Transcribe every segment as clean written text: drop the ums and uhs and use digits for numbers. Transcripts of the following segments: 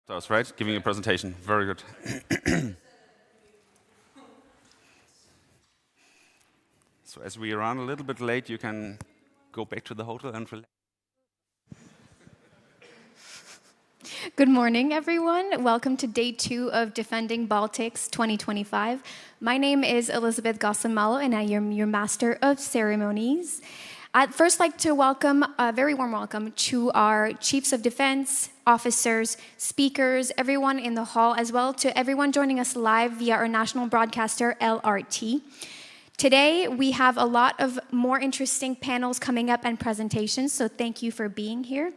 That's right, giving a presentation. Very good. So as we run a little bit late, you can go back to the hotel and relax. Good morning, everyone. Welcome to day 2 of Defending Baltics 2025. My name is Elizabeth Gossamalo, and I am your Master of Ceremonies. I'd first like to welcome, a very warm welcome to our Chiefs of Defense, officers, speakers, everyone in the hall, as well to everyone joining us live via our national broadcaster, LRT. Today, we have a lot of more interesting panels coming up and presentations, so thank you for being here.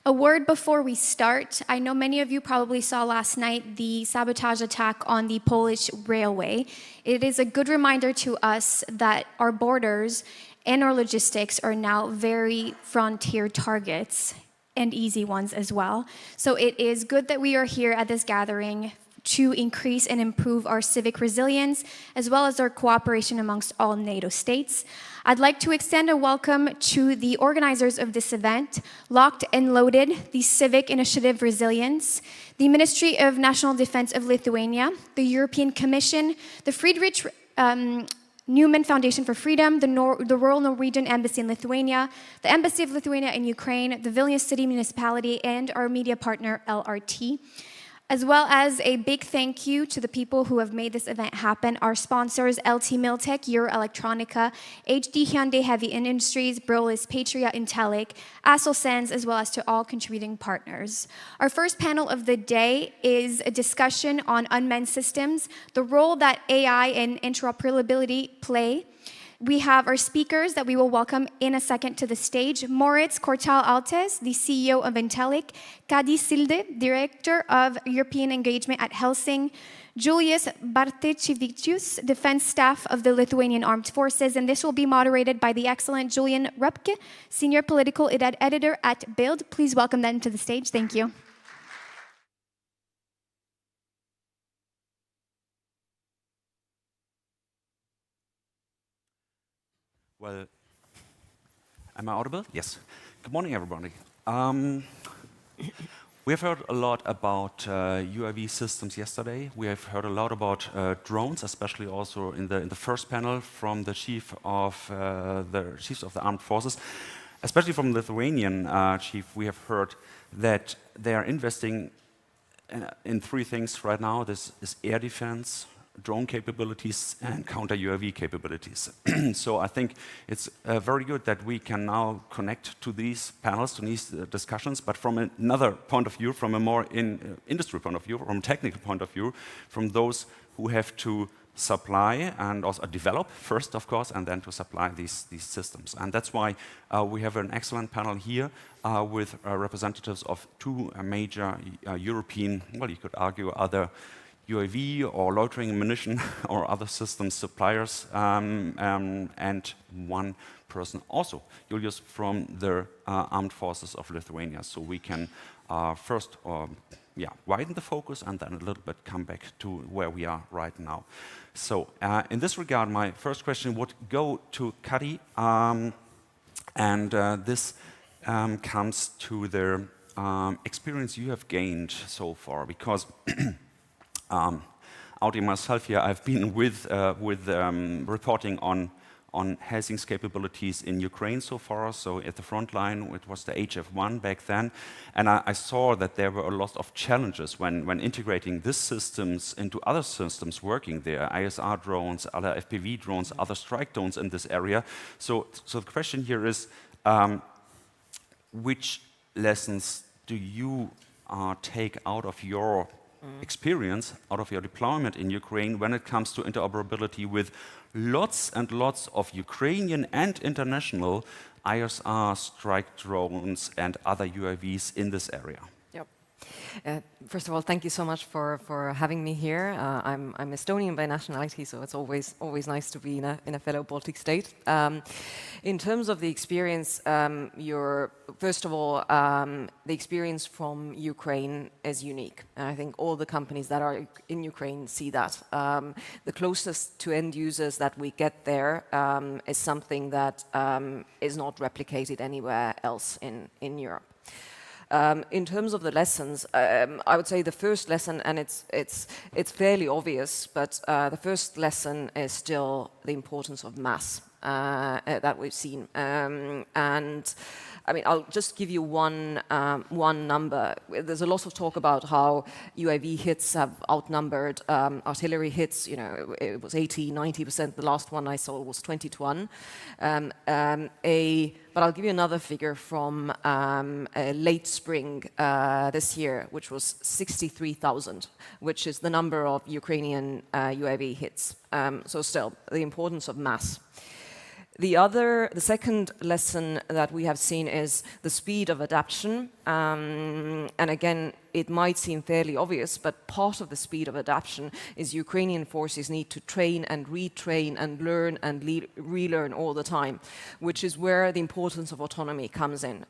A word before we start. I know many of you probably saw last night the sabotage attack on the Polish railway. It is a good reminder to us that our borders and our logistics are now very frontier targets and easy ones as well. So it is good that we are here at this gathering to increase and improve our civic resilience, as well as our cooperation amongst all NATO states. I'd like to extend a welcome to the organizers of this event, Locked and Loaded, the Civic Initiative Resilience, the Ministry of National Defense of Lithuania, the European Commission, the Friedrich Neumann Foundation for Freedom, the Royal Norwegian Embassy in Lithuania, the Embassy of Lithuania in Ukraine, the Vilnius City Municipality, and our media partner, LRT. As well as a big thank you to the people who have made this event happen, our sponsors, LT Miltech, Euro Electronica, HD Hyundai Heavy Industries, Brolis, Patria, Intellic, Asselsense, as well as to all contributing partners. Our first panel of the day is a discussion on unmanned systems, the role that AI and interoperability play. We have our speakers that we will welcome in a second to the stage. Moritz Kortal-Altes, the CEO of Intellic. Kadi Silde, Director of European Engagement at Helsing. Julius Bartchevicius, Defense Staff of the Lithuanian Armed Forces. And this will be moderated by the excellent Julian Rupke, Senior Political Editor at Bild. Please welcome them to the stage. Thank you. Well, am I audible? Yes. Good morning, everybody. We have heard a lot about UAV systems yesterday. We have heard a lot about drones, especially also in the first panel from the chiefs of the armed forces, especially from the Lithuanian chief. We have heard that they are investing in 3 things right now. This is air defense, drone capabilities, and counter-UAV capabilities. So I think it's very good that we can now connect to these panels, to these discussions, but from another point of view, from a more industry point of view, from a technical point of view, from those who have to supply and also develop first, of course, and then to supply these systems. And that's why we have an excellent panel here with representatives of 2 major European, well, you could argue other UAV or loitering ammunition or other systems suppliers, and 1 person also, Julius, from the Armed Forces of Lithuania. So we can first widen the focus and then a little bit come back to where we are right now. So in this regard, my first question would go to Kari, and this comes to the experience you have gained so far, because Audi myself here, I've been with reporting on Helsing's capabilities in Ukraine so far. So at the front line, it was the HF1 back then, and I saw that there were a lot of challenges when integrating these systems into other systems working there, ISR drones, other FPV drones, other strike drones in this area. So the question here is, which lessons do you take out of your experience, out of your deployment in Ukraine when it comes to interoperability with lots and lots of Ukrainian and international ISR strike drones and other UAVs in this area? Yep. First of all, thank you so much for having me here. I'm Estonian by nationality, so it's always nice to be in a fellow Baltic state. In terms of the experience, first of all, the experience from Ukraine is unique. And I think all the companies that are in Ukraine see that. The closest to end users that we get there is something that is not replicated anywhere else in Europe. In terms of the lessons, I would say the first lesson, and it's fairly obvious, but the first lesson is still the importance of mass that we've seen. And I mean, I'll just give you one number. There's a lot of talk about how UAV hits have outnumbered artillery hits. You know, it was 80, 90%. The last one I saw was 20 to 1. But I'll give you another figure from late spring this year, which was 63,000, which is the number of Ukrainian UAV hits. So still, the importance of mass. The second lesson that we have seen is the speed of adaptation. And again, it might seem fairly obvious, but part of the speed of adaptation is Ukrainian forces need to train and retrain and learn and relearn all the time, which is where the importance of autonomy comes in.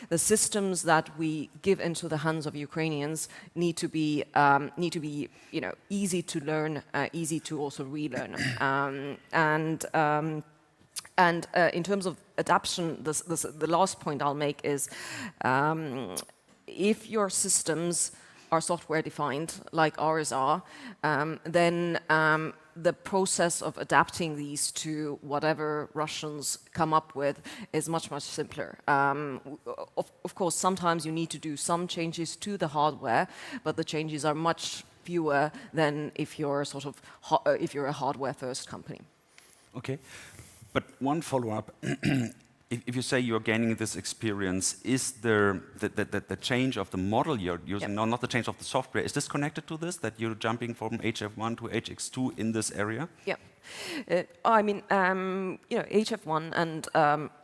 The systems that we give into the hands of Ukrainians need to be easy to learn, easy to also relearn. And in terms of adaptation, the last point I'll make is if your systems are software defined, like ours are, then the process of adapting these to whatever Russians come up with is much, much simpler. Of course, sometimes you need to do some changes to the hardware, but the changes are much fewer than if you're if you're a hardware-first company. Okay. But one follow-up, if you say you're gaining this experience, is the change of the model you're using, no, not the change of the software, is this connected to this, that you're jumping from HF1 to HX2 in this area? Yeah. I mean, HF1 and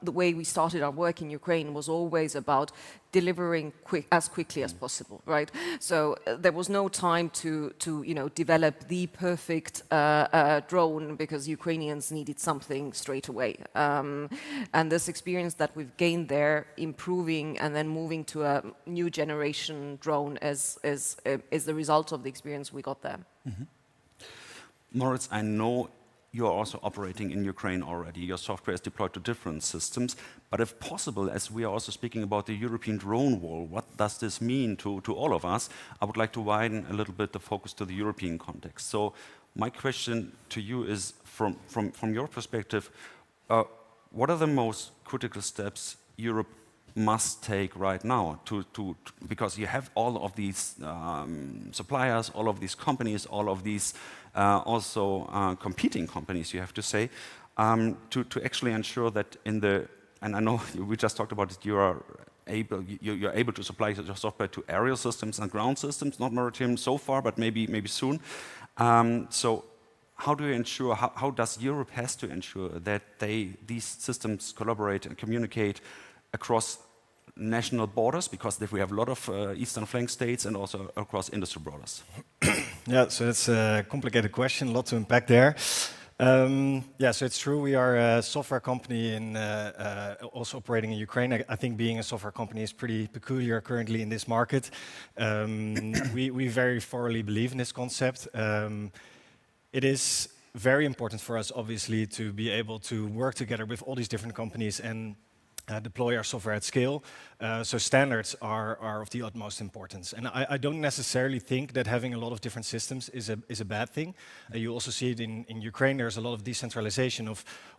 the way we started our work in Ukraine was always about delivering as quickly as possible, right? So there was no time to develop the perfect drone because Ukrainians needed something straight away. And this experience that we've gained there, improving and then moving to a new generation drone is the result of the experience we got there. Mm-hmm. Moritz, I know you're also operating in Ukraine already. Your software is deployed to different systems. But if possible, as we are also speaking about the European drone wall, what does this mean to all of us? I would like to widen a little bit the focus to the European context. So my question to you is, from your perspective, what are the most critical steps Europe must take right now because you have all of these suppliers, all of these companies, all of these competing companies, you have to say, to actually ensure that and I know we just talked about it, you're able to supply your software to aerial systems and ground systems, not maritime so far, but maybe soon. So how do you ensure, how does Europe has to ensure that these systems collaborate and communicate across national borders, because we have a lot of eastern flank states and also across industry borders? Yeah, so that's a complicated question, a lot to unpack there. Yeah, so it's true, we are a software company also operating in Ukraine. I think being a software company is pretty peculiar currently in this market. We very thoroughly believe in this concept. It is very important for us, obviously, to be able to work together with all these different companies and deploy our software at scale. So standards are of the utmost importance. And I don't necessarily think that having a lot of different systems is a bad thing. You also see it in Ukraine. There's a lot of decentralization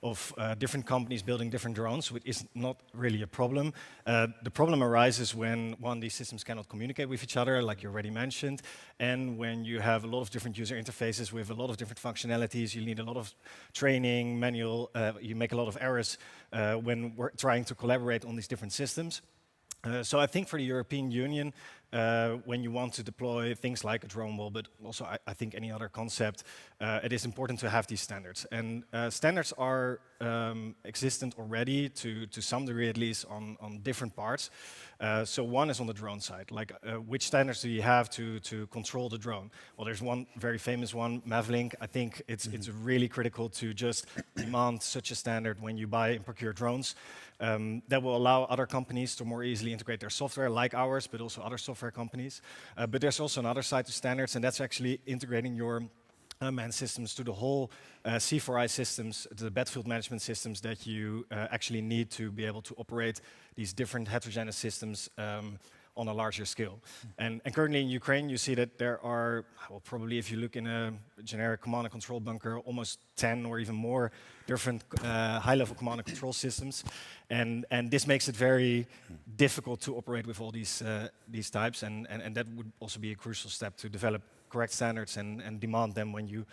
of different companies building different drones, which is not really a problem. The problem arises when, one, these systems cannot communicate with each other, like you already mentioned, and when you have a lot of different user interfaces with a lot of different functionalities. You need a lot of training, manual, you make a lot of errors when we're trying to collaborate on these different systems. So I think for the European Union, when you want to deploy things like a drone wall, but also I think any other concept, it is important to have these standards. And standards are existent already to some degree, at least on different parts. So one is on the drone side, like which standards do you have to control the drone? Well, there's one very famous one, Mavlink. I think it's really critical to just demand such a standard when you buy and procure drones. That will allow other companies to more easily integrate their software, like ours, but also other software companies. But there's also another side to standards, and that's actually integrating your unmanned systems to the whole C4I systems, the battlefield management systems that you actually need to be able to operate these different heterogeneous systems on a larger scale. And currently in Ukraine, you see that there are, well, probably if you look in a generic command and control bunker, almost 10 or even more different high-level command and control systems. And this makes it very difficult to operate with all these types. And that would also be a crucial step to develop correct standards and demand them when you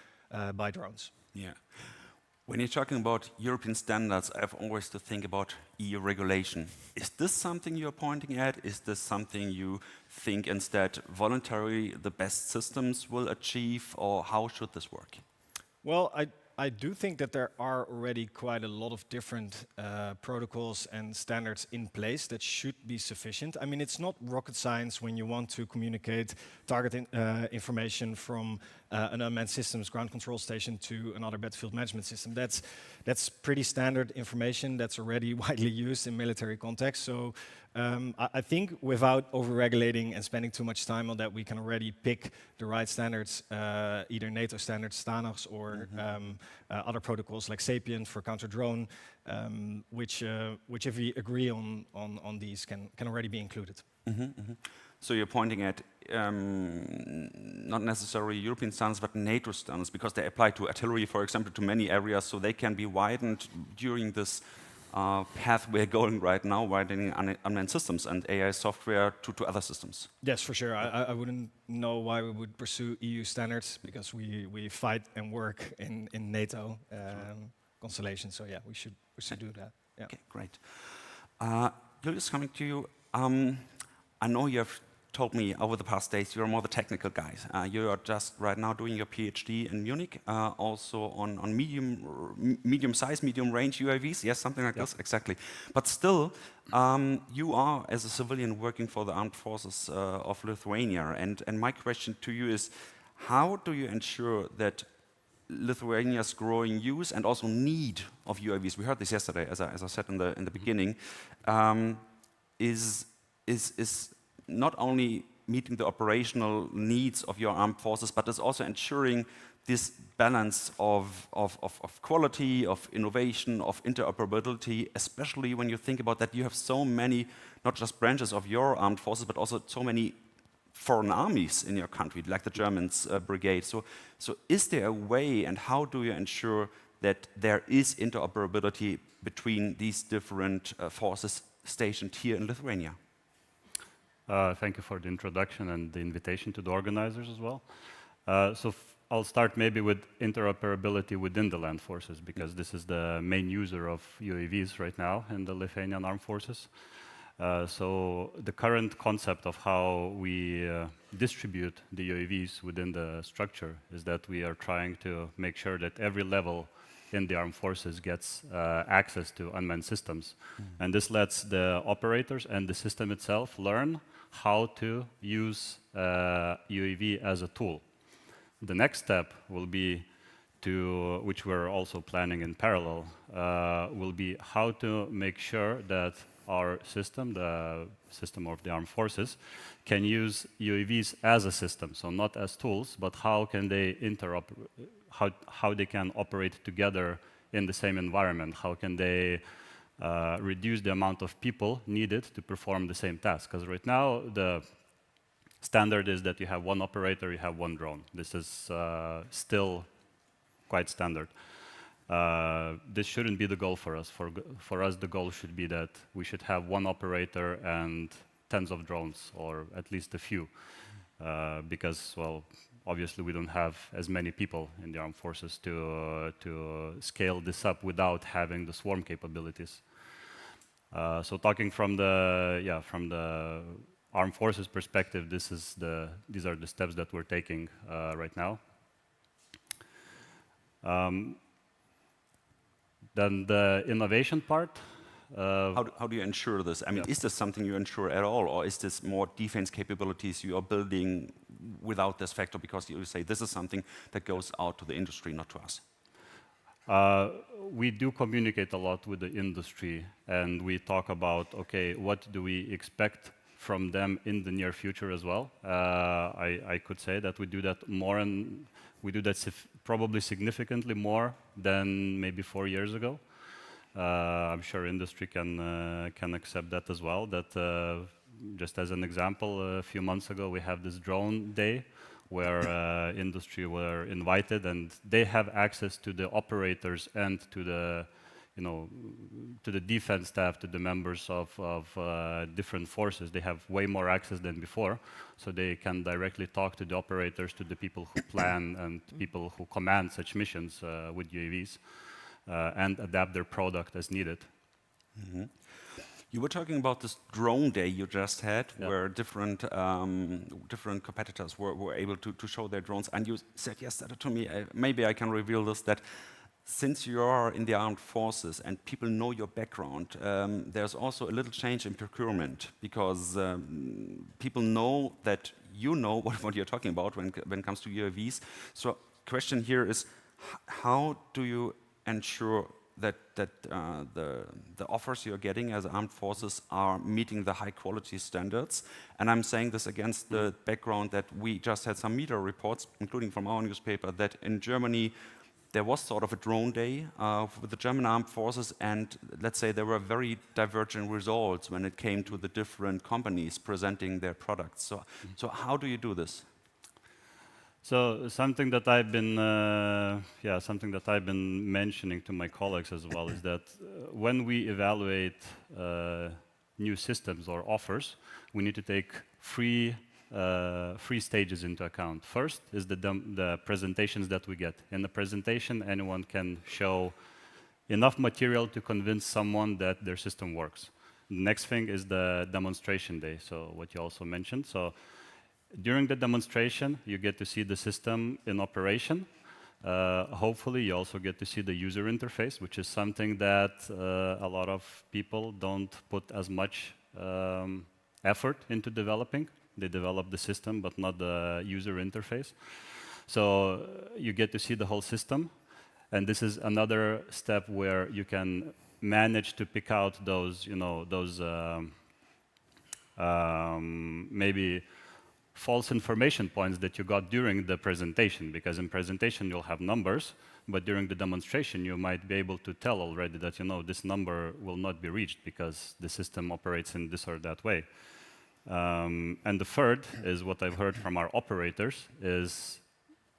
buy drones. Yeah. When you're talking about European standards, I have always to think about EU regulation. Is this something you're pointing at? Is this something you think instead voluntarily the best systems will achieve, or how should this work? Well, I do think that there are already quite a lot of different protocols and standards in place that should be sufficient. I mean, it's not rocket science when you want to communicate target information from an unmanned systems ground control station to another battlefield management system. That's pretty standard information that's already widely used in military context. So I think without over-regulating and spending too much time on that, we can already pick the right standards, either NATO standards, STANAGs, or other protocols like Sapient for counter-drone, which if we agree on these, can already be included. So you're pointing at not necessarily European standards, but NATO standards, because they apply to artillery, for example, to many areas, so they can be widened during this path we're going right now, widening unmanned systems and AI software to other systems. Yes, for sure. I wouldn't know why we would pursue EU standards, because we fight and work in NATO constellation. So yeah, we should do that. Yeah. Okay, great. Julius, coming to you. I know you have told me over the past days you're more the technical guys. You are just right now doing your PhD in Munich, also on medium size, medium range UAVs. Yes, something like this, exactly. But still, you are, as a civilian, working for the armed forces of Lithuania. And my question to you is, how do you ensure that Lithuania's growing use and also need of UAVs, we heard this yesterday, as I said in the beginning, is not only meeting the operational needs of your armed forces, but is also ensuring this balance of quality, of innovation, of interoperability, especially when you think about that you have so many, not just branches of your armed forces, but also so many foreign armies in your country, like the Germans brigade. So is there a way, and how do you ensure that there is interoperability between these different forces stationed here in Lithuania? Thank you for the introduction and the invitation to the organizers as well. I'll start maybe with interoperability within the land forces, because this is the main user of UAVs right now in the Lithuanian armed forces. So the current concept of how we distribute the UAVs within the structure is that we are trying to make sure that every level in the armed forces gets access to unmanned systems. And this lets the operators and the system itself learn how to use UAV as a tool. The next step will be to, which we're also planning in parallel, will be how to make sure that our system, the system of the armed forces, can use UAVs as a system, so not as tools, but how can they how they can operate together in the same environment, how can they reduce the amount of people needed to perform the same task. Because right now, the standard is that you have one operator, you have one drone. This is still quite standard. This shouldn't be the goal for us. For us, the goal should be that we should have one operator and tens of drones, or at least a few, because, well, obviously we don't have as many people in the armed forces to scale this up without having the swarm capabilities. So talking from the armed forces perspective, these are the steps that we're taking right now. Then the innovation part. How do you ensure this? I mean, is this something you ensure at all, or is this more defense capabilities you are building without this factor, because you say this is something that goes out to the industry, not to us? We do communicate a lot with the industry, and we talk about, okay, what do we expect from them in the near future as well. I could say that we do that more, and we do that probably significantly more than maybe 4 years ago. I'm sure industry can accept that as well, that just as an example, a few months ago we have this drone day where industry were invited, and they have access to the operators and to the, to the defense staff, to the members of different forces. They have way more access than before, so they can directly talk to the operators, to the people who plan and people who command such missions with UAVs, and adapt their product as needed. Mm-hmm. You were talking about this drone day you just had, where different competitors were able to show their drones. And you said yesterday to me, maybe I can reveal this, that since you are in the armed forces and people know your background, there's also a little change in procurement, because people know that you know what you're talking about when it comes to UAVs. So question here is, how do you ensure that the offers you're getting as armed forces are meeting the high quality standards? And I'm saying this against the background that we just had some media reports, including from our newspaper, that in Germany there was sort of a drone day with the German armed forces, and let's say there were very divergent results when it came to the different companies presenting their products. So how do you do this? So something that I've been mentioning to my colleagues as well is that when we evaluate new systems or offers, we need to take three stages into account. First is the presentations that we get. In the presentation, anyone can show enough material to convince someone that their system works. The next thing is the demonstration day, so what you also mentioned. So during the demonstration, you get to see the system in operation. Hopefully, you also get to see the user interface, which is something that a lot of people don't put as much effort into developing. They develop the system, but not the user interface. So you get to see the whole system. And this is another step where you can manage to pick out those, maybe false information points that you got during the presentation, because in presentation you'll have numbers, but during the demonstration you might be able to tell already that this number will not be reached because the system operates in this or that way. And the third is what I've heard from our operators, is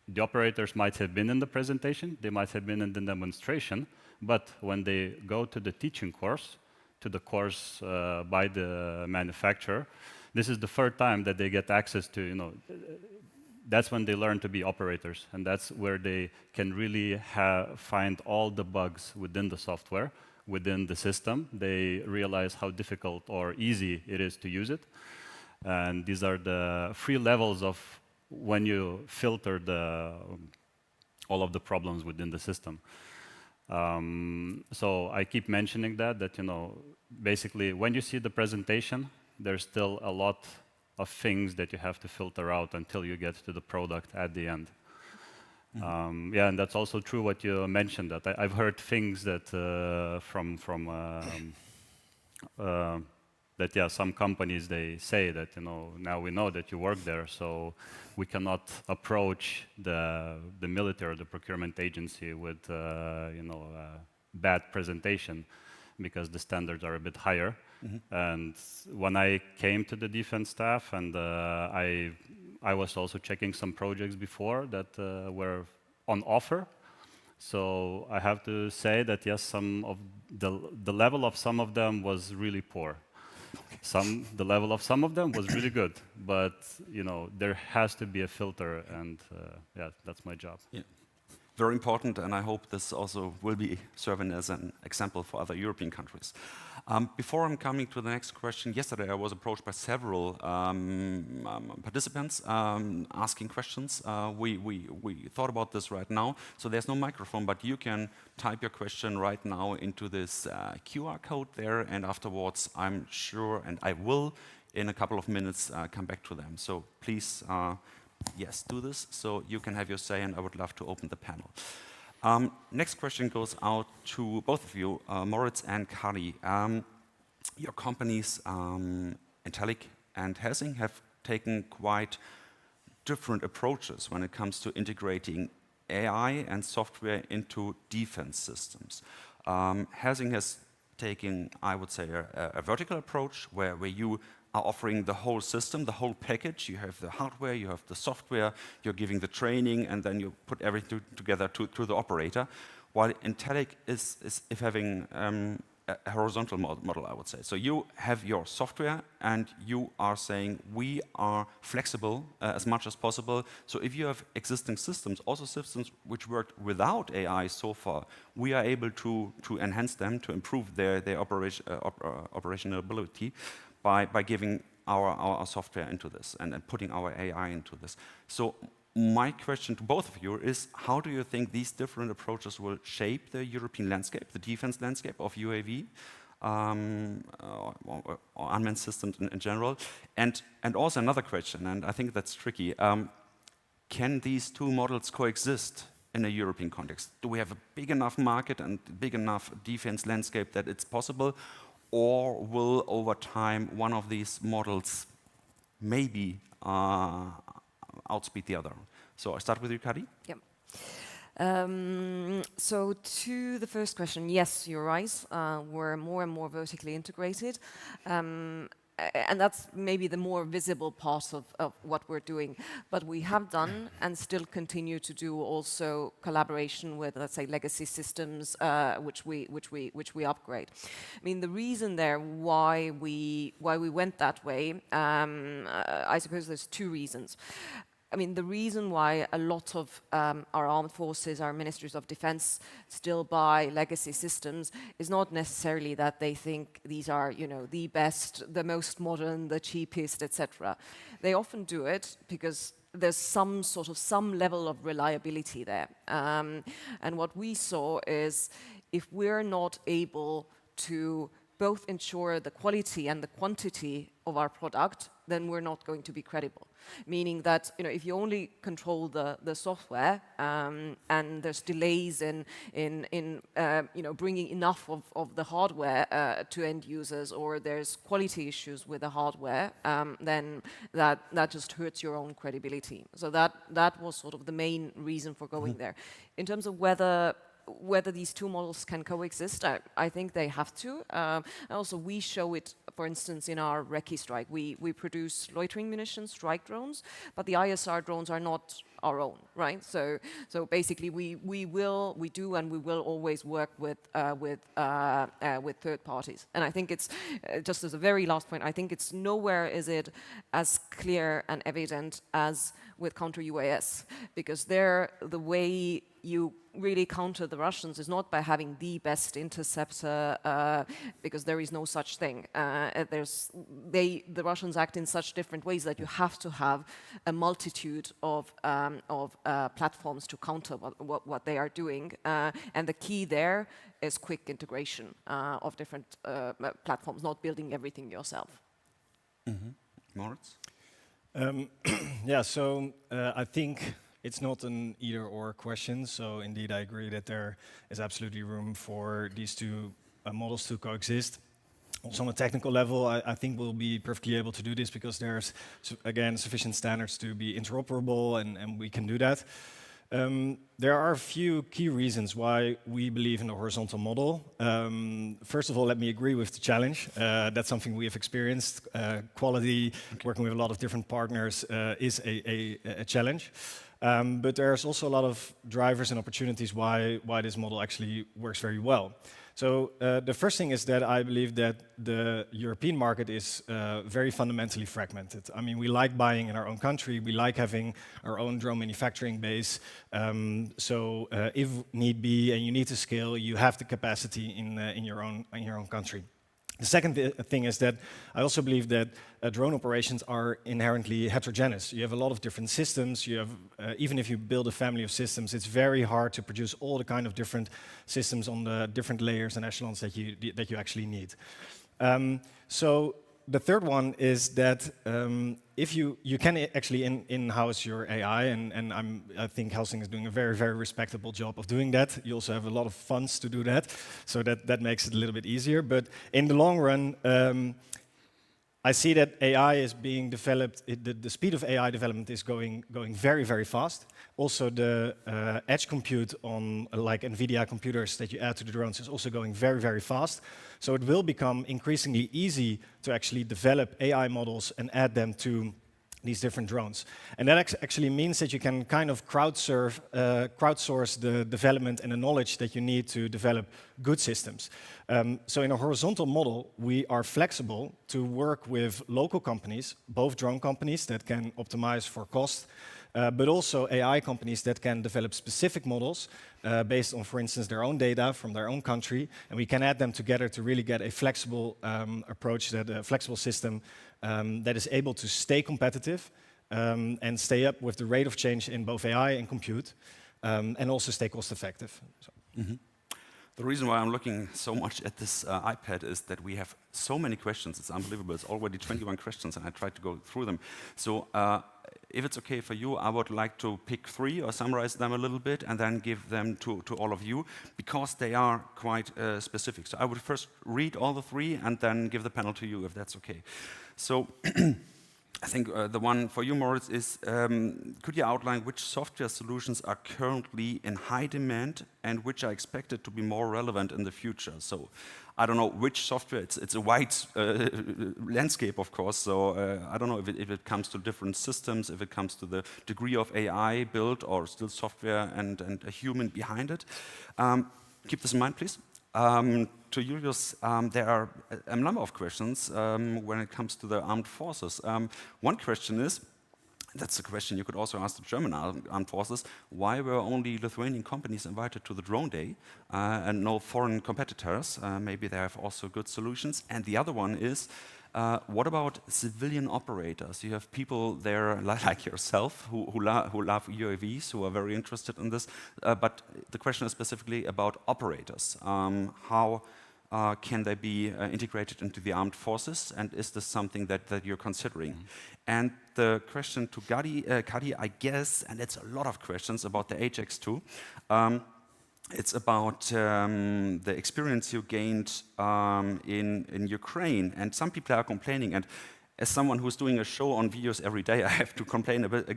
the operators might have been in the presentation, they might have been in the demonstration, but when they go to the teaching course, to the course by the manufacturer, this is the third time that they get access to, that's when they learn to be operators. And that's where they can really find all the bugs within the software, within the system. They realize how difficult or easy it is to use it. And these are the 3 levels of when you filter all of the problems within the system. So I keep mentioning that basically when you see the presentation, there's still a lot of things that you have to filter out until you get to the product at the end. And that's also true what you mentioned, that I've heard things that some companies, they say that, now we know that you work there, so we cannot approach the military or the procurement agency with, a bad presentation, because the standards are a bit higher. And when I came to the defense staff, and I was also checking some projects before that were on offer. So I have to say that yes, some of the level of some of them was really poor. The level of some of them was really good, but there has to be a filter, and that's my job. Yeah. Very important, and I hope this also will be serving as an example for other European countries. Before I'm coming to the next question, yesterday I was approached by several participants asking questions. We thought about this right now, so there's no microphone, but you can type your question right now into this QR code there, and afterwards I'm sure, and I will, in a couple of minutes, come back to them. So please, yes, do this so you can have your say, and I would love to open the panel. Next question goes out to both of you, Moritz and Kari. Your companies, Intellic and Helsing, have taken quite different approaches when it comes to integrating AI and software into defense systems. Helsing has taken, I would say, a vertical approach where you are offering the whole system, the whole package. You have the hardware, you have the software, you're giving the training, and then you put everything together to the operator. While Intellic is having a horizontal model, I would say. So you have your software, and you are saying we are flexible as much as possible. So if you have existing systems, also systems which worked without AI so far, we are able to enhance them, to improve their operationality by giving our software into this and putting our AI into this. So my question to both of you is, how do you think these different approaches will shape the European landscape, the defense landscape of UAV, or unmanned systems in general? And also another question, and I think that's tricky, can these two models coexist in a European context? Do we have a big enough market and big enough defense landscape that it's possible? Or will, over time, one of these models maybe outspeed the other? So I start with you, Kari. Yep. So to the first question, yes, you're right. We're more and more vertically integrated. And that's maybe the more visible part of what we're doing. But we have done and still continue to do also collaboration with, let's say, legacy systems, which we upgrade. I mean, the reason there why we went that way, I suppose there's two reasons. I mean, the reason why a lot of our armed forces, our ministries of defense, still buy legacy systems is not necessarily that they think these are, you know, the best, the most modern, the cheapest, etc. They often do it because there's some level of reliability there. And what we saw is, if we're not able to both ensure the quality and the quantity of our product, then we're not going to be credible. Meaning that, you know, if you only control the software and there's delays in you know, bringing enough of the hardware to end users, or there's quality issues with the hardware, then that just hurts your own credibility. So that was sort of the main reason for going there. In terms of whether these two models can coexist, I think they have to. Also, we show it, for instance, in our Recce strike. We produce loitering munitions, strike drones, but the ISR drones are not our own, right? So basically, we do and we will always work with third parties. And I think it's just as a very last point, I think it's nowhere is it as clear and evident as with counter UAS, because there the way you really counter the Russians is not by having the best interceptor, because there is no such thing. The Russians act in such different ways that you have to have a multitude of platforms to counter what they are doing. And the key there is quick integration of different platforms, not building everything yourself. Mm-hmm. Moritz? Yeah, so I think it's not an either-or question. So indeed, I agree that there is absolutely room for these two models to coexist. Also on a technical level, I think we'll be perfectly able to do this because there's, again, sufficient standards to be interoperable, and we can do that. There are a few key reasons why we believe in the horizontal model. First of all, let me agree with the challenge. That's something we have experienced. Quality, working with a lot of different partners is a challenge. But there's also a lot of drivers and opportunities why this model actually works very well. So the first thing is that I believe that the European market is very fundamentally fragmented. I mean, we like buying in our own country, we like having our own drone manufacturing base. So if need be and you need to scale, you have the capacity in your own country. The second thing is that I also believe that drone operations are inherently heterogeneous. You have a lot of different systems. You have, even if you build a family of systems, it's very hard to produce all the kind of different systems on the different layers and echelons that you actually need. So the third one is that if you can actually in-house your AI, and I think Helsing is doing a very, very respectable job of doing that. You also have a lot of funds to do that, so that makes it a little bit easier. But in the long run, I see that AI is being developed, the speed of AI development is going very, very fast. Also, the edge compute on like NVIDIA computers that you add to the drones is also going very, very fast. So it will become increasingly easy to actually develop AI models and add them to these different drones. And that actually means that you can kind of crowdsource the development and the knowledge that you need to develop good systems. So in a horizontal model, we are flexible to work with local companies, both drone companies that can optimize for cost, but also AI companies that can develop specific models based on, for instance, their own data from their own country, and we can add them together to really get a flexible approach, a flexible system that is able to stay competitive and stay up with the rate of change in both AI and compute, and also stay cost effective. So. The reason why I'm looking so much at this iPad is that we have so many questions. It's unbelievable. It's already 21 questions, and I tried to go through them. So if it's okay for you, I would like to pick 3 or summarize them a little bit and then give them to all of you, because they are quite specific. So I would first read all the 3 and then give the panel to you, if that's okay. So I think the one for you, Moritz, is could you outline which software solutions are currently in high demand and which are expected to be more relevant in the future? So I don't know which software, it's a wide landscape, of course, so I don't know if it comes to different systems, if it comes to the degree of AI built or still software and a human behind it. Keep this in mind, please. To Julius, there are a number of questions when it comes to the armed forces. One question is, that's a question you could also ask the German armed forces, why were only Lithuanian companies invited to the drone day and no foreign competitors? Maybe they have also good solutions. And the other one is, what about civilian operators? You have people there like yourself who love UAVs, who are very interested in this. But the question is specifically about operators. How can they be integrated into the armed forces? And is this something that you're considering? And the question to Kadi, I guess, and it's a lot of questions about the HX2. It's about the experience you gained in Ukraine, and some people are complaining, and as someone who's doing a show on videos every day, I have to complain a bit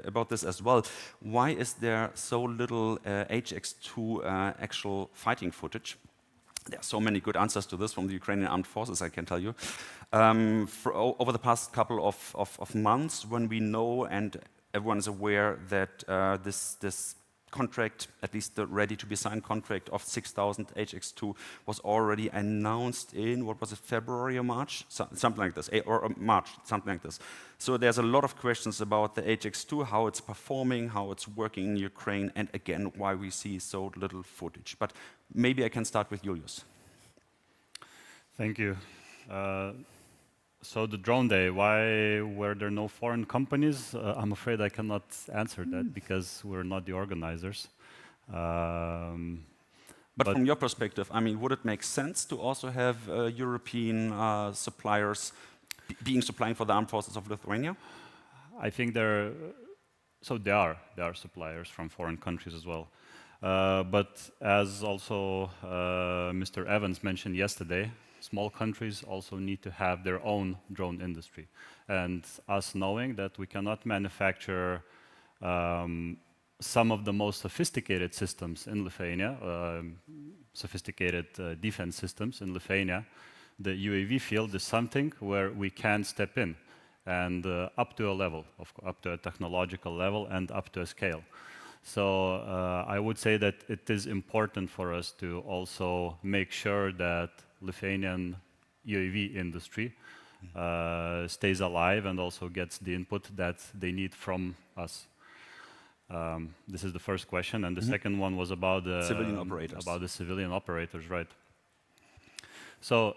about this as well. Why is there so little HX2 actual fighting footage? There are so many good answers to this from the Ukrainian armed forces, I can tell you. Over the past couple of months, when we know and everyone is aware that this contract, at least the ready-to-be-signed contract of 6,000 HX2 was already announced in, what was it, February or March? Something like this, or March, something like this. So there's a lot of questions about the HX2, how it's performing, how it's working in Ukraine, and again, why we see so little footage. But maybe I can start with Julius. Thank you. So the drone day, why were there no foreign companies? I'm afraid I cannot answer that because we're not the organizers. But from your perspective, I mean, would it make sense to also have European suppliers supplying for the armed forces of Lithuania? I think there are suppliers from foreign countries as well. But as also Mr. Evans mentioned yesterday, small countries also need to have their own drone industry. And us knowing that we cannot manufacture some of the most sophisticated systems in Lithuania, sophisticated defense systems in Lithuania, the UAV field is something where we can step in and up to a level, up to a technological level and up to a scale. So I would say that it is important for us to also make sure that Lithuanian UAV industry stays alive and also gets the input that they need from us. This is the first question, and the second one was about the civilian operators. About the civilian operators, right? So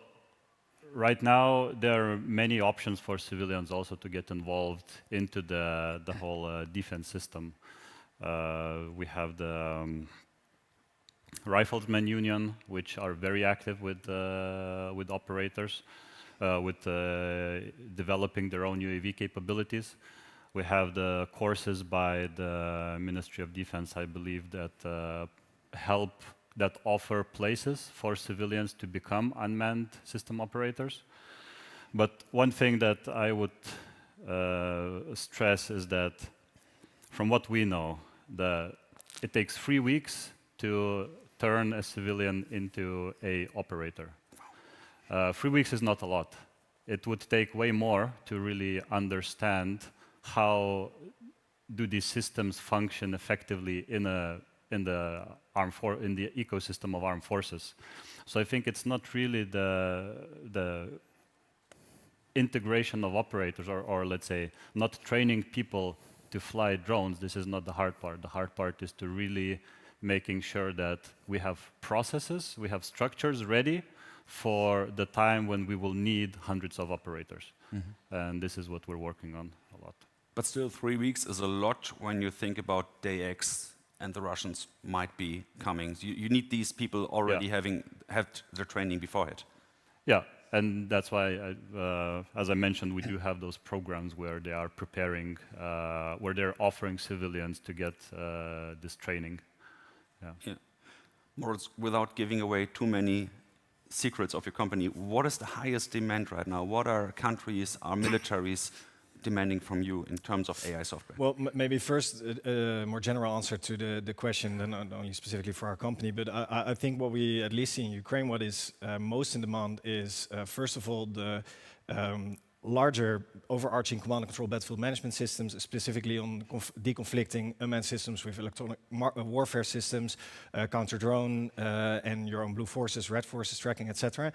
right now there are many options for civilians also to get involved into the whole defense system. We have the Rifleman Union, which are very active with operators, with developing their own UAV capabilities. We have the courses by the Ministry of Defense, I believe, that offer places for civilians to become unmanned system operators. But one thing that I would stress is that from what we know, it takes 3 weeks to turn a civilian into an operator. 3 weeks is not a lot. It would take way more to really understand how do these systems function effectively in the ecosystem of armed forces. So I think it's not really the integration of operators, or let's say, not training people to fly drones. This is not the hard part. The hard part is to really making sure that we have processes, we have structures ready for the time when we will need hundreds of operators. And this is what we're working on a lot. But still, 3 weeks is a lot when you think about day X and the Russians might be coming. You need these people already having had their training beforehand. Yeah, and that's why, as I mentioned, we do have those programs where they are preparing, where they're offering civilians to get this training. Yeah. Moritz, without giving away too many secrets of your company, what is the highest demand right now? What are countries, are militaries demanding from you in terms of AI software? Well, maybe first a more general answer to the question, than not only specifically for our company, but I think what we at least see in Ukraine, what is most in demand is, first of all, the larger overarching command and control battlefield management systems, specifically on deconflicting unmanned systems with electronic warfare systems, counter-drone, and your own blue forces, red forces tracking, etc.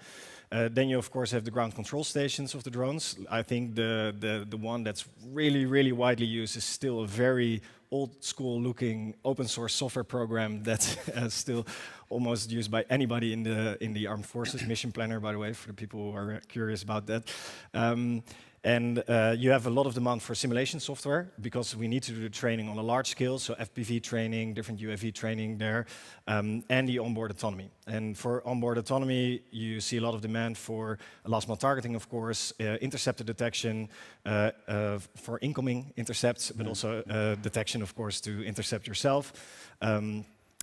Then you, of course, have the ground control stations of the drones. I think the one that's really widely used is still a very old school looking open source software program that's still almost used by anybody in the armed forces. Mission Planner, by the way, for the people who are curious about that. And you have a lot of demand for simulation software because we need to do the training on a large scale, so FPV training, different UAV training there, and the onboard autonomy. And for onboard autonomy, you see a lot of demand for last mile targeting, of course, interceptor detection for incoming intercepts, but also detection, of course, to intercept yourself.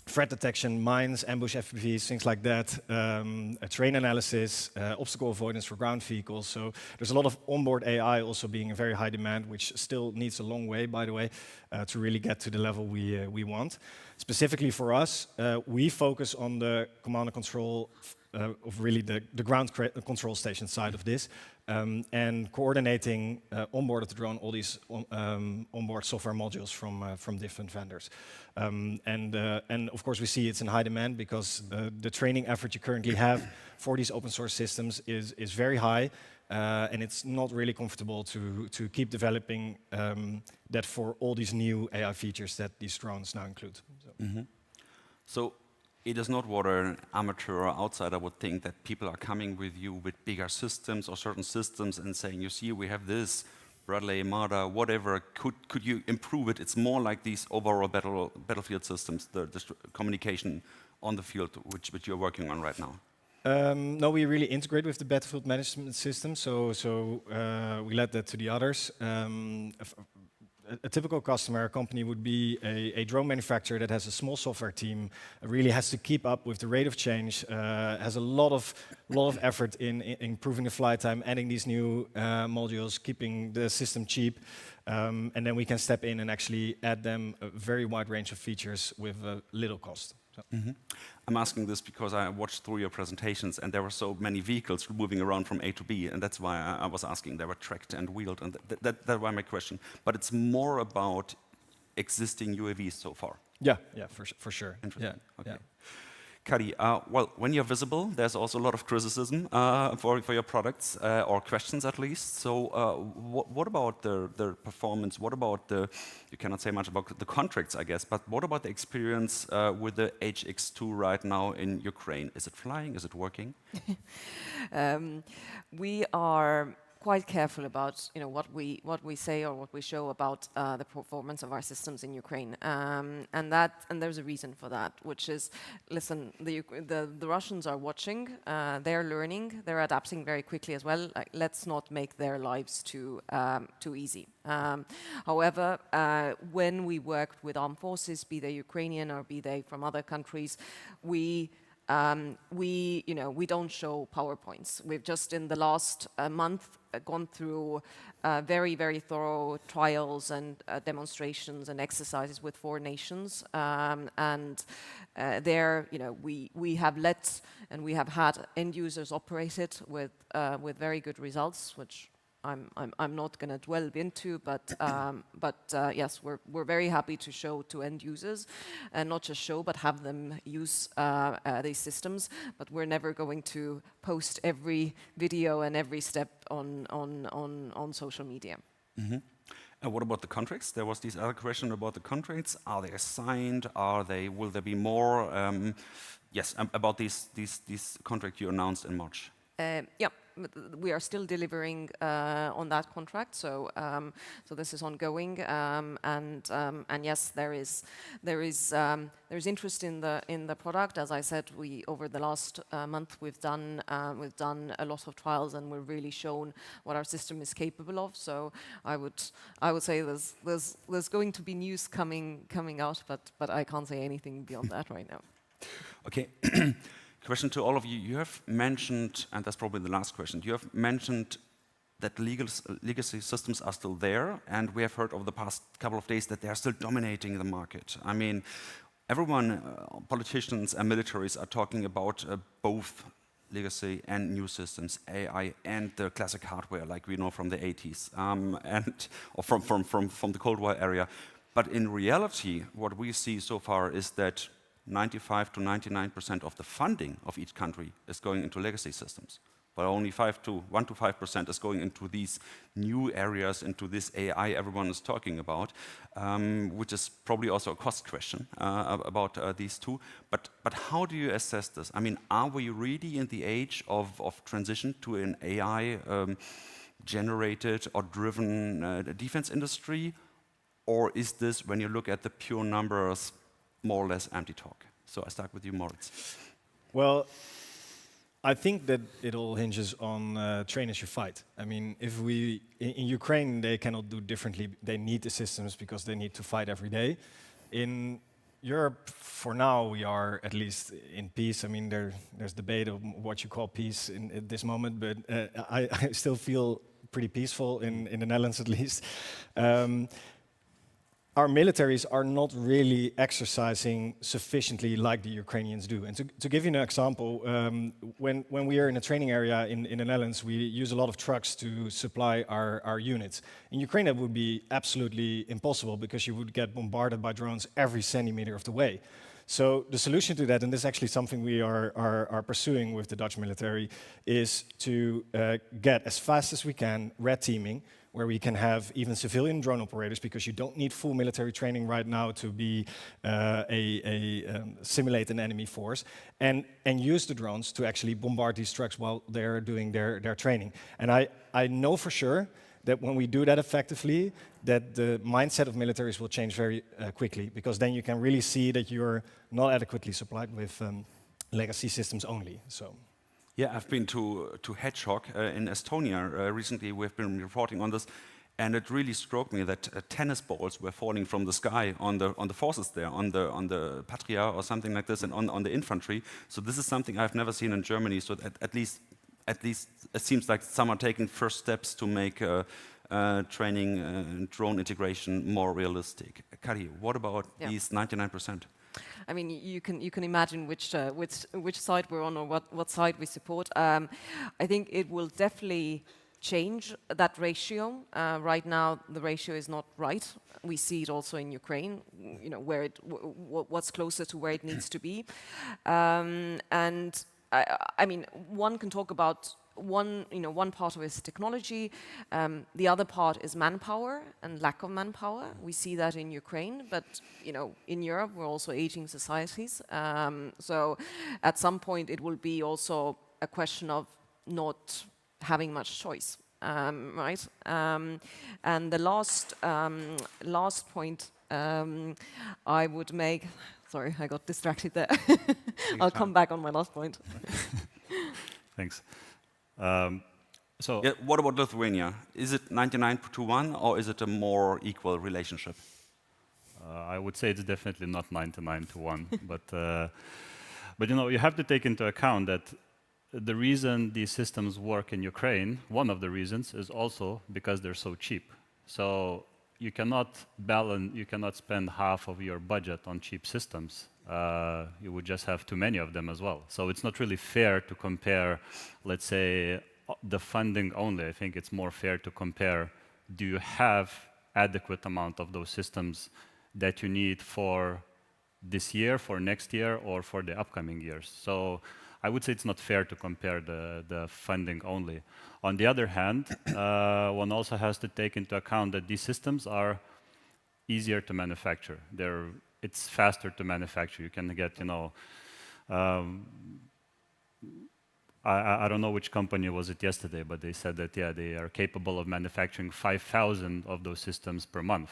Threat detection, mines, ambush FPVs, things like that, terrain analysis, obstacle avoidance for ground vehicles. So there's a lot of onboard AI also being in very high demand, which still needs a long way, by the way, to really get to the level we want. Specifically for us, we focus on the command and control of really the ground control station side of this, and coordinating onboard of the drone all these onboard software modules from different vendors. And of course we see it's in high demand because the training effort you currently have for these open source systems is very high, and it's not really comfortable to keep developing that for all these new AI features that these drones now include. So it is not what an amateur or outsider would think, that people are coming with you with bigger systems or certain systems and saying, you see, we have this, Bradley, Marder, whatever, could you improve it? It's more like these overall battlefield systems, the communication on the field, which you're working on right now. No, we really integrate with the battlefield management system, so we let that to the others. A typical customer company would be a drone manufacturer that has a small software team, really has to keep up with the rate of change, has a lot of effort in improving the flight time, adding these new modules, keeping the system cheap, and then we can step in and actually add them a very wide range of features with little cost. So. I'm asking this because I watched through your presentations and there were so many vehicles moving around from A to B, and that's why I was asking. They were tracked and wheeled, and that was my question. But it's more about existing UAVs so far. Yeah, for sure. Interesting. Yeah, okay. Yeah. Kari, well, when you're visible, there's also a lot of criticism for your products, or questions at least. So what about the performance? What about you cannot say much about the contracts, I guess, but what about the experience with the HX2 right now in Ukraine? Is it flying? Is it working? We are quite careful about what we say or what we show about the performance of our systems in Ukraine, and there's a reason for that, which is, listen, the Russians are watching, they're learning, they're adapting very quickly as well. Like, let's not make their lives too easy. However, when we work with armed forces, be they Ukrainian or be they from other countries, we we don't show PowerPoints. We've just in the last month gone through very, very thorough trials and demonstrations and exercises with 4 nations. There, we have let and we have had end users operate it with very good results, which I'm not going to dwell into, but yes, we're very happy to show to end users, and not just show, but have them use these systems. But we're never going to post every video and every step on social media. Mm-hmm. And what about the contracts? There was this other question about the contracts. Are they signed? Will there be more? Yes, about these contract you announced in March. Yeah, we are still delivering on that contract, so this is ongoing, and yes, there is interest in the product. As I said, over the last month we've done a lot of trials, and we've really shown what our system is capable of. So I would say there's going to be news coming out, but I can't say anything beyond that right now. Okay. Question to all of you. You have mentioned, and that's probably the last question, you have mentioned that legacy systems are still there, and we have heard over the past couple of days that they are still dominating the market. I mean, everyone, politicians and militaries are talking about both legacy and new systems, AI and the classic hardware like we know from the 80s, or from the Cold War area. But in reality, what we see so far is that 95 to 99% of the funding of each country is going into legacy systems, but only 1 to 5% is going into these new areas, into this AI everyone is talking about, which is probably also a cost question about these two. But how do you assess this? I mean, are we really in the age of transition to an AI generated or driven defense industry, or is this, when you look at the pure numbers, more or less empty talk? So I start with you, Moritz. Well, I think that it all hinges on train as you fight. I mean, in Ukraine, they cannot do differently. They need the systems because they need to fight every day. In Europe, for now, we are at least in peace. I mean, there's debate of what you call peace at this moment, but I still feel pretty peaceful in the Netherlands, at least. Our militaries are not really exercising sufficiently like the Ukrainians do. And to give you an example, when we are in a training area in the Netherlands, we use a lot of trucks to supply our units. In Ukraine, that would be absolutely impossible because you would get bombarded by drones every centimeter of the way. So the solution to that, and this is actually something we are pursuing with the Dutch military, is to get as fast as we can red teaming, where we can have even civilian drone operators, because you don't need full military training right now to be simulate an enemy force, and use the drones to actually bombard these trucks while they're doing their training. And I know for sure that when we do that effectively, that the mindset of militaries will change very quickly, because then you can really see that you're not adequately supplied with legacy systems only. So. Yeah, I've been to Hedgehog in Estonia recently. We've been reporting on this, and it really struck me that tennis balls were falling from the sky on the forces there, on the Patria or something like this, and on the infantry. So this is something I've never seen in Germany. So at least it seems like some are taking first steps to make training and drone integration more realistic. Kari, what about these 99%? I mean, you can imagine which side we're on, or what side we support. I think it will definitely change that ratio. Right now, the ratio is not right. We see it also in Ukraine, where what's closer to where it needs to be. And I mean, one can talk about one part of it is technology, the other part is manpower and lack of manpower. We see that in Ukraine, but in Europe we're also aging societies. So at some point it will be also a question of not having much choice, right? And the last point I would make. Sorry, I got distracted there. I'll come back on my last point. Thanks. What about Lithuania? Is it 99 to 1, or is it a more equal relationship? I would say it's definitely not 99 to 1, but But you have to take into account that the reason these systems work in Ukraine, one of the reasons, is also because they're so cheap. So you cannot spend half of your budget on cheap systems. You would just have too many of them as well. So it's not really fair to compare, let's say, the funding only. I think it's more fair to compare, do you have adequate amount of those systems that you need for this year, for next year, or for the upcoming years? So I would say it's not fair to compare the funding only. On the other hand, one also has to take into account that these systems are easier to manufacture. It's faster to manufacture. You can get, I don't know which company was it yesterday, but they said that, yeah, they are capable of manufacturing 5,000 of those systems per month.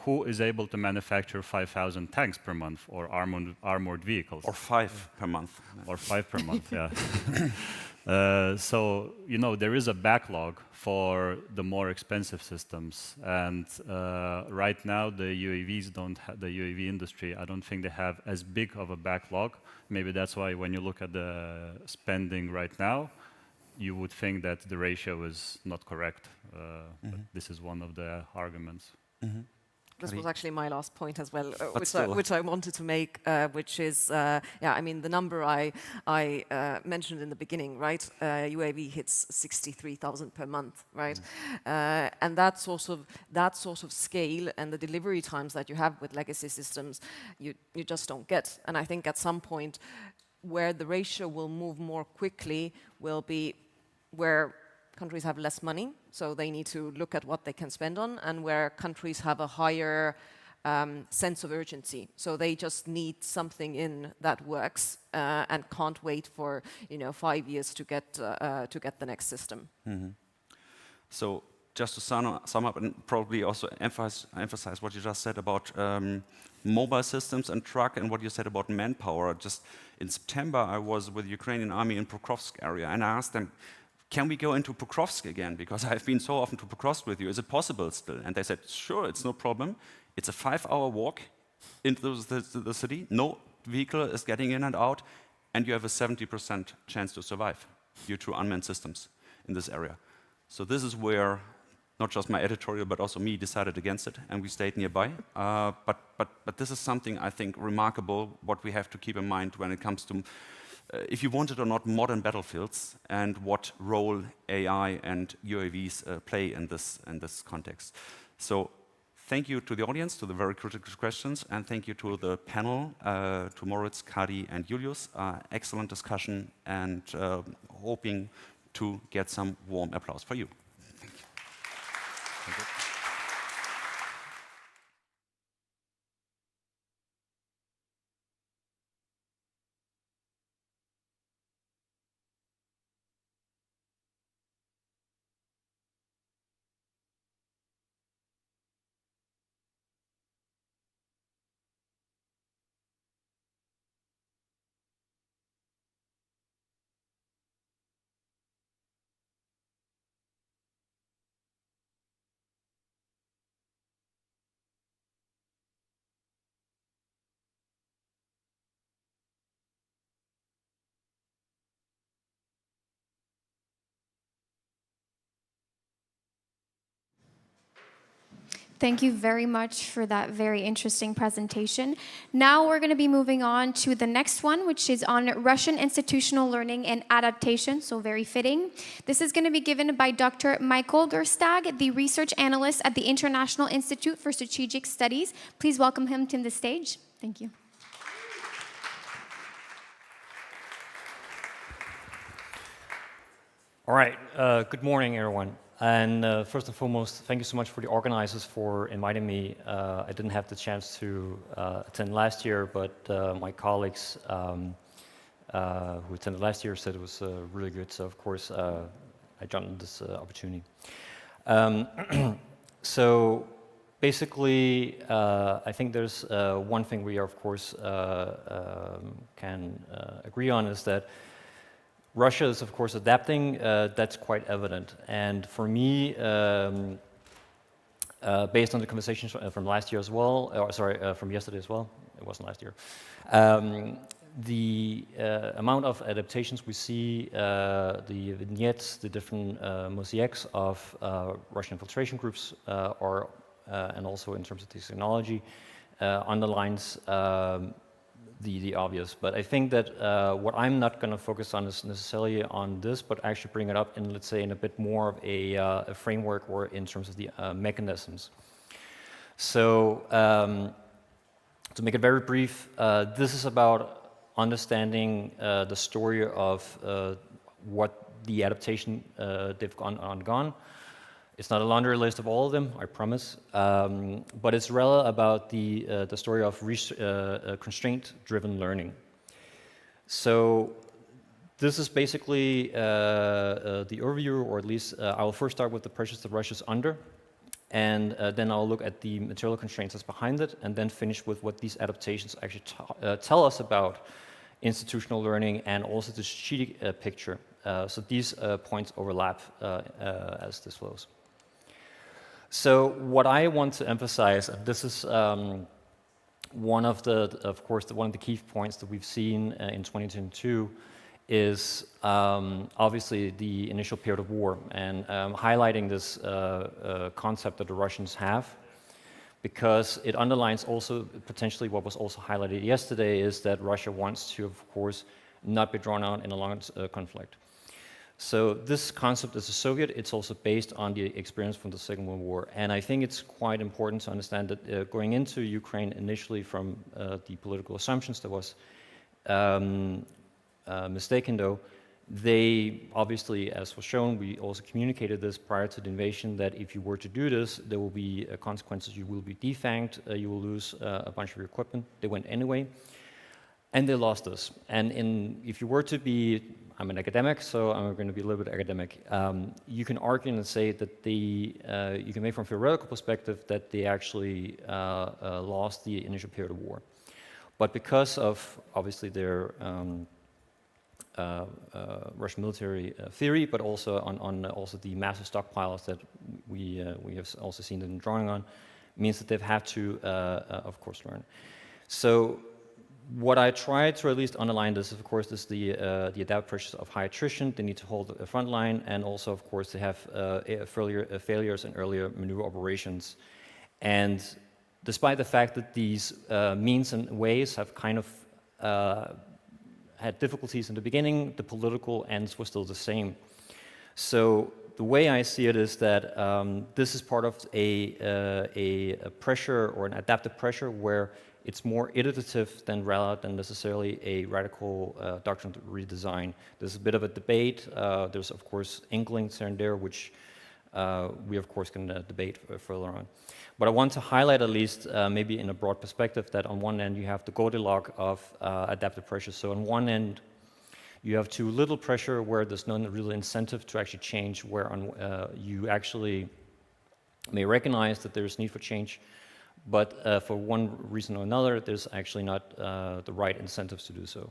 Who is able to manufacture 5,000 tanks per month or armored vehicles? Or 5 per month. Or 5 per month, yeah. So, there is a backlog for the more expensive systems. And right now, the UAV industry, I don't think they have as big of a backlog. Maybe that's why when you look at the spending right now, you would think that the ratio is not correct. But this is one of the arguments. This was actually my last point as well, Still. which I wanted to make, which is, the number I mentioned in the beginning, right? UAV hits 63,000 per month, right? And that sort of scale and the delivery times that you have with legacy systems, you just don't get. And I think at some point, where the ratio will move more quickly will be where countries have less money, so they need to look at what they can spend on, and where countries have a higher sense of urgency. So they just need something in that works and can't wait for 5 years to get the next system. So just to sum up and probably also emphasize what you just said about mobile systems and truck and what you said about manpower. Just in September, I was with the Ukrainian army in Pokrovsk area, and I asked them, can we go into Pokrovsk again? Because I've been so often to Pokrovsk with you. Is it possible still? And they said, sure, it's no problem. It's a 5-hour walk into the city. No vehicle is getting in and out. And you have a 70% chance to survive due to unmanned systems in this area. So this is where not just my editorial, but also me decided against it. And we stayed nearby. But this is something, I think, remarkable, what we have to keep in mind when it comes to if you want it or not, modern battlefields and what role AI and UAVs play in this context. So thank you to the audience, to the very critical questions, and thank you to the panel, to Moritz, Kari, and Julius. Excellent discussion, and hoping to get some warm applause for you. Thank you. Thank you. Thank you very much for that very interesting presentation. Now we're going to be moving on to the next one, which is on Russian institutional learning and adaptation, so very fitting. This is going to be given by Dr. Michael Gerstag, the research analyst at the International Institute for Strategic Studies. Please welcome him to the stage. Thank you. All right, good morning, everyone. And first and foremost, thank you so much for the organizers for inviting me. I didn't have the chance to attend last year, but my colleagues who attended last year said it was really good. So of course, I jumped on this opportunity. So basically, I think there's one thing we are, of course, can agree on is that Russia is, of course, adapting. That's quite evident. And for me, based on the conversations from last year as well, or sorry, from yesterday as well, it wasn't last year, the amount of adaptations we see, the vignettes, the different mosaics of Russian infiltration groups, and also in terms of the technology, underlines the obvious. But I think that what I'm not going to focus on is necessarily on this, but actually bring it up in, let's say, in a bit more of a framework or in terms of the mechanisms. So to make it very brief, this is about understanding the story of what the adaptation they've undergone. It's not a laundry list of all of them, I promise, but it's rather about the story of constraint-driven learning. So this is basically the overview, or at least I will first start with the pressures that Russia's under, and then I'll look at the material constraints that's behind it, and then finish with what these adaptations actually tell us about institutional learning and also the strategic picture. So these points overlap as this flows. So what I want to emphasize, and this is one of the key points that we've seen in 2022, is obviously the initial period of war, and highlighting this concept that the Russians have, because it underlines also potentially what was also highlighted yesterday, is that Russia wants to, of course, not be drawn out in a long conflict. So this concept is a Soviet, it's also based on the experience from the Second World War. And I think it's quite important to understand that going into Ukraine initially from the political assumptions that was mistaken though, they obviously, as was shown, we also communicated this prior to the invasion, that if you were to do this, there will be consequences. You will be defanged, you will lose a bunch of your equipment. They went anyway, and they lost us. And if you were to be, I'm an academic, so I'm going to be a little bit academic. You can argue and say that you can make from a theoretical perspective that they actually lost the initial period of war. But because of, obviously, their Russian military theory, but also on also the massive stockpiles that we have also seen them drawing on, means that they've had to, of course, learn. So what I try to at least underline this, of course, is the adapt pressures of high attrition. They need to hold a front line, and also, of course, they have failures in earlier maneuver operations. And despite the fact that these means and ways have kind of had difficulties in the beginning, the political ends were still the same. So the way I see it is that this is part of a pressure or an adaptive pressure where it's more iterative rather than necessarily a radical doctrinal redesign. There's a bit of a debate. There's, of course, inklings here and there, which we, of course, can debate further on. But I want to highlight, at least, maybe in a broad perspective, that on one end you have the Goldilocks of adaptive pressure. So on one end, you have too little pressure where there's no real incentive to actually change, where you actually may recognize that there's need for change, but for one reason or another, there's actually not the right incentives to do so.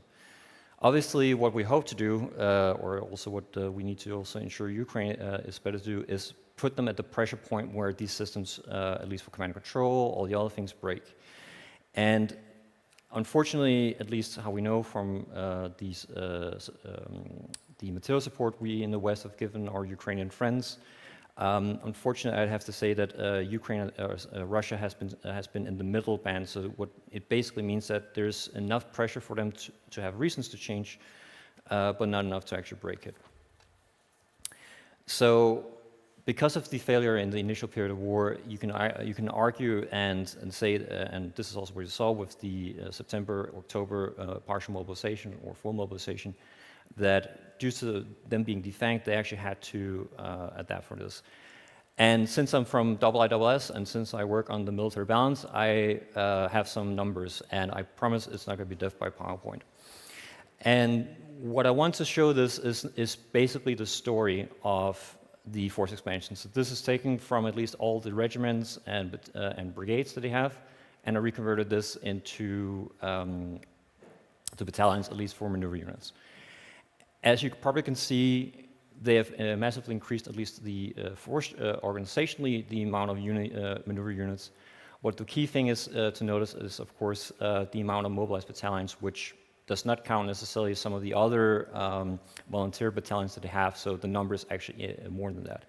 Obviously, what we hope to do, or also what we need to also ensure Ukraine is better to do, is put them at the pressure point where these systems, at least for command and control, all the other things break. And unfortunately, at least how we know from the material support we in the West have given our Ukrainian friends, unfortunately, I'd have to say that Russia has been in the middle band. So what it basically means that there's enough pressure for them to have reasons to change, but not enough to actually break it. So because of the failure in the initial period of war, you can argue and say, and this is also what you saw with the September, October partial mobilization or full mobilization, that due to them being defanged, they actually had to adapt for this. And since I'm from IISS, and since I work on the military balance, I have some numbers, and I promise it's not going to be deaf by PowerPoint. And what I want to show this is basically the story of the force expansion. So this is taken from at least all the regiments and brigades that they have, and I reconverted this into the battalions, at least for maneuver units. As you probably can see, they have massively increased, at least the force organizationally, the amount of maneuver units. What the key thing is to notice is, of course, the amount of mobilized battalions, which does not count necessarily some of the other volunteer battalions that they have, so the number is actually more than that.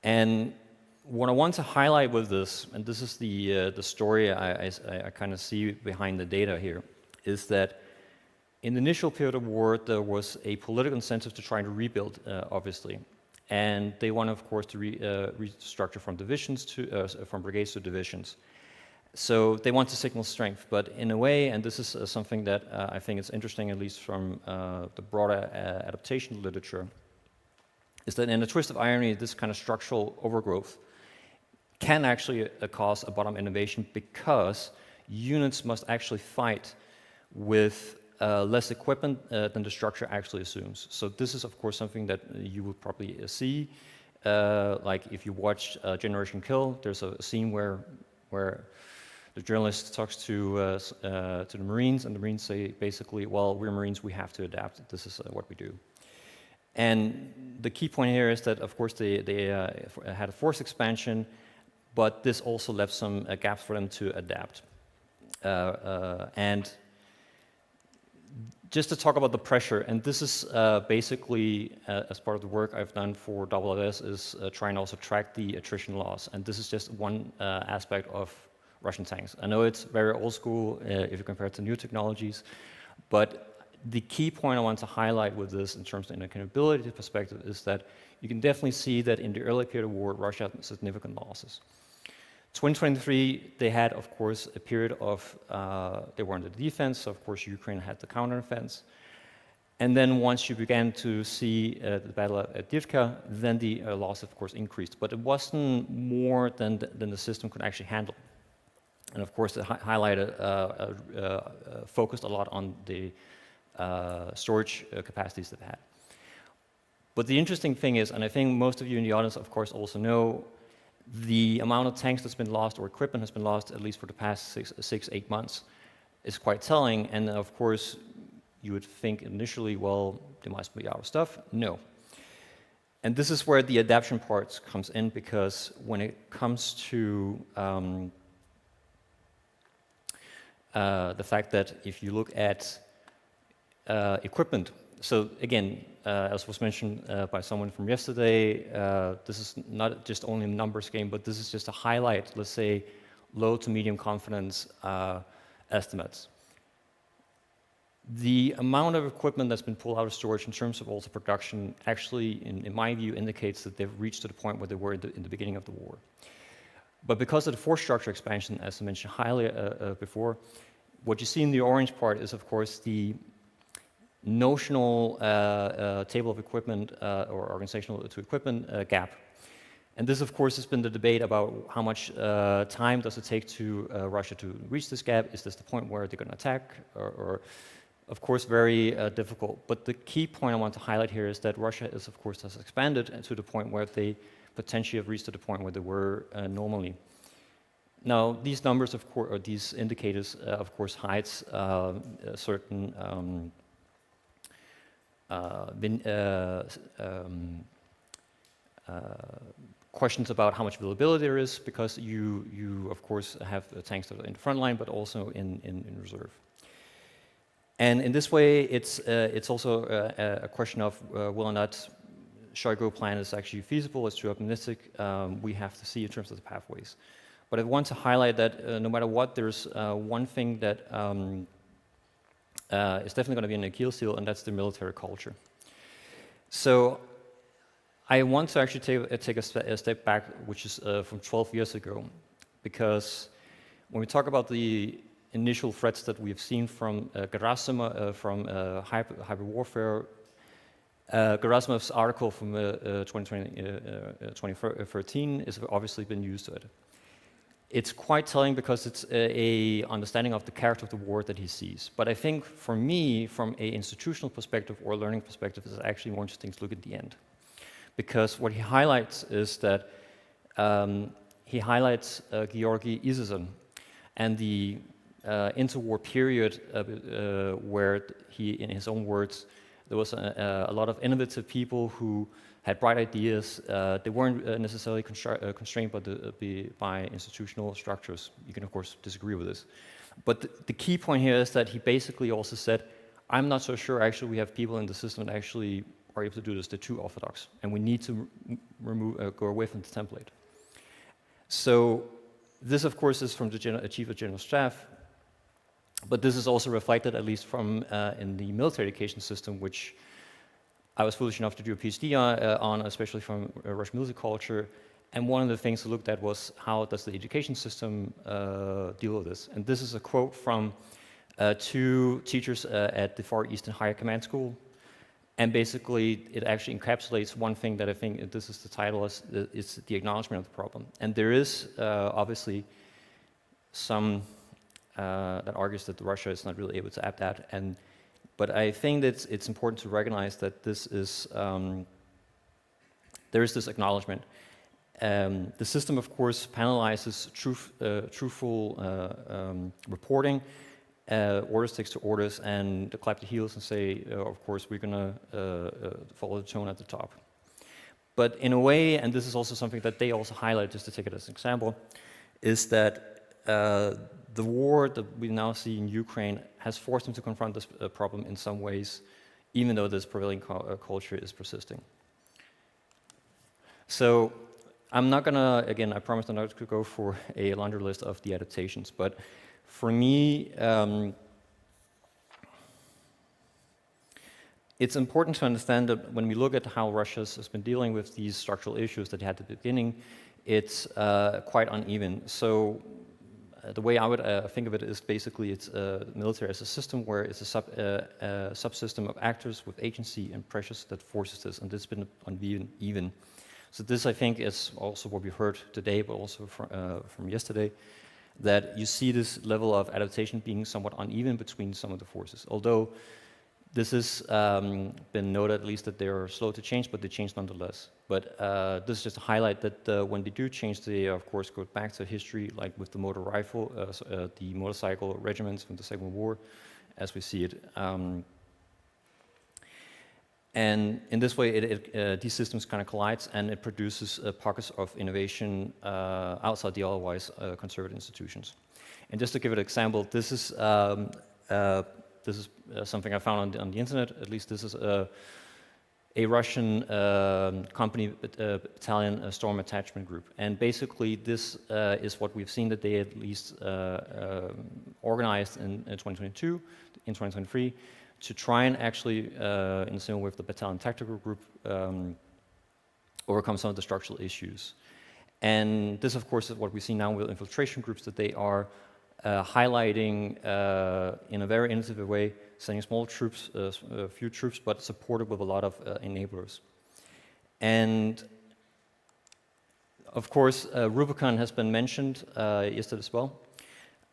And what I want to highlight with this, and this is the story I kind of see behind the data here, is that in the initial period of war, there was a political incentive to try to rebuild, obviously. And they want, of course, to restructure from divisions to from brigades to divisions. So they want to signal strength, but in a way, and this is something that I think is interesting, at least from the broader adaptation literature, is that in a twist of irony, this kind of structural overgrowth can actually cause a bottom innovation, because units must actually fight with less equipment than the structure actually assumes. So this is, of course, something that you will probably see. Like if you watch Generation Kill, there's a scene where the journalist talks to the Marines, and the Marines say basically, well, we're Marines, we have to adapt. This is what we do. And the key point here is that, of course, they had a force expansion, but this also left some gaps for them to adapt. And just to talk about the pressure, and this is basically, as part of the work I've done for WLS, is trying to also track the attrition loss. And this is just one aspect of Russian tanks. I know it's very old school if you compare it to new technologies, but the key point I want to highlight with this in terms of an accountability perspective is that you can definitely see that in the early period of war, Russia had significant losses. 2023, they had, of course, a period of, they were under defense, so of course Ukraine had the counteroffense. And then once you began to see the battle at Divka, then the loss, of course, increased. But it wasn't more than the system could actually handle. And of course, it highlighted, focused a lot on the storage capacities that it had. But the interesting thing is, and I think most of you in the audience, of course, also know, the amount of tanks that's been lost or equipment has been lost, at least for the past 8 months, is quite telling. And of course, you would think initially, well, they must be out of stuff. No. And this is where the adaptation part comes in, because when it comes to the fact that if you look at equipment, so again, as was mentioned by someone from yesterday, this is not just only a numbers game, but this is just a highlight, let's say, low to medium confidence estimates. The amount of equipment that's been pulled out of storage in terms of also production actually, in my view, indicates that they've reached to the point where they were in the beginning of the war. But because of the force structure expansion, as I mentioned highly before, what you see in the orange part is, of course, the notional table of equipment or organizational to equipment gap. And this, of course, has been the debate about how much time does it take to Russia to reach this gap. Is this the point where they're going to attack? Or of course, very difficult. But the key point I want to highlight here is that Russia is, of course, has expanded to the point where they potentially have reached to the point where they were normally. Now, these numbers, of course, or these indicators, of course, hides certain questions about how much availability there is, because you of course have tanks that are in the front line, but also in reserve. And in this way, it's also a question of whether or not Shoigu plan is actually feasible. It's too optimistic. We have to see in terms of the pathways. But I want to highlight that no matter what, there's one thing that is definitely going to be an Achilles heel, and that's the military culture. So I want to actually take a step back, which is from 12 years ago, because when we talk about the initial threats that we've seen from Gerasimov, from hybrid warfare, Gerasimov's article from 2013 has obviously been used to it. It's quite telling because it's a understanding of the character of the war that he sees. But I think for me, from an institutional perspective or learning perspective, it's actually more interesting to look at the end. Because what he highlights is that he highlights Georgy Izuzin and the interwar period where he, in his own words, There was a lot of innovative people who had bright ideas. They weren't necessarily constrained by institutional structures. You can, of course, disagree with this. But the key point here is that he basically also said, I'm not so sure actually we have people in the system that actually are able to do this. They're too orthodox, and we need to go away from the template. So this, of course, is from the Chief of General Staff, but this is also reflected, at least from in the military education system, which I was foolish enough to do a PhD on, especially from Russian military culture. And one of the things I looked at was how does the education system deal with this? And this is a quote from 2 teachers at the Far Eastern Higher Command School. And basically, it actually encapsulates one thing that I think this is the title, is the acknowledgement of the problem. And there is obviously some that argues that Russia is not really able to adapt that. But I think that it's important to recognize that this is there is this acknowledgement. The system, of course, penalizes truthful reporting, orders takes to orders, and to clap the heels and say, of course, we're going to follow the tone at the top. But in a way, and this is also something that they also highlight, just to take it as an example, is that the war that we now see in Ukraine has forced them to confront this problem in some ways, even though this prevailing culture is persisting. So I'm not going to, again, I promised I'm not to go for a laundry list of the adaptations, but for me, it's important to understand that when we look at how Russia has been dealing with these structural issues that they had at the beginning, it's quite uneven. So the way I would think of it is basically it's military as a system where it's a subsystem of actors with agency and pressures that forces this, and this has been uneven. So this, I think, is also what we heard today, but also from yesterday, that you see this level of adaptation being somewhat uneven between some of the forces. Although this has been noted, at least, that they are slow to change, but they change nonetheless. But this is just to highlight that when they do change, they, of course, go back to history, like with the motor rifle, the motorcycle regiments from the Second World War, as we see it. And in this way, these systems kind of collide, and it produces pockets of innovation outside the otherwise conservative institutions. And just to give it an example, this is something I found on the internet. At least this is a Russian company battalion storm attachment group. And basically, this is what we've seen that they at least organized in 2022, in 2023, to try and actually, in the same way with the battalion tactical group, overcome some of the structural issues. And this, of course, is what we see now with infiltration groups, that they are highlighting in a very innovative way, sending small troops, a few troops, but supported with a lot of enablers. And of course, Rubicon has been mentioned yesterday as well.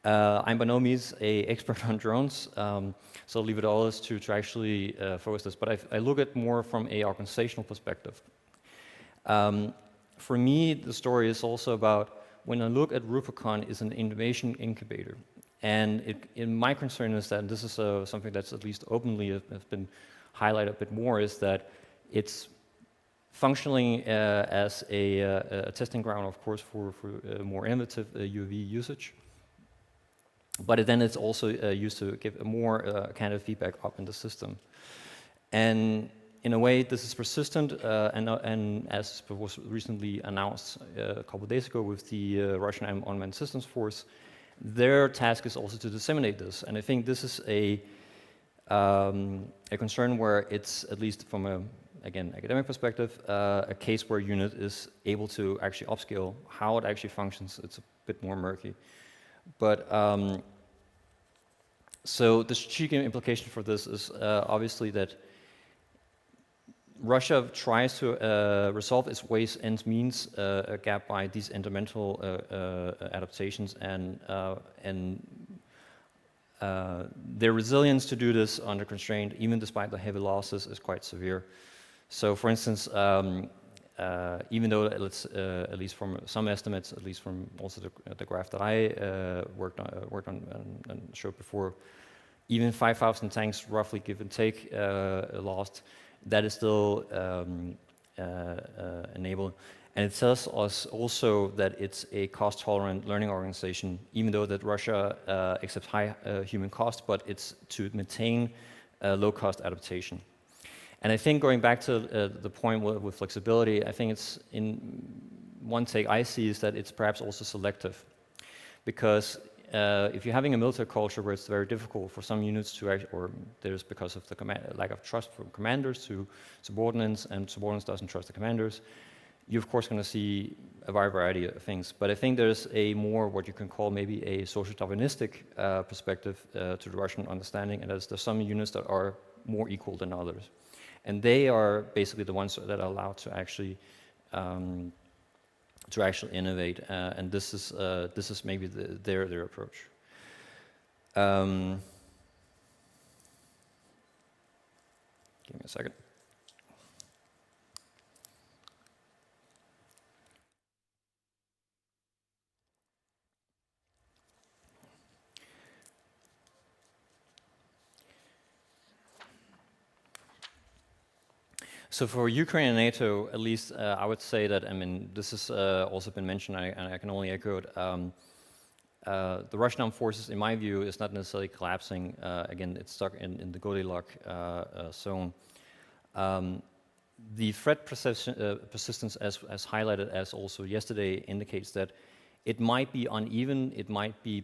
I'm by no means an expert on drones, so I'll leave it all to actually focus this. But I look at more from an organizational perspective. For me, the story is also about, when I look at Rubicon, is an innovation incubator. And my concern is that, and this is something that's at least openly has been highlighted a bit more, is that it's functioning as a testing ground, of course, for more innovative UAV usage. But then it's also used to give more kind of feedback up in the system. And in a way, this is persistent, and as was recently announced a couple of days ago with the Russian Unmanned Systems Force, their task is also to disseminate this. And I think this is a concern where it's, at least from a, again, academic perspective, a case where a unit is able to actually upscale. How it actually functions, it's a bit more murky. But so the strategic implication for this is obviously that Russia tries to resolve its ways and means gap by these environmental adaptations, and their resilience to do this under constraint, even despite the heavy losses, is quite severe. So, for instance, even though it's at least from some estimates, at least from also the graph that I worked on and showed before, even 5,000 tanks, roughly give and take, lost, that is still enabled. And it tells us also that it's a cost-tolerant learning organization, even though that Russia accepts high human cost, but it's to maintain low-cost adaptation. And I think going back to the point with flexibility, I think it's in one take I see is that it's perhaps also selective, because if you're having a military culture where it's very difficult for some units to act, or there's because of the lack of trust from commanders to subordinates, and subordinates doesn't trust the commanders, you're of course going to see a wide variety of things. But I think there's a more what you can call maybe a social Darwinistic perspective to the Russian understanding, and there's some units that are more equal than others. And they are basically the ones that are allowed to actually innovate, and this is maybe their approach. Give me a second. So for Ukraine and NATO, at least I would say that, I mean, this has also been mentioned, and I can only echo it. The Russian armed forces, in my view, is not necessarily collapsing. Again, it's stuck in the Goldilocks zone. The threat persistence, as highlighted as also yesterday, indicates that it might be uneven,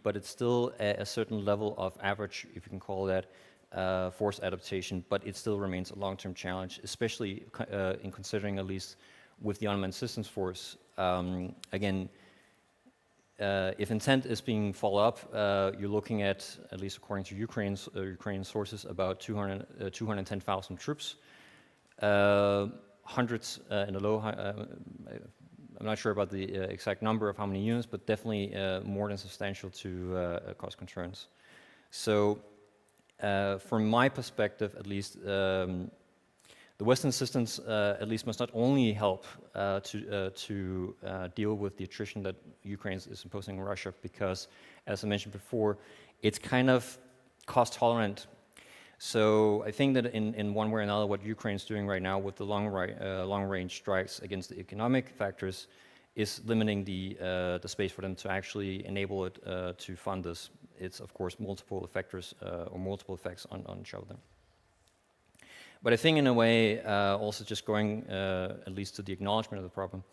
but it's still a certain level of average, if you can call that, force adaptation, but it still remains a long-term challenge, especially in considering, at least with the unmanned systems force. Again, if intent is being followed up, you're looking at least according to Ukrainian sources, about 210,000 troops, hundreds in the low. I'm not sure about the exact number of how many units, but definitely more than substantial to cause concerns. So. From my perspective, at least, the Western assistance at least must not only help to deal with the attrition that Ukraine is imposing on Russia, because, as I mentioned before, it's kind of cost tolerant. So I think that in one way or another, what Ukraine is doing right now with the long-range strikes against the economic factors is limiting the space for them to actually enable it to fund this. It's of course multiple effectors or multiple effects on each other. But I think in a way, also just going at least to the acknowledgement of the problem.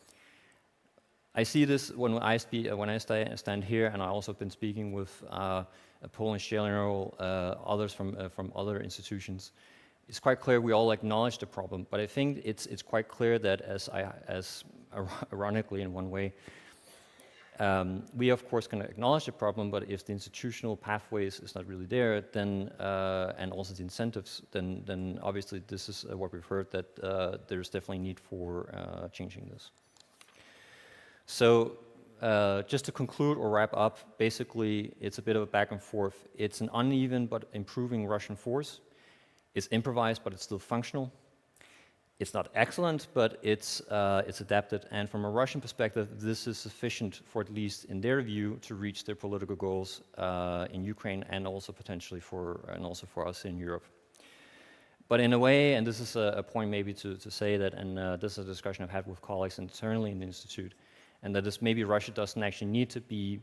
I see this when I stand here, and I also have been speaking with a Polish general, others from other institutions. It's quite clear we all acknowledge the problem, but I think it's quite clear that as ironically in one way, we of course can acknowledge the problem, but if the institutional pathways is not really there, then and also the incentives, then obviously this is what we've heard, that there's definitely need for changing this. So just to conclude or wrap up, basically it's a bit of a back and forth. It's an uneven but improving Russian force. It's improvised, but it's still functional. It's not excellent, but it's adapted. And from a Russian perspective, this is sufficient for, at least in their view, to reach their political goals in Ukraine, and also potentially for us in Europe. But in a way, and this is a point maybe to say that, and this is a discussion I've had with colleagues internally in the Institute, and that this maybe Russia doesn't actually need to be,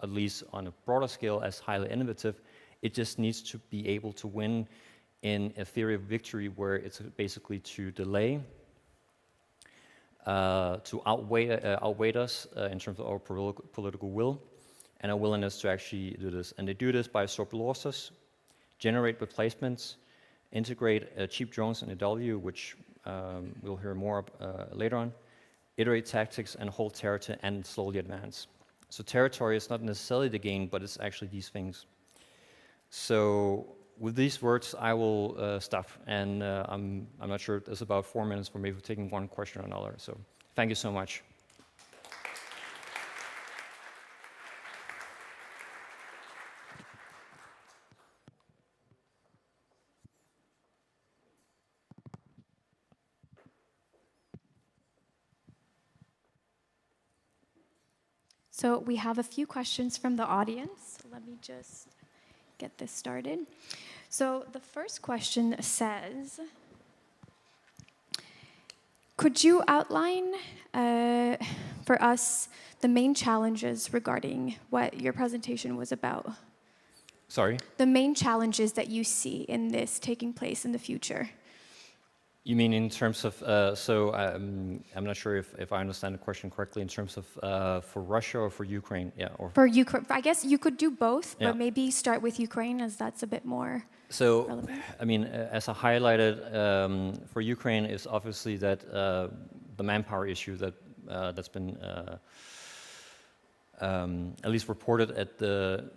at least on a broader scale, as highly innovative. It just needs to be able to win in a theory of victory where it's basically to delay, to outweigh us in terms of our political will and our willingness to actually do this. And they do this by absorb losses, generate replacements, integrate cheap drones in AW, which we'll hear more later on, iterate tactics and hold territory and slowly advance. So territory is not necessarily the gain, but it's actually these things. So with these words, I will stop, and I'm not sure, there's about 4 minutes for maybe taking one question or another. So thank you so much. So we have a few questions from the audience. Let me just get this started. So the first question says, could you outline for us the main challenges regarding what your presentation was about? Sorry? The main challenges that you see in this taking place in the future. You mean in terms of, I'm not sure if I understand the question correctly, in terms of for Russia or for Ukraine? Yeah, or for Ukraine. I guess you could do both, yeah. but maybe start with Ukraine as that's a bit more relevant. I mean, as I highlighted, for Ukraine is obviously that the manpower issue that's been at least reported at the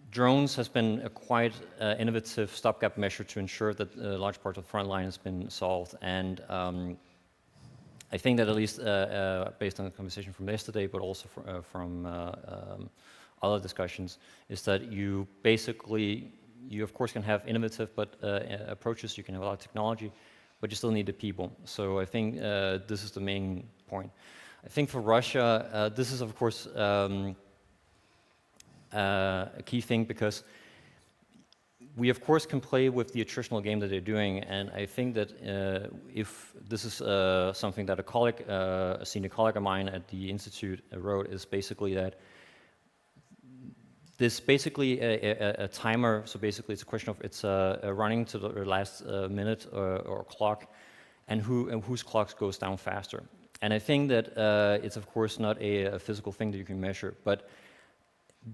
drones has been a quite innovative stopgap measure to ensure that a large part of the front line has been solved. And I think that at least based on the conversation from yesterday, but also from other discussions, is that you of course can have innovative approaches, you can have a lot of technology, but you still need the people. So I think this is the main point. I think for Russia, this is of course a key thing, because we of course can play with the attritional game that they're doing, and I think that if this is something that a senior colleague of mine at the institute wrote, is basically that this basically a timer. So basically, it's a question of it's running to the last minute or clock, and whose clock goes down faster. And I think that it's of course not a physical thing that you can measure, but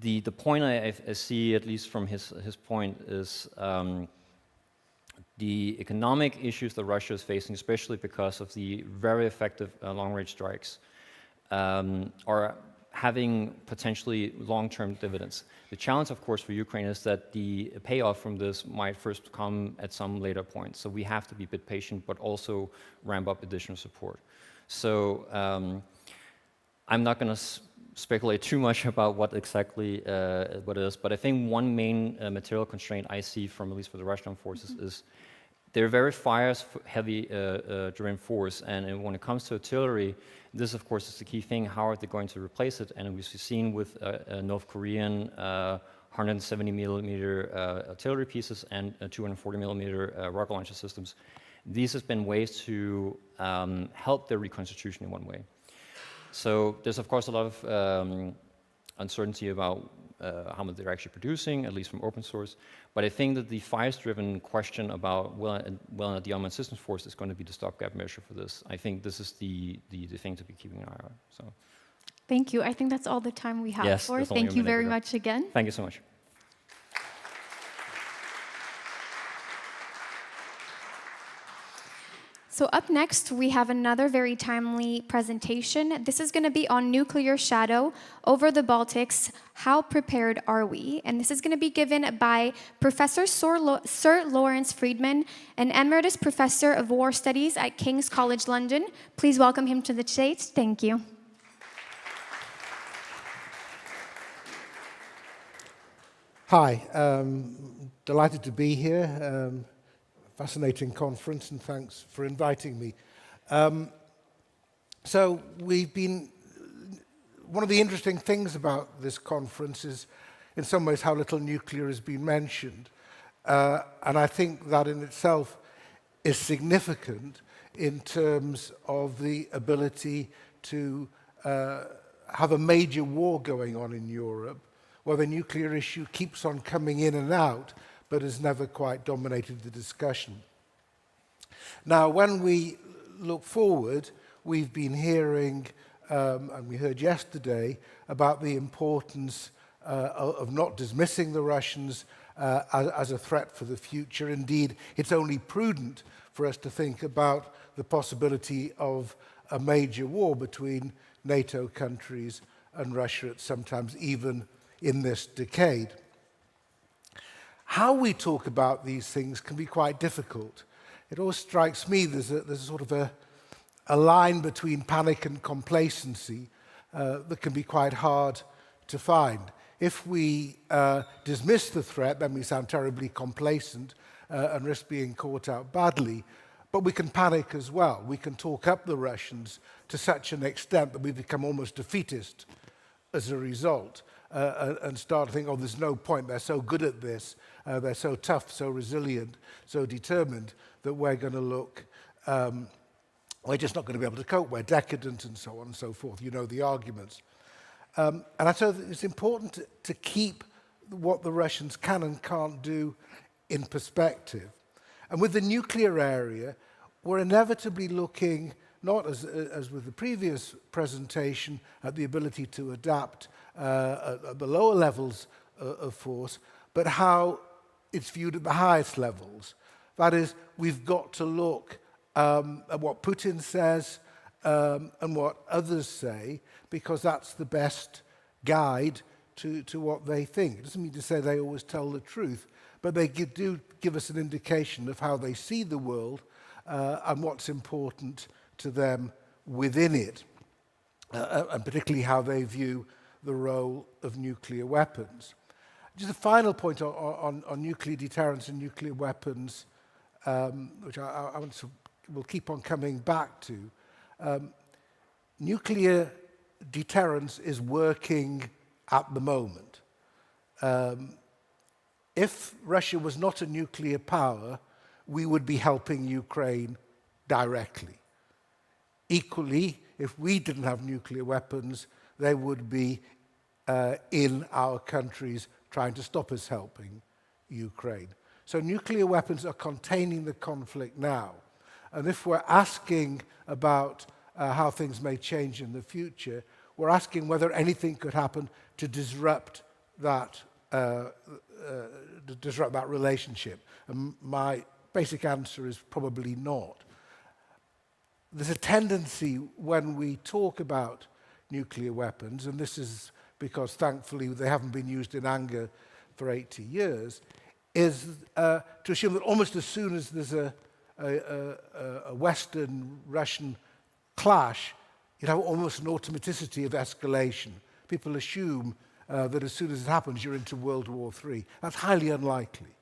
the point I see, at least from his point, is the economic issues that Russia is facing, especially because of the very effective long-range strikes, are having potentially long-term dividends. The challenge, of course, for Ukraine is that the payoff from this might first come at some later point. So we have to be a bit patient, but also ramp up additional support. So I'm not going to speculate too much about what exactly what it is, but I think one main material constraint I see from, at least for the Russian forces, is they're very fires-heavy driven force, and when it comes to artillery, this of course is the key thing. How are they going to replace it? And we've seen with North Korean 170 millimeter artillery pieces and 240 millimeter rocket launcher systems. These have been ways to help their reconstitution in one way. So there's of course a lot of uncertainty about how much they're actually producing, at least from open source. But I think that the fires-driven question about whether the unmanned systems force is going to be the stopgap measure for this, I think this is the thing to be keeping an eye on. So, thank you. I think that's all the time we have for. Thank you very much again. Thank you so much. So up next, we have another very timely presentation. This is going to be on nuclear shadow over the Baltics. How prepared are we? And this is going to be given by Professor Sir Lawrence Friedman, an emeritus professor of war studies at King's College London. Please welcome him to the stage. Thank you. Hi, delighted to be here. Fascinating conference, and thanks for inviting me. So one of the interesting things about this conference is, in some ways, how little nuclear has been mentioned. And I think that in itself is significant in terms of the ability to have a major war going on in Europe, where the nuclear issue keeps on coming in and out, but has never quite dominated the discussion. Now, when we look forward, we've been hearing, and we heard yesterday, about the importance of not dismissing the Russians as a threat for the future. Indeed, it's only prudent for us to think about the possibility of a major war between NATO countries and Russia at sometimes even in this decade. How we talk about these things can be quite difficult. It always strikes me there's a sort of a line between panic and complacency that can be quite hard to find. If we dismiss the threat, then we sound terribly complacent and risk being caught out badly. But we can panic as well. We can talk up the Russians to such an extent that we become almost defeatist as a result. and start to think, oh, there's no point, they're so good at this, they're so tough, so resilient, so determined, that we're going to look, we're just not going to be able to cope, we're decadent, and so on and so forth. You know the arguments. And I thought it's important to keep what the Russians can and can't do in perspective. And with the nuclear area, we're inevitably looking, not as with the previous presentation, at the ability to adapt at the lower levels of force, but how it's viewed at the highest levels. That is, we've got to look at what Putin says and what others say, because that's the best guide to what they think. It doesn't mean to say they always tell the truth, but they do give us an indication of how they see the world and what's important to them within it, and particularly how they view the role of nuclear weapons. Just a final point on nuclear deterrence and nuclear weapons, which I will keep on coming back to. Nuclear deterrence is working at the moment. If Russia was not a nuclear power, we would be helping Ukraine directly. Equally, if we didn't have nuclear weapons, they would be in our countries trying to stop us helping Ukraine. So nuclear weapons are containing the conflict now. And if we're asking about how things may change in the future, we're asking whether anything could happen to disrupt that relationship. And my basic answer is probably not. There's a tendency when we talk about nuclear weapons, and this is because thankfully they haven't been used in anger for 80 years, is to assume that almost as soon as there's a Western-Russian clash, you'd have almost an automaticity of escalation. People assume that as soon as it happens, you're into World War III. That's highly unlikely,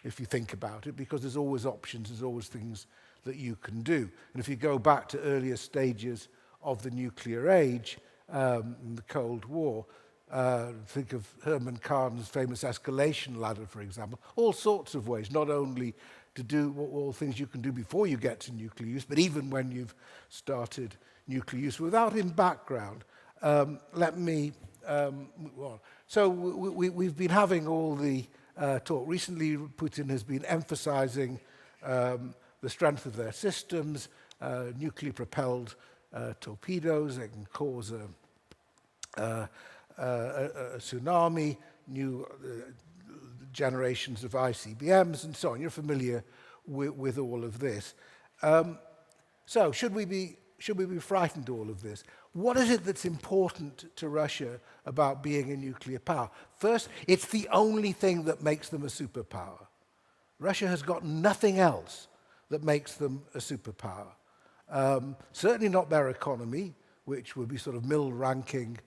if you think about it, because there's always options, there's always things that you can do. And if you go back to earlier stages of the nuclear age, in the Cold War, think of Herman Kahn's famous escalation ladder, for example, all sorts of ways, not only to do all things you can do before you get to nuclear use, but even when you've started nuclear use. Without in background, let me move on. So we've been having all the talk. Recently, Putin has been emphasizing the strength of their systems, nuclear-propelled torpedoes. They can cause a tsunami, new generations of ICBMs, and so on. You're familiar with all of this. So should we be frightened of all of this? What is it that's important to Russia about being a nuclear power? First, it's the only thing that makes them a superpower. Russia has got nothing else that makes them a superpower. Certainly not their economy, which would be sort of middle ranking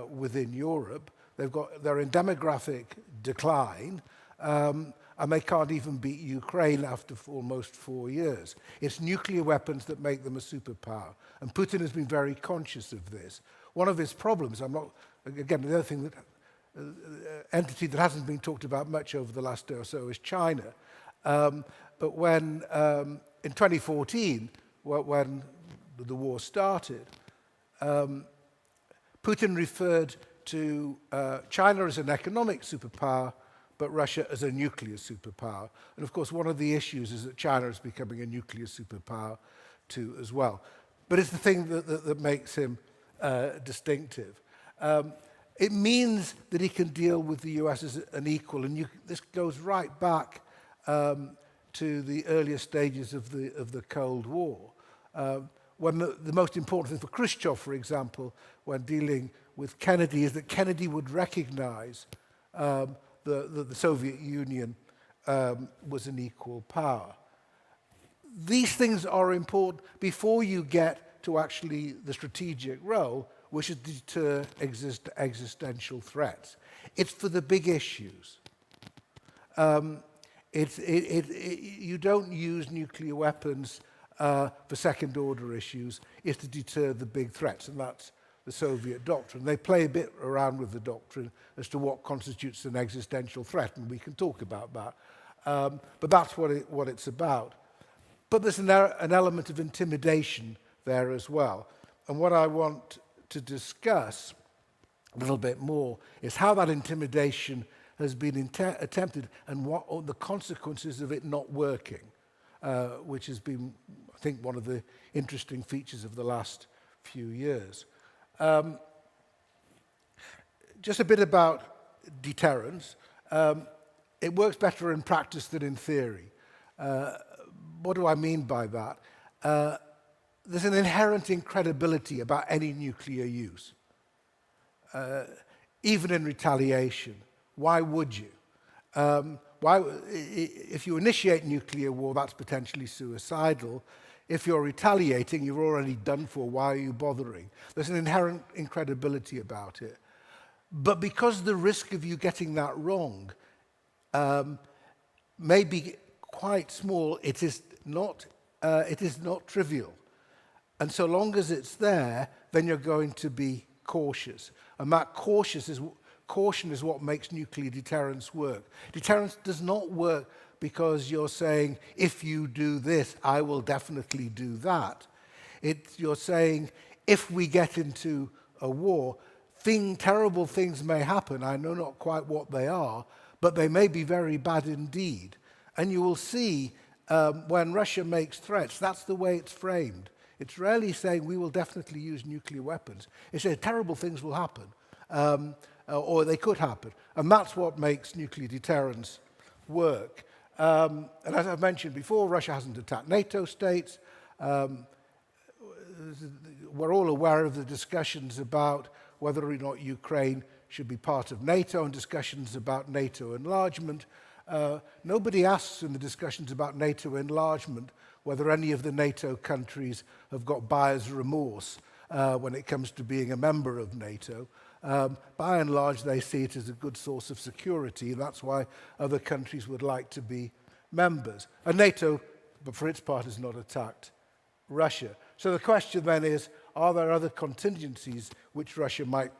within Europe. They're in demographic decline, and they can't even beat Ukraine after almost 4 years. It's nuclear weapons that make them a superpower, and Putin has been very conscious of this. One of his problems, again, the other thing that entity that hasn't been talked about much over the last day or so is China. But when in 2014, when the war started, Putin referred to China as an economic superpower, but Russia as a nuclear superpower. And of course, one of the issues is that China is becoming a nuclear superpower too as well. But it's the thing that makes him distinctive. It means that he can deal with the US as an equal, and this goes right back to the earlier stages of the Cold War. When the most important thing for Khrushchev, for example, when dealing with Kennedy, is that Kennedy would recognize the Soviet Union was an equal power. These things are important before you get to actually the strategic role, which is to deter existential threats. It's for the big issues. You don't use nuclear weapons for second-order issues. It's to deter the big threats, and that's the Soviet doctrine. They play a bit around with the doctrine as to what constitutes an existential threat, and we can talk about that. But that's what it's about. But there's an element of intimidation there as well. And what I want to discuss a little bit more is how that intimidation has been attempted and what are the consequences of it not working, which has been, I think, one of the interesting features of the last few years. Just a bit about deterrence. It works better in practice than in theory. What do I mean by that? There's an inherent incredibility about any nuclear use, even in retaliation. Why would you? If you initiate nuclear war, that's potentially suicidal. If you're retaliating, you're already done for. Why are you bothering? There's an inherent incredibility about it. But because the risk of you getting that wrong may be quite small, it is not trivial. And so long as it's there, then you're going to be cautious. And that caution is what makes nuclear deterrence work. Deterrence does not work because you're saying, if you do this, I will definitely do that. You're saying, if we get into a war, terrible things may happen. I know not quite what they are, but they may be very bad indeed. And you will see when Russia makes threats, that's the way it's framed. It's rarely saying we will definitely use nuclear weapons. It says terrible things will happen, or they could happen. And that's what makes nuclear deterrence work. And as I've mentioned before, Russia hasn't attacked NATO states. We're all aware of the discussions about whether or not Ukraine should be part of NATO and discussions about NATO enlargement. Nobody asks in the discussions about NATO enlargement whether any of the NATO countries have got buyer's remorse when it comes to being a member of NATO. By and large, they see it as a good source of security, and that's why other countries would like to be members. And NATO, but for its part, has not attacked Russia. So the question then is, are there other contingencies which Russia might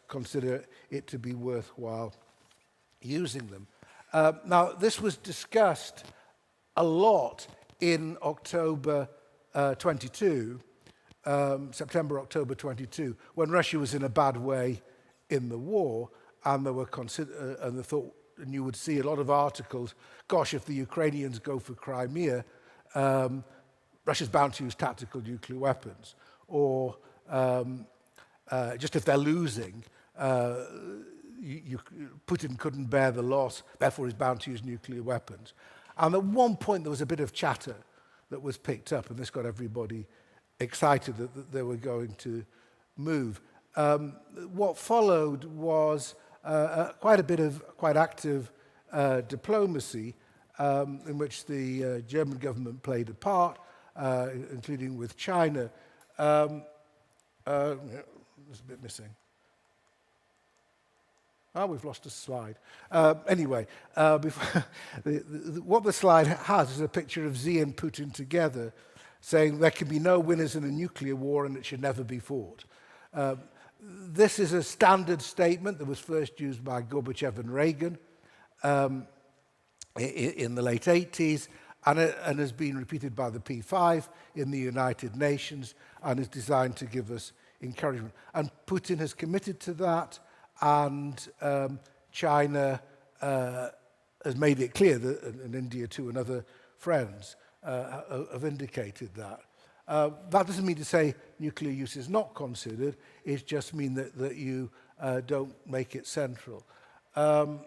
consider it to be worthwhile using them? Now, this was discussed a lot in October 22, September, October 22, when Russia was in a bad way in the war, and there were and you would see a lot of articles, gosh, if the Ukrainians go for Crimea, Russia's bound to use tactical nuclear weapons. Or just if they're losing, Putin couldn't bear the loss, therefore he's bound to use nuclear weapons. And at one point there was a bit of chatter that was picked up, and this got everybody excited that they were going to move. What followed was quite a bit of quite active diplomacy in which the German government played a part, including with China. There's a bit missing. We've lost a slide. Anyway, what the slide has is a picture of Xi and Putin together saying there can be no winners in a nuclear war and it should never be fought. This is a standard statement that was first used by Gorbachev and Reagan in the late 80s and has been repeated by the P5 in the United Nations and is designed to give us encouragement. And Putin has committed to that, and China has made it clear that, and India too, and other friends have indicated that. That doesn't mean to say nuclear use is not considered. It just means that you don't make it central. So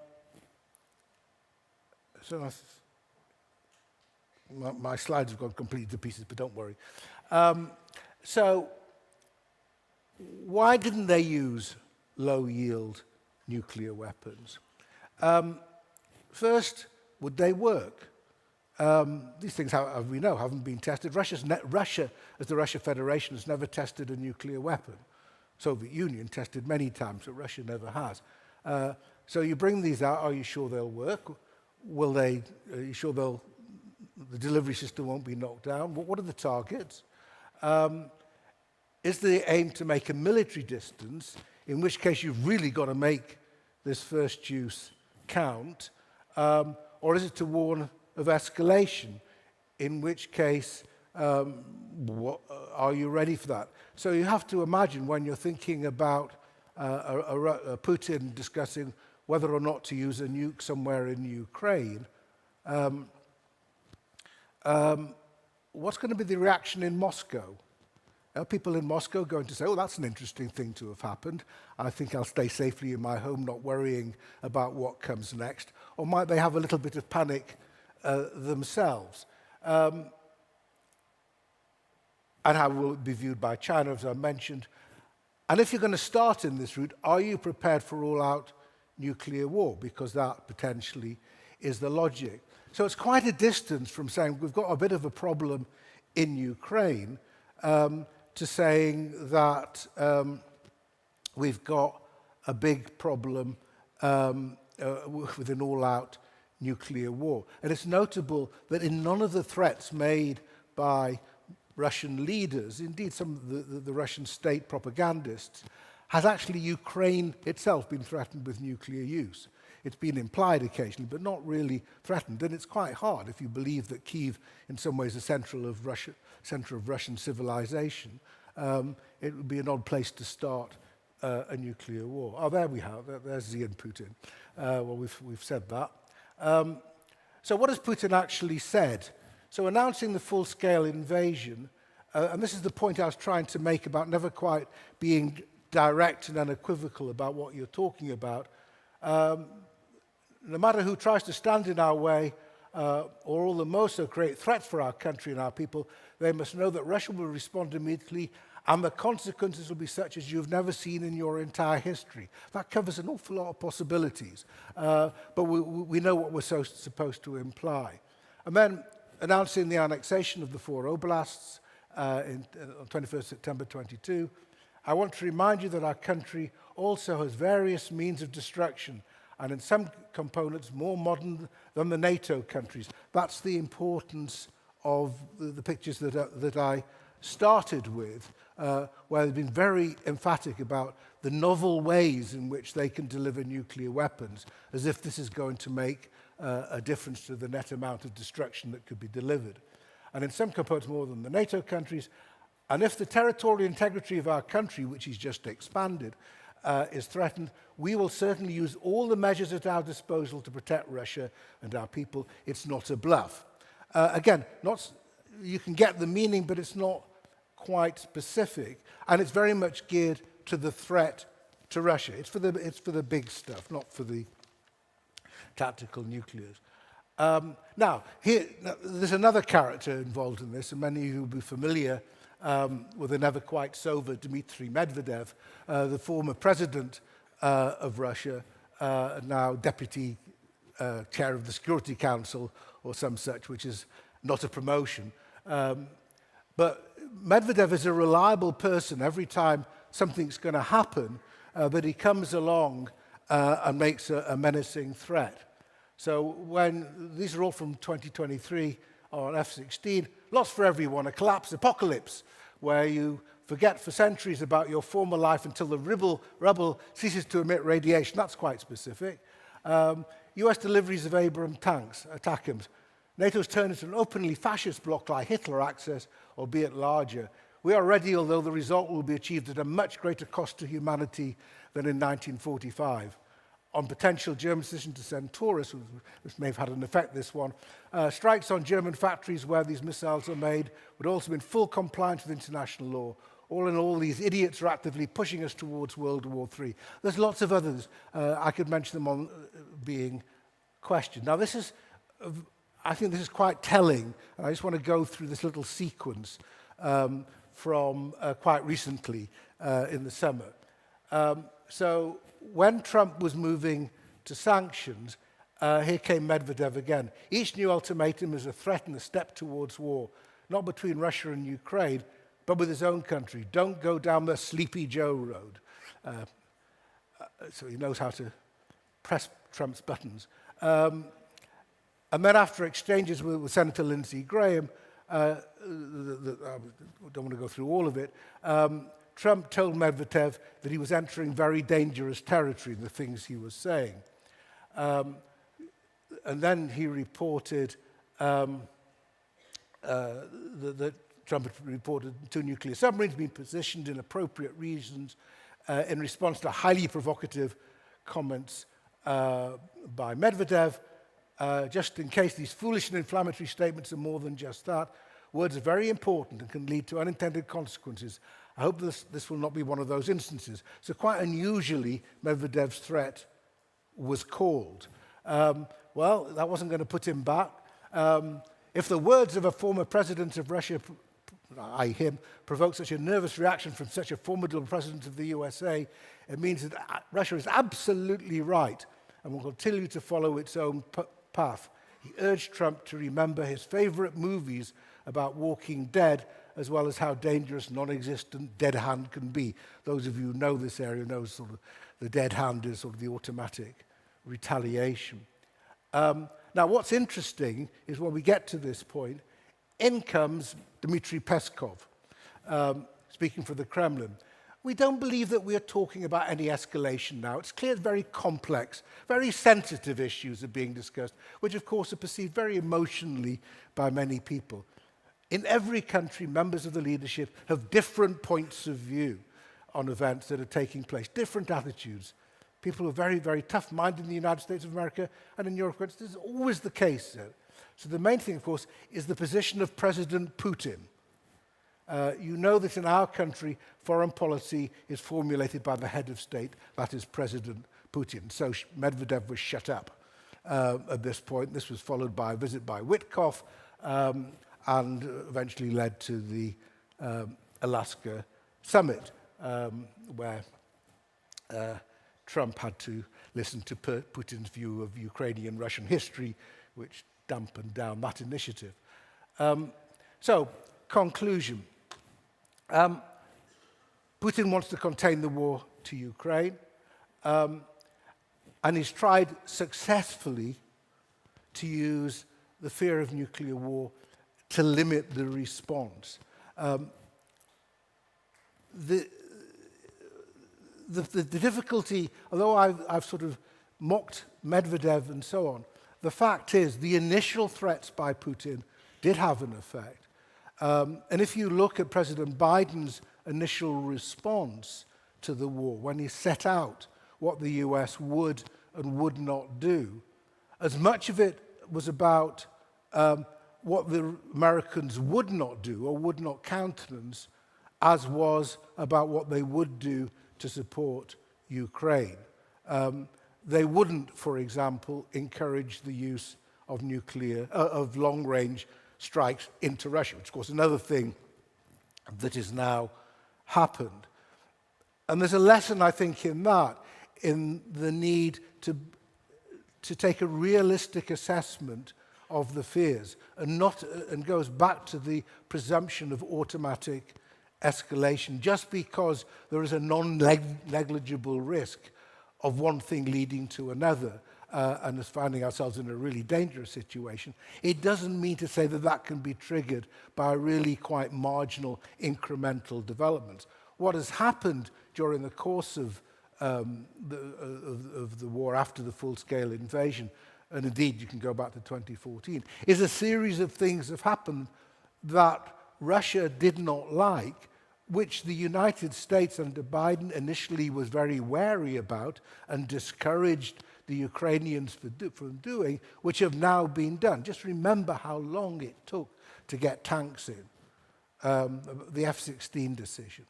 my slides have gone completely to pieces, but don't worry. So why didn't they use low-yield nuclear weapons? First, would they work? These things, as we know, haven't been tested. Russia, as the Russian Federation, has never tested a nuclear weapon. Soviet Union tested many times, but Russia never has. So you bring these out. Are you sure they'll work? Are you sure the delivery system won't be knocked down? What are the targets? is the aim to make a military distance, in which case you've really got to make this first use count, or is it to warn of escalation, in which case are you ready for that? So you have to imagine when you're thinking about Putin discussing whether or not to use a nuke somewhere in Ukraine, what's going to be the reaction in Moscow? Are people in Moscow going to say, oh, that's an interesting thing to have happened. I think I'll stay safely in my home, not worrying about what comes next? Or might they have a little bit of panic themselves? And how will it be viewed by China, as I mentioned? And if you're going to start in this route, are you prepared for all-out nuclear war? Because that potentially is the logic. So it's quite a distance from saying we've got a bit of a problem in Ukraine to saying that we've got a big problem with an all-out nuclear war. And it's notable that in none of the threats made by Russian leaders, indeed some of the Russian state propagandists, has actually Ukraine itself been threatened with nuclear use. It's been implied occasionally, but not really threatened. And it's quite hard if you believe that Kyiv, in some ways, is the center of Russian civilization. It would be an odd place to start a nuclear war. Oh, there we have. There's Xi and Putin. Well, we've said that. So what has Putin actually said? So announcing the full-scale invasion, and this is the point I was trying to make about never quite being direct and unequivocal about what you're talking about. No matter who tries to stand in our way, or all the more so create threats for our country and our people, they must know that Russia will respond immediately, and the consequences will be such as you've never seen in your entire history. That covers an awful lot of possibilities, but we know what we're supposed to imply. And then announcing the annexation of the 4 oblasts on 21st September 22, I want to remind you that our country also has various means of destruction, and in some components more modern than the NATO countries. That's the importance of the pictures that I started with, where they've been very emphatic about the novel ways in which they can deliver nuclear weapons, as if this is going to make a difference to the net amount of destruction that could be delivered. And in some components more than the NATO countries. And if the territorial integrity of our country, which is just expanded, is threatened, we will certainly use all the measures at our disposal to protect Russia and our people. It's not a bluff. Again, you can get the meaning, but it's not quite specific, and it's very much geared to the threat to Russia. It's for the big stuff, not for the tactical nuclears. Now, there's another character involved in this, and many of you will be familiar with the never quite sober Dmitry Medvedev, the former president of Russia, now deputy chair of the Security Council or some such, which is not a promotion. But Medvedev is a reliable person every time something's going to happen, but he comes along and makes a menacing threat. So these are all from 2023 on F-16, lots for everyone, a collapse apocalypse, where you forget for centuries about your former life until the rubble ceases to emit radiation. That's quite specific. US deliveries of Abrams tanks, ATACMS. NATO's turned into an openly fascist bloc like Hitler Axis, albeit larger. We are ready, although the result will be achieved at a much greater cost to humanity than in 1945. On potential German decision to send tourists, which may have had an effect, this one, strikes on German factories where these missiles are made would also be in full compliance with international law. All in all, these idiots are actively pushing us towards World War III. There's lots of others. I could mention them on being questioned. Now, I think this is quite telling, and I just want to go through this little sequence from quite recently in the summer. So when Trump was moving to sanctions, here came Medvedev again. Each new ultimatum is a threat and a step towards war, not between Russia and Ukraine, but with his own country. Don't go down the Sleepy Joe road. So he knows how to press Trump's buttons. And then after exchanges with Senator Lindsey Graham, I don't want to go through all of it. Trump told Medvedev that he was entering very dangerous territory, the things he was saying. And then he reported that Trump had reported 2 nuclear submarines being positioned in appropriate regions in response to highly provocative comments by Medvedev. Just in case these foolish and inflammatory statements are more than just that, words are very important and can lead to unintended consequences. I hope this will not be one of those instances. So quite unusually, Medvedev's threat was called. Well, that wasn't going to put him back. If the words of a former president of Russia, I him, provoke such a nervous reaction from such a formidable president of the USA, it means that Russia is absolutely right and will continue to follow its own path. He urged Trump to remember his favorite movies about Walking Dead, as well as how dangerous non-existent dead hand can be. Those of you who know this area know sort of the dead hand is sort of the automatic retaliation. Now, what's interesting is when we get to this point, in comes Dmitry Peskov, speaking for the Kremlin. We don't believe that we are talking about any escalation now. It's clear very complex, very sensitive issues are being discussed, which of course are perceived very emotionally by many people. In every country, members of the leadership have different points of view on events that are taking place, different attitudes. People are very, very tough-minded in the United States of America and in Europe. This is always the case. So the main thing, of course, is the position of President Putin. You know that in our country, foreign policy is formulated by the head of state, that is President Putin. So Medvedev was shut up at this point. This was followed by a visit by Witkoff, and eventually led to the Alaska summit, where Trump had to listen to Putin's view of Ukrainian-Russian history, which dampened down that initiative. So, conclusion. Putin wants to contain the war to Ukraine, and he's tried successfully to use the fear of nuclear war to limit the response. The difficulty, although I've sort of mocked Medvedev and so on, the fact is the initial threats by Putin did have an effect. And if you look at President Biden's initial response to the war, when he set out what the US would and would not do, as much of it was about what the Americans would not do or would not countenance, as was about what they would do to support Ukraine. They wouldn't, for example, encourage the use of of long-range strikes into Russia, which is, of course, another thing that has now happened. And there's a lesson, I think, in that, in the need to take a realistic assessment of the fears, and goes back to the presumption of automatic escalation. Just because there is a non-negligible risk of one thing leading to another, and us finding ourselves in a really dangerous situation, it doesn't mean to say that that can be triggered by really quite marginal incremental developments. What has happened during the course of the war after the full-scale invasion, and indeed you can go back to 2014, is a series of things have happened that Russia did not like, which the United States under Biden initially was very wary about and discouraged the Ukrainians from doing, which have now been done. Just remember how long it took to get tanks in, the F-16 decision.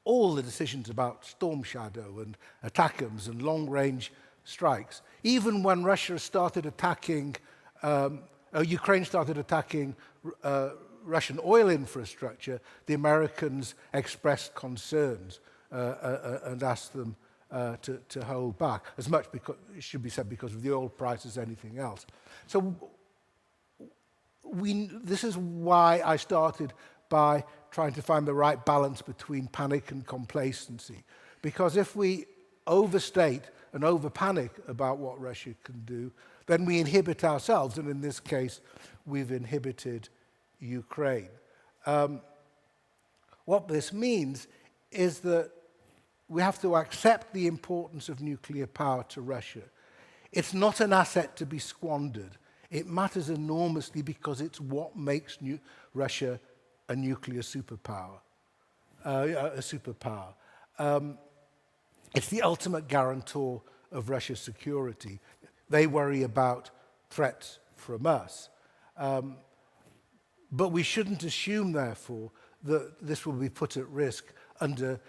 All the decisions about Storm Shadow and ATACMS and long-range strikes. Even when Russia started attacking, Ukraine started attacking Russian oil infrastructure, the Americans expressed concerns and asked them to hold back, as much because, it should be said, because of the oil price as anything else. So this is why I started by trying to find the right balance between panic and complacency. Because if we overstate and over-panic about what Russia can do, then we inhibit ourselves, and in this case, we've inhibited Ukraine. What this means is that we have to accept the importance of nuclear power to Russia. It's not an asset to be squandered. It matters enormously because it's what makes Russia a nuclear superpower. It's the ultimate guarantor of Russia's security. They worry about threats from us. But we shouldn't assume, therefore, that this will be put at risk under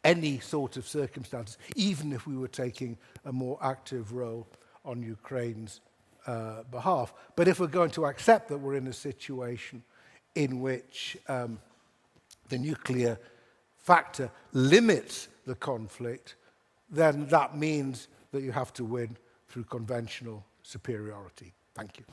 any sort of circumstances, even if we were taking a more active role on Ukraine's behalf. But if we're going to accept that we're in a situation in which the nuclear factor limits the conflict, then that means that you have to win through conventional superiority. Thank you.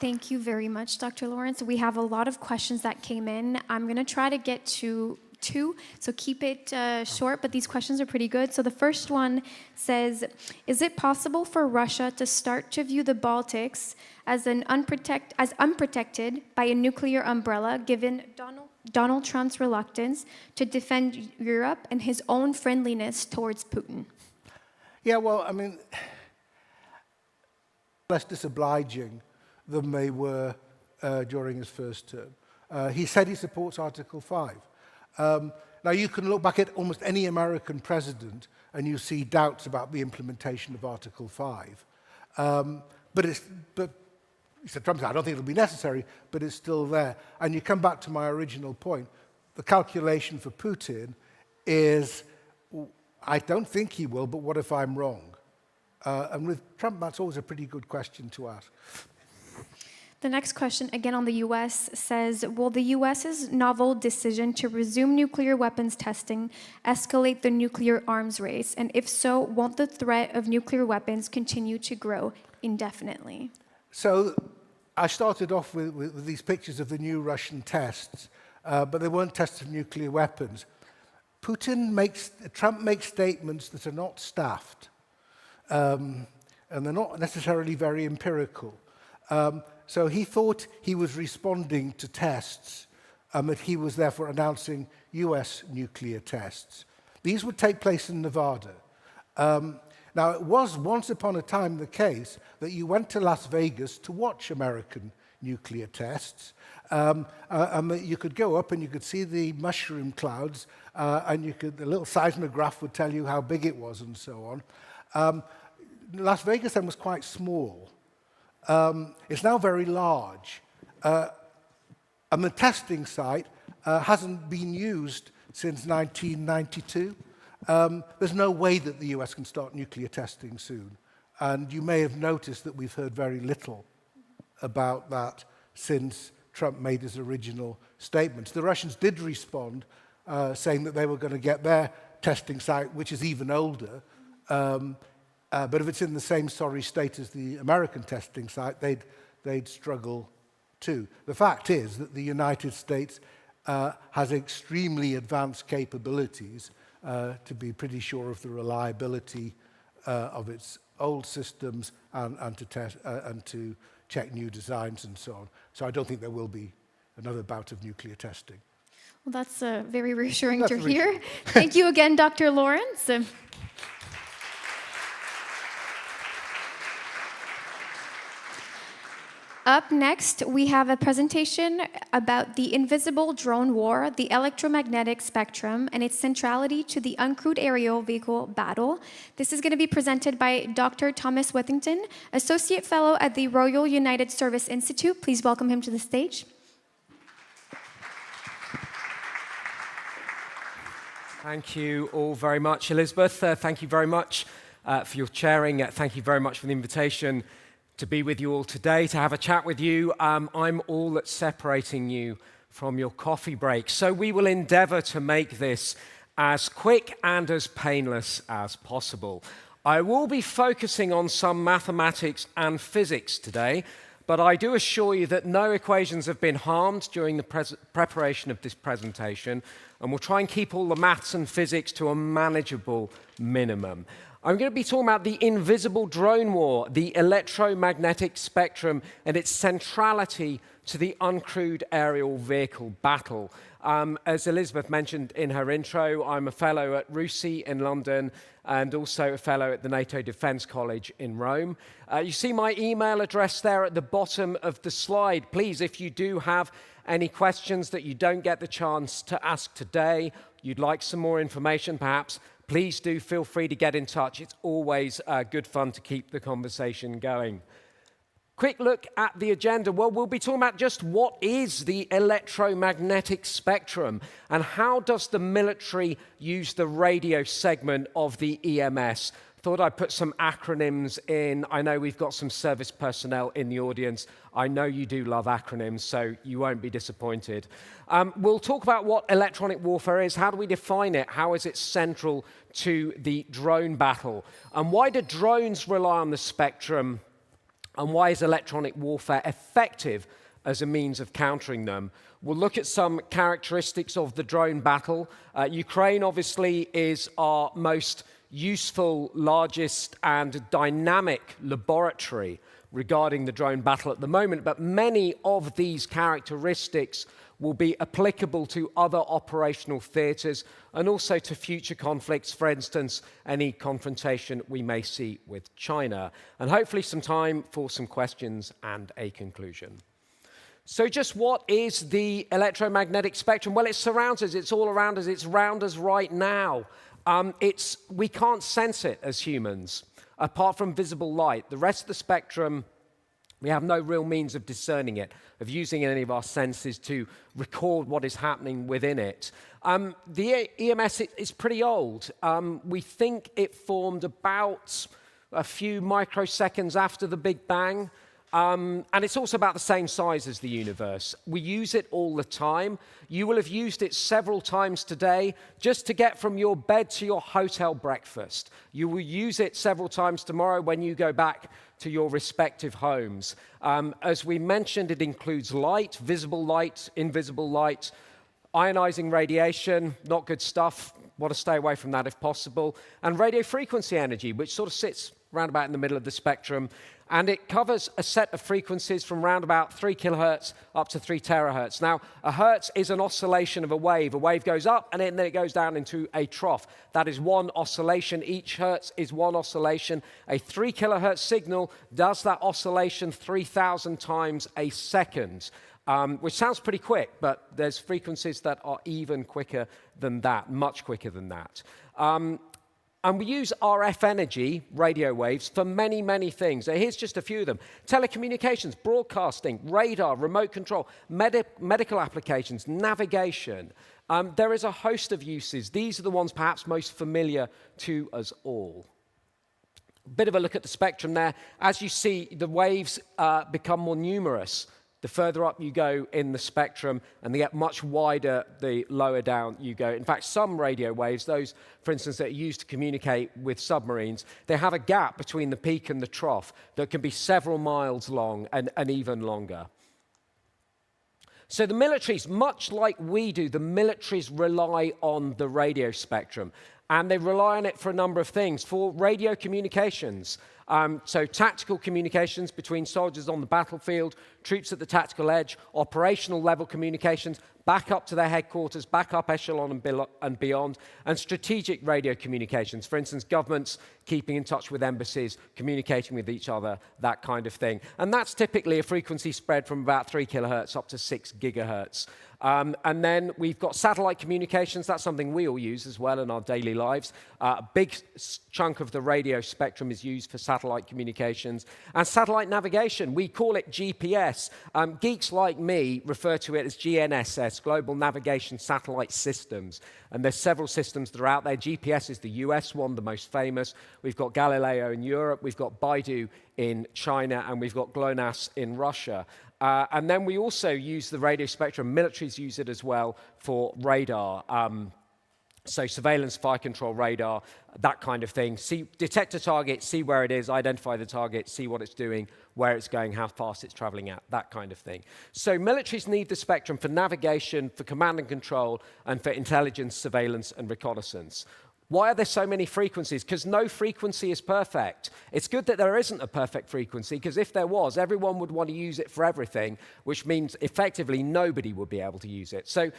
Thank you very much, Dr. Lawrence. We have a lot of questions that came in. I'm going to try to get to 2, so keep it short, but these questions are pretty good. So the first one says, is it possible for Russia to start to view the Baltics as unprotected by a nuclear umbrella, given Donald Trump's reluctance to defend Europe and his own friendliness towards Putin? Yeah, well, I mean, less disobliging than they were during his first term. He said he supports Article 5. Now, you can look back at almost any American president and you see doubts about the implementation of Article 5. But he said, Trump said, I don't think it'll be necessary, but it's still there. And you come back to my original point. The calculation for Putin is, I don't think he will, but what if I'm wrong? And with Trump, that's always a pretty good question to ask. The next question, again on the U.S., says, will the U.S.'s novel decision to resume nuclear weapons testing escalate the nuclear arms race? And if so, won't the threat of nuclear weapons continue to grow indefinitely? So I started off with these pictures of the new Russian tests, but they weren't tests of nuclear weapons. Trump makes statements that are not staffed, and they're not necessarily very empirical. So he thought he was responding to tests, and that he was therefore announcing US nuclear tests. These would take place in Nevada. Now, it was once upon a time the case that you went to Las Vegas to watch American nuclear tests, and that you could go up and you could see the mushroom clouds, and the little seismograph would tell you how big it was and so on. Las Vegas then was quite small. It's now very large. And the testing site hasn't been used since 1992. There's no way that the US can start nuclear testing soon. And you may have noticed that we've heard very little about that since Trump made his original statements. The Russians did respond, saying that they were going to get their testing site, which is even older, but if it's in the same sorry state as the American testing site, they'd struggle too. The fact is that the United States has extremely advanced capabilities to be pretty sure of the reliability of its old systems and to test and to check new designs and so on. So I don't think there will be another bout of nuclear testing. Well, that's very reassuring to hear. Thank you again, Dr. Lawrence. Up next, we have a presentation about the invisible drone war, the electromagnetic spectrum, and its centrality to the uncrewed aerial vehicle battle. This is going to be presented by Dr. Thomas Withington, Associate Fellow at the Royal United Service Institute. Please welcome him to the stage. Thank you all very much, Elizabeth. Thank you very much for your chairing. Thank you very much for the invitation to be with you all today, to have a chat with you. I'm all that's separating you from your coffee break. So we will endeavor to make this as quick and as painless as possible. I will be focusing on some mathematics and physics today, but I do assure you that no equations have been harmed during the preparation of this presentation, and we'll try and keep all the maths and physics to a manageable minimum. I'm going to be talking about the invisible drone war, the electromagnetic spectrum, and its centrality to the uncrewed aerial vehicle battle. As Elizabeth mentioned in her intro, I'm a fellow at RUSI in London and also a fellow at the NATO Defence College in Rome. You see my email address there at the bottom of the slide. Please, if you do have any questions that you don't get the chance to ask today, you'd like some more information perhaps, please do feel free to get in touch. It's always good fun to keep the conversation going. Quick look at the agenda. Well, we'll be talking about just what is the electromagnetic spectrum and how does the military use the radio segment of the EMS. Thought I'd put some acronyms in. I know we've got some service personnel in the audience. I know you do love acronyms, so you won't be disappointed. We'll talk about what electronic warfare is. How do we define it? How is it central to the drone battle? And why do drones rely on the spectrum? And why is electronic warfare effective as a means of countering them? We'll look at some characteristics of the drone battle. Ukraine, obviously, is our most useful, largest, and dynamic laboratory regarding the drone battle at the moment, but many of these characteristics will be applicable to other operational theatres and also to future conflicts, for instance, any confrontation we may see with China. And hopefully some time for some questions and a conclusion. So just what is the electromagnetic spectrum? Well, it surrounds us, it's all around us, it's around us right now. We can't sense it as humans, apart from visible light. The rest of the spectrum, we have no real means of discerning it, of using any of our senses to record what is happening within it. The EMS is pretty old. We think it formed about a few microseconds after the Big Bang. And it's also about the same size as the universe. We use it all the time. You will have used it several times today just to get from your bed to your hotel breakfast. You will use it several times tomorrow when you go back to your respective homes. As we mentioned, it includes light, visible light, invisible light, ionizing radiation, not good stuff. Want to stay away from that if possible. And radio frequency energy, which sort of sits round about in the middle of the spectrum. And it covers a set of frequencies from around about 3 kilohertz up to 3 terahertz. Now, a hertz is an oscillation of a wave. A wave goes up and then it goes down into a trough. That is one oscillation. Each hertz is one oscillation. A 3 kilohertz signal does that oscillation 3,000 times a second, which sounds pretty quick, but there's frequencies that are even quicker than that, much quicker than that. And we use RF energy, radio waves, for many, many things. So here's just a few of them. Telecommunications, broadcasting, radar, remote control, medical applications, navigation. There is a host of uses. These are the ones perhaps most familiar to us all. A bit of a look at the spectrum there. As you see, the waves become more numerous the further up you go in the spectrum, and they get much wider the lower down you go. In fact, some radio waves, those, for instance, that are used to communicate with submarines, they have a gap between the peak and the trough that can be several miles long and even longer. So the militaries, much like we do, the militaries rely on the radio spectrum. And they rely on it for a number of things. For radio communications, so tactical communications between soldiers on the battlefield, troops at the tactical edge, operational level communications, back up to their headquarters, back up echelon and beyond, and strategic radio communications. For instance, governments keeping in touch with embassies, communicating with each other, that kind of thing. And that's typically a frequency spread from about 3 kilohertz up to 6 gigahertz. And then we've got satellite communications. That's something we all use as well in our daily lives. A big chunk of the radio spectrum is used for satellite communications. And satellite navigation, we call it GPS. Geeks like me refer to it as GNSS, Global Navigation Satellite Systems. And there's several systems that are out there. GPS is the US one, the most famous. We've got Galileo in Europe. We've got Baidu in China. And we've got GLONASS in Russia. And then we also use the radio spectrum. Militaries use it as well for radar. So surveillance, fire control radar, that kind of thing. Detect a target, see where it is, identify the target, see what it's doing, where it's going, how fast it's traveling at, that kind of thing. So militaries need the spectrum for navigation, for command and control, and for intelligence, surveillance, and reconnaissance. Why are there so many frequencies? Because no frequency is perfect. It's good that there isn't a perfect frequency, because if there was, everyone would want to use it for everything, which means effectively nobody would be able to use it. So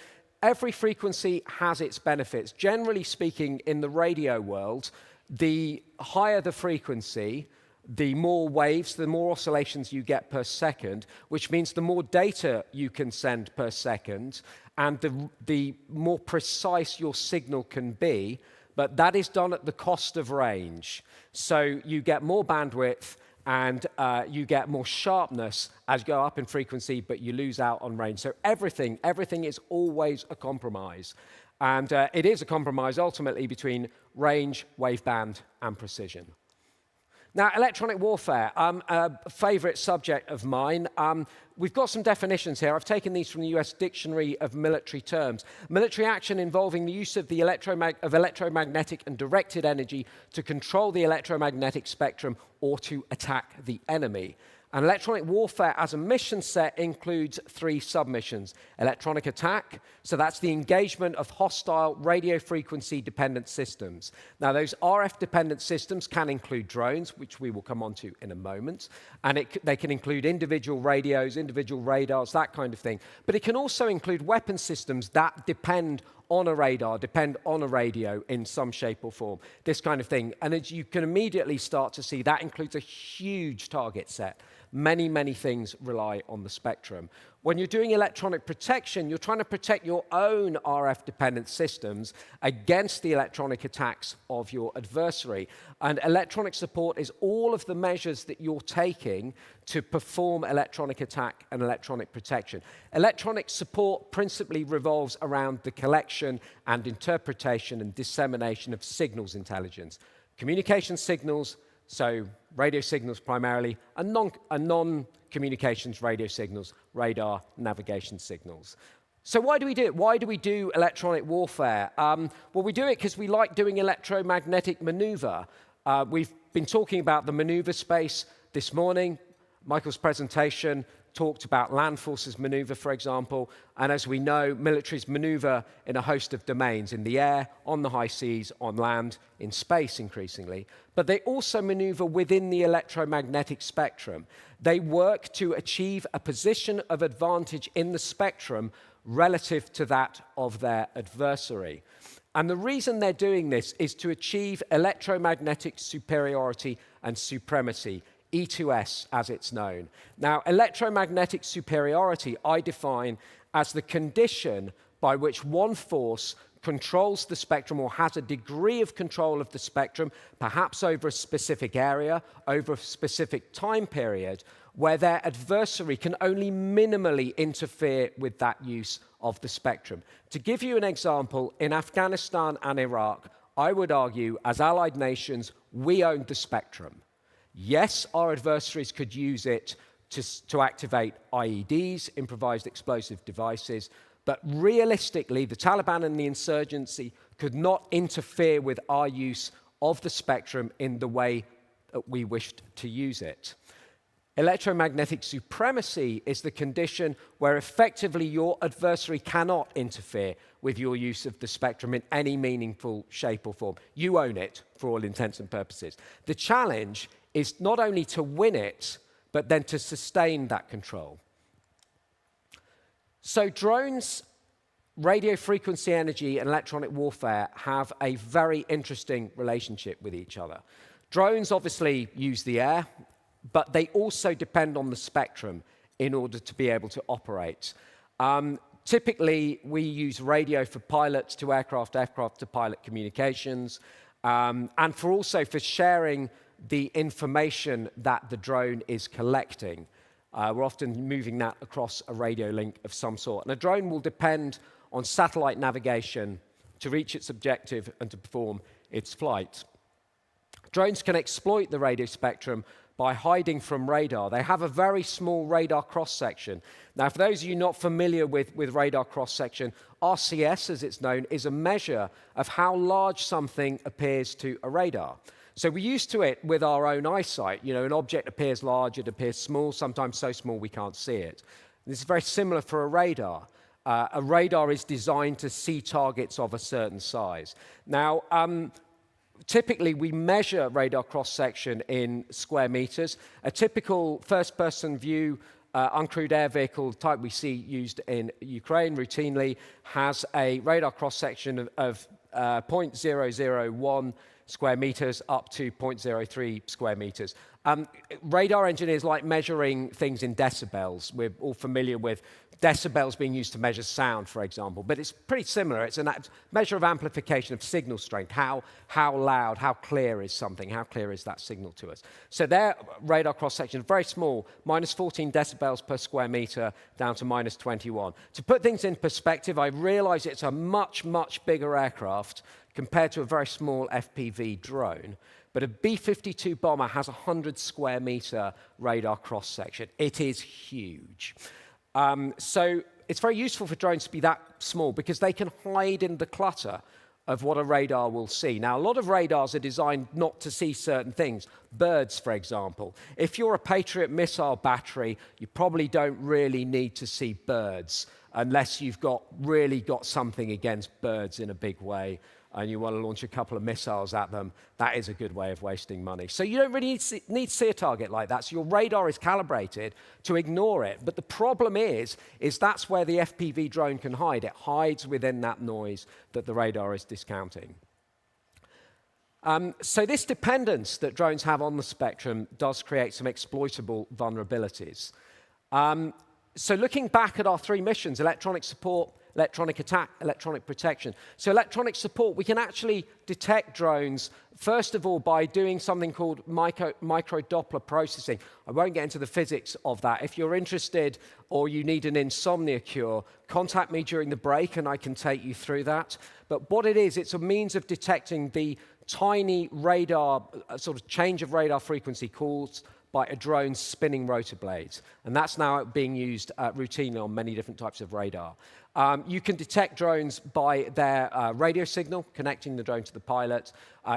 every frequency has its benefits. Generally speaking, in the radio world, the higher the frequency, the more waves, the more oscillations you get per second, which means the more data you can send per second, and the more precise your signal can be, but that is done at the cost of range. So you get more bandwidth, and you get more sharpness as you go up in frequency, but you lose out on range. So everything is always a compromise. And it is a compromise ultimately between range, waveband, and precision. Now, electronic warfare, a favorite subject of mine. We've got some definitions here. I've taken these from the US Dictionary of Military Terms. Military action involving the use of the electromagnetic and directed energy to control the electromagnetic spectrum or to attack the enemy. And electronic warfare as a mission set includes 3 submissions. Electronic attack, so that's the engagement of hostile radio frequency dependent systems. Now those RF dependent systems can include drones, which we will come on to in a moment, and they can include individual radios, individual radars, that kind of thing. But it can also include weapon systems that depend on a radar, depend on a radio in some shape or form, this kind of thing. And as you can immediately start to see, that includes a huge target set. Many, many things rely on the spectrum. When you're doing electronic protection, you're trying to protect your own RF-dependent systems against the electronic attacks of your adversary. And electronic support is all of the measures that you're taking to perform electronic attack and electronic protection. Electronic support principally revolves around the collection and interpretation and dissemination of signals intelligence. Communication signals, so radio signals primarily, and non-communications radio signals, radar, navigation signals. So why do we do it? Why do we do electronic warfare? Well, we do it because we like doing electromagnetic maneuver. We've been talking about the maneuver space this morning. Michael's presentation talked about land forces maneuver, for example, and as we know, militaries maneuver in a host of domains, in the air, on the high seas, on land, in space increasingly, but they also maneuver within the electromagnetic spectrum. They work to achieve a position of advantage in the spectrum relative to that of their adversary. And the reason they're doing this is to achieve electromagnetic superiority and supremacy, E2S as it's known. Now, electromagnetic superiority I define as the condition by which one force controls the spectrum or has a degree of control of the spectrum, perhaps over a specific area, over a specific time period, where their adversary can only minimally interfere with that use of the spectrum. To give you an example, in Afghanistan and Iraq, I would argue, as allied nations, we owned the spectrum. Yes, our adversaries could use it to activate IEDs, improvised explosive devices, but realistically, the Taliban and the insurgency could not interfere with our use of the spectrum in the way that we wished to use it. Electromagnetic supremacy is the condition where effectively your adversary cannot interfere with your use of the spectrum in any meaningful shape or form. You own it for all intents and purposes. The challenge is not only to win it, but then to sustain that control. So drones, radio frequency energy, and electronic warfare have a very interesting relationship with each other. Drones obviously use the air, but they also depend on the spectrum in order to be able to operate. Typically, we use radio for pilots to aircraft, aircraft to pilot communications, and for sharing the information that the drone is collecting. We're often moving that across a radio link of some sort. And a drone will depend on satellite navigation to reach its objective and to perform its flight. Drones can exploit the radio spectrum by hiding from radar. They have a very small radar cross-section. Now, for those of you not familiar with radar cross-section, RCS, as it's known, is a measure of how large something appears to a radar. So we're used to it with our own eyesight. You know, an object appears large, it appears small, sometimes so small we can't see it. This is very similar for a radar. A radar is designed to see targets of a certain size. Now, typically, we measure radar cross-section in square meters. A typical first-person view uncrewed air vehicle type we see used in Ukraine routinely has a radar cross-section of 0.001 square meters up to 0.03 square meters. Radar engineers like measuring things in decibels. We're all familiar with decibels being used to measure sound, for example, but it's pretty similar. It's a measure of amplification of signal strength. How loud, how clear is something? How clear is that signal to us? So their radar cross-section is very small, minus 14 decibels per square meter down to minus 21. To put things in perspective, I realize it's a much, much bigger aircraft compared to a very small FPV drone. But a B-52 bomber has a 100 square meter radar cross-section. It is huge. So it's very useful for drones to be that small because they can hide in the clutter of what a radar will see. Now, a lot of radars are designed not to see certain things. Birds, for example. If you're a Patriot missile battery, you probably don't really need to see birds unless you've really got something against birds in a big way and you want to launch a couple of missiles at them. That is a good way of wasting money. So you don't really need to see a target like that. So your radar is calibrated to ignore it. But the problem is that's where the FPV drone can hide. It hides within that noise that the radar is discounting. So this dependence that drones have on the spectrum does create some exploitable vulnerabilities. So looking back at our 3 missions, electronic support, electronic attack, electronic protection. So electronic support, we can actually detect drones, first of all, by doing something called micro Doppler processing. I won't get into the physics of that. If you're interested or you need an insomnia cure, contact me during the break and I can take you through that. But what it is, it's a means of detecting the tiny radar, sort of change of radar frequency caused by a drone's spinning rotor blades. And that's now being used routinely on many different types of radar. You can detect drones by their radio signal, connecting the drone to the pilot.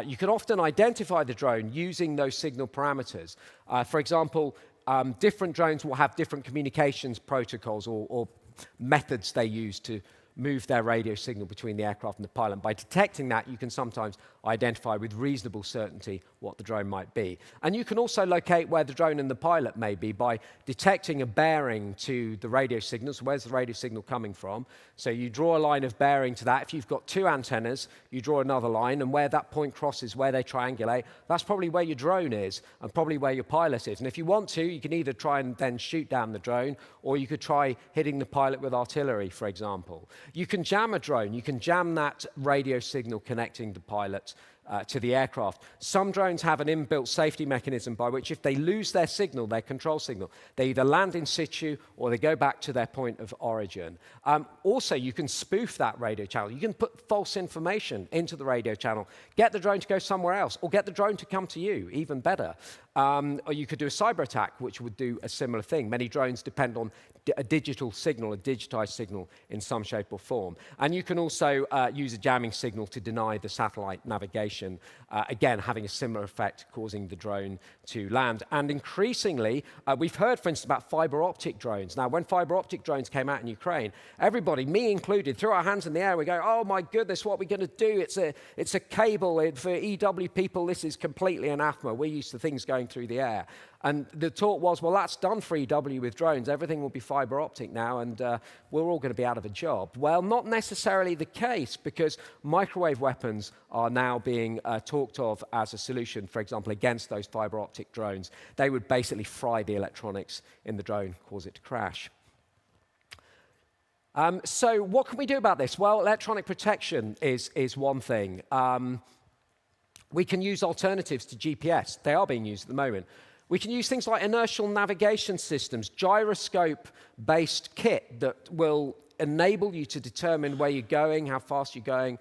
You can often identify the drone using those signal parameters. For example, different drones will have different communications protocols or methods they use to move their radio signal between the aircraft and the pilot. By detecting that, you can sometimes identify with reasonable certainty what the drone might be. And you can also locate where the drone and the pilot may be by detecting a bearing to the radio signal. So where's the radio signal coming from? So you draw a line of bearing to that. If you've got 2 antennas, you draw another line, and where that point crosses, where they triangulate, that's probably where your drone is and probably where your pilot is. And if you want to, you can either try and then shoot down the drone, or you could try hitting the pilot with artillery, for example. You can jam a drone. You can jam that radio signal connecting the pilot to the aircraft. Some drones have an inbuilt safety mechanism by which if they lose their signal, their control signal, they either land in situ or they go back to their point of origin. Also, you can spoof that radio channel. You can put false information into the radio channel, get the drone to go somewhere else, or get the drone to come to you, even better. Or you could do a cyber attack, which would do a similar thing. Many drones depend on a digital signal, a digitized signal in some shape or form. And you can also use a jamming signal to deny the satellite navigation, again, having a similar effect, causing the drone to land. And increasingly, we've heard, for instance, about fiber optic drones. Now, when fiber optic drones came out in Ukraine, everybody, me included, threw our hands in the air. We go, oh my goodness, what are we going to do? It's a cable. For EW people, this is completely anathema. We're used to things going through the air. And the talk was, well, that's done for EW with drones. Everything will be fiber optic now, and we're all going to be out of a job. Well, not necessarily the case, because microwave weapons are now being talked of as a solution, for example, against those fiber optic drones. They would basically fry the electronics in the drone, cause it to crash. So what can we do about this? Well, electronic protection is one thing. We can use alternatives to GPS. They are being used at the moment. We can use things like inertial navigation systems, gyroscope-based kit that will enable you to determine where you're going, how fast you're going,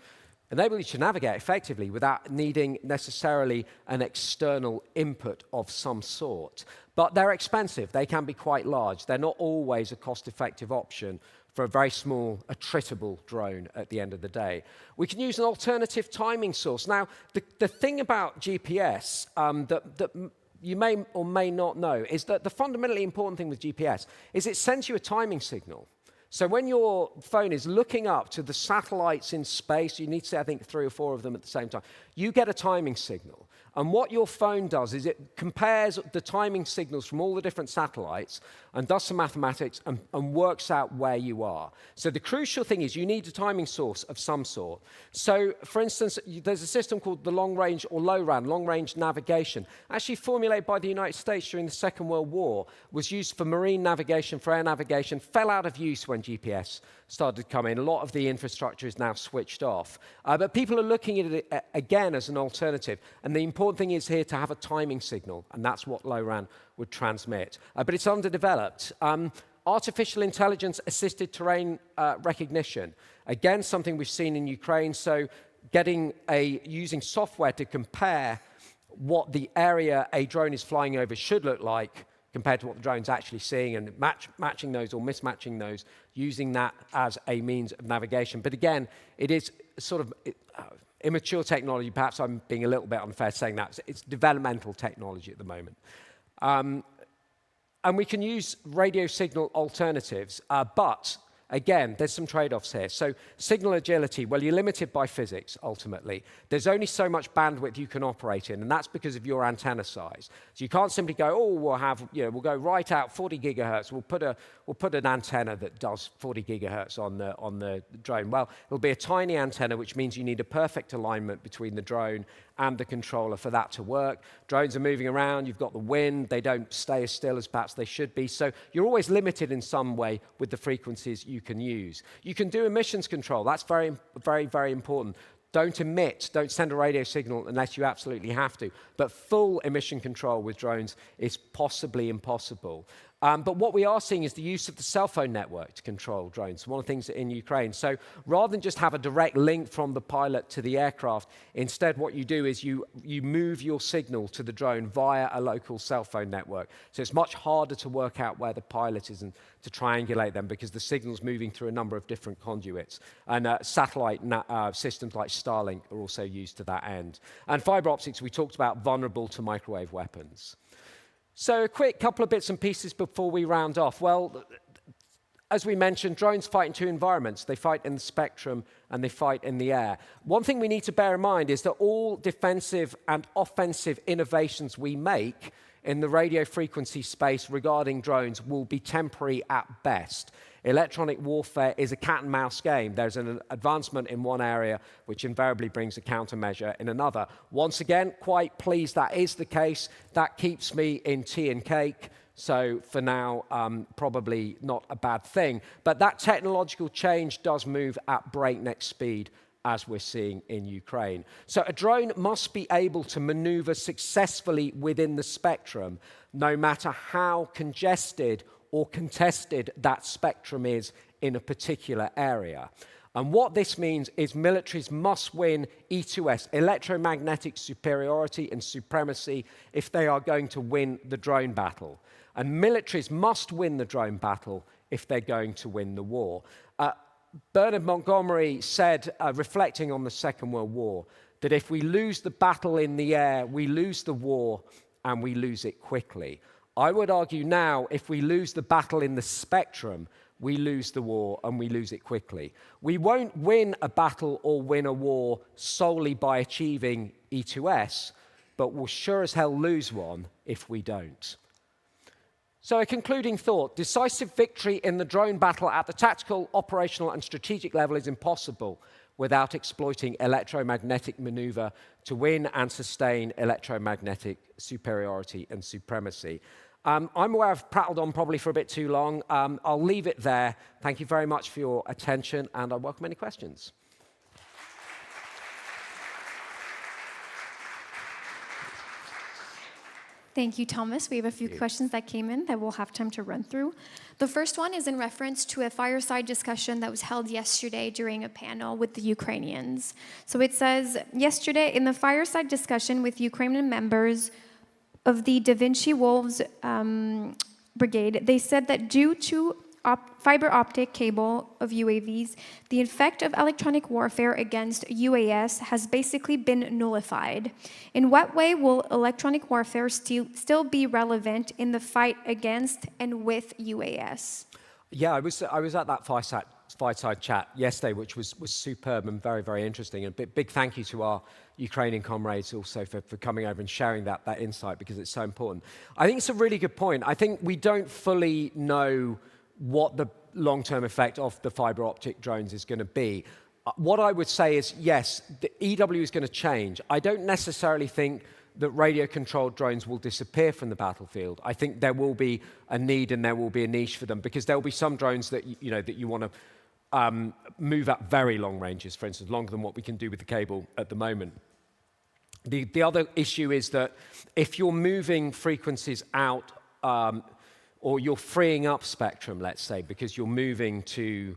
enable you to navigate effectively without needing necessarily an external input of some sort. But they're expensive. They can be quite large. They're not always a cost-effective option for a very small, attritable drone at the end of the day. We can use an alternative timing source. Now, the thing about GPS that you may or may not know is that the fundamentally important thing with GPS is it sends you a timing signal. So when your phone is looking up to the satellites in space, you need to say, I think, 3 or 4 of them at the same time, you get a timing signal. And what your phone does is it compares the timing signals from all the different satellites and does some mathematics and works out where you are. So the crucial thing is you need a timing source of some sort. So, for instance, there's a system called the long-range or LORAN, long-range navigation, actually formulated by the United States during the Second World War, was used for marine navigation, for air navigation, fell out of use when GPS started to come in. A lot of the infrastructure is now switched off. But people are looking at it again as an alternative. And the important thing is here to have a timing signal, and that's what LORAN would transmit. But it's underdeveloped. Artificial intelligence-assisted terrain recognition. Again, something we've seen in Ukraine. So using software to compare what the area a drone is flying over should look like compared to what the drone's actually seeing, and matching those or mismatching those, using that as a means of navigation. But again, it is sort of immature technology. Perhaps I'm being a little bit unfair saying that. It's developmental technology at the moment. And we can use radio signal alternatives, but again, there's some trade-offs here. So signal agility, well, you're limited by physics, ultimately. There's only so much bandwidth you can operate in, and that's because of your antenna size. So you can't simply go, oh, we'll go right out 40 gigahertz. We'll put an antenna that does 40 gigahertz on the drone. Well, it'll be a tiny antenna, which means you need a perfect alignment between the drone and the controller for that to work. Drones are moving around, you've got the wind, they don't stay as still as perhaps they should be, so you're always limited in some way with the frequencies you can use. You can do emissions control, that's very, very, very important. Don't emit, don't send a radio signal unless you absolutely have to, but full emission control with drones is possibly impossible. But what we are seeing is the use of the cell phone network to control drones, one of the things in Ukraine. So rather than just have a direct link from the pilot to the aircraft, instead what you do is you move your signal to the drone via a local cell phone network. So it's much harder to work out where the pilot is and to triangulate them because the signal's moving through a number of different conduits. And satellite systems like Starlink are also used to that end. And fiber optics, we talked about, vulnerable to microwave weapons. So a quick couple of bits and pieces before we round off. Well, as we mentioned, drones fight in 2 environments. They fight in the spectrum and they fight in the air. One thing we need to bear in mind is that all defensive and offensive innovations we make in the radio frequency space regarding drones will be temporary at best. Electronic warfare is a cat-and-mouse game. There's an advancement in one area which invariably brings a countermeasure in another. Once again, quite pleased that is the case. That keeps me in tea and cake. So for now, probably not a bad thing. But that technological change does move at breakneck speed, as we're seeing in Ukraine. So a drone must be able to maneuver successfully within the spectrum, no matter how congested or contested that spectrum is in a particular area. And what this means is militaries must win E2S, electromagnetic superiority and supremacy, if they are going to win the drone battle. And militaries must win the drone battle if they're going to win the war. Bernard Montgomery said, reflecting on the Second World War, that if we lose the battle in the air, we lose the war and we lose it quickly. I would argue now, if we lose the battle in the spectrum, we lose the war and we lose it quickly. We won't win a battle or win a war solely by achieving E2S, but we'll sure as hell lose one if we don't. So a concluding thought, decisive victory in the drone battle at the tactical, operational and strategic level is impossible without exploiting electromagnetic maneuver to win and sustain electromagnetic superiority and supremacy. I'm aware I've prattled on probably for a bit too long. I'll leave it there. Thank you very much for your attention, and I welcome any questions. Thank you, Thomas. We have a few questions that came in that we'll have time to run through. The first one is in reference to a fireside discussion that was held yesterday during a panel with the Ukrainians. So it says, yesterday in the fireside discussion with Ukrainian members of the Da Vinci Wolves Brigade, they said that due to fiber optic cable of UAVs, the effect of electronic warfare against UAS has basically been nullified. In what way will electronic warfare still be relevant in the fight against and with UAS? Yeah, I was at that fireside chat yesterday, which was superb and very, very interesting. And big thank you to our Ukrainian comrades also for coming over and sharing that insight, because it's so important. I think it's a really good point. I think we don't fully know what the long-term effect of the fiber optic drones is going to be. What I would say is, yes, the EW is going to change. I don't necessarily think that radio-controlled drones will disappear from the battlefield. I think there will be a need and there will be a niche for them, because there will be some drones that you want to move at very long ranges, for instance, longer than what we can do with the cable at the moment. The other issue is that if you're moving frequencies out, or you're freeing up spectrum, let's say, because you're moving to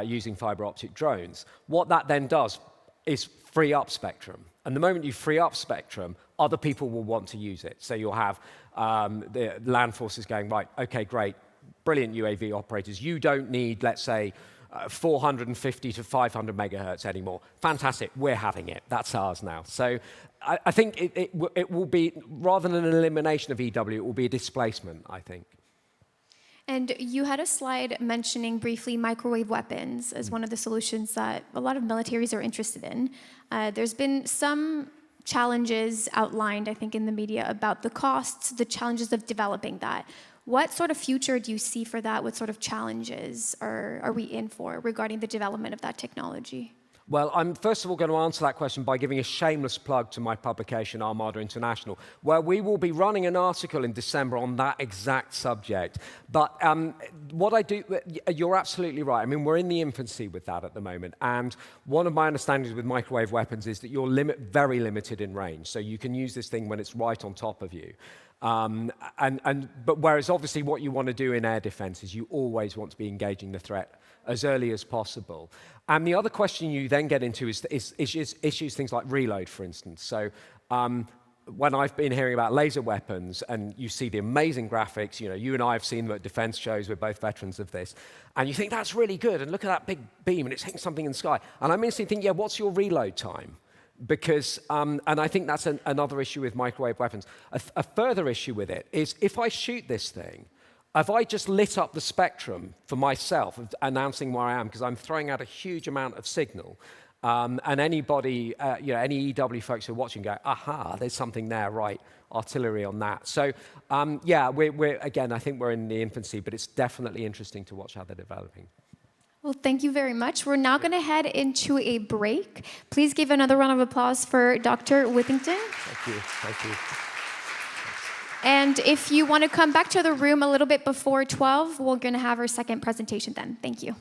using fiber optic drones, what that then does is free up spectrum. And the moment you free up spectrum, other people will want to use it. So you'll have the land forces going, right, okay, great, brilliant UAV operators. You don't need, let's say, 450 to 500 megahertz anymore. Fantastic, we're having it. That's ours now. So I think it will be, rather than an elimination of EW, it will be a displacement, I think. And you had a slide mentioning briefly microwave weapons as one of the solutions that a lot of militaries are interested in. There's been some challenges outlined, I think, in the media about the costs, the challenges of developing that. What sort of future do you see for that? What sort of challenges are we in for regarding the development of that technology? Well, I'm first of all going to answer that question by giving a shameless plug to my publication, Armada International, where we will be running an article in December on that exact subject. But what I do, you're absolutely right. I mean, we're in the infancy with that at the moment. And one of my understandings with microwave weapons is that you're very limited in range. So you can use this thing when it's right on top of you. But whereas obviously what you want to do in air defense is you always want to be engaging the threat as early as possible. And the other question you then get into is issues things like reload, for instance. So when I've been hearing about laser weapons and you see the amazing graphics, you and I have seen them at defense shows, we're both veterans of this, and you think that's really good, and look at that big beam and it's hitting something in the sky. And I'm instantly thinking, yeah, what's your reload time? Because, and I think that's another issue with microwave weapons. A further issue with it is if I shoot this thing, have I just lit up the spectrum for myself, announcing where I am, because I'm throwing out a huge amount of signal, and anybody, any EW folks who are watching go, aha, there's something there, right, artillery on that. So, yeah, again, I think we're in the infancy, but it's definitely interesting to watch how they're developing. Well, thank you very much. We're now going to head into a break. Please give another round of applause for Dr. Whittington. Thank you. Thank you. And if you want to come back to the room a little bit before 12, we're going to have our second presentation then. Thank you.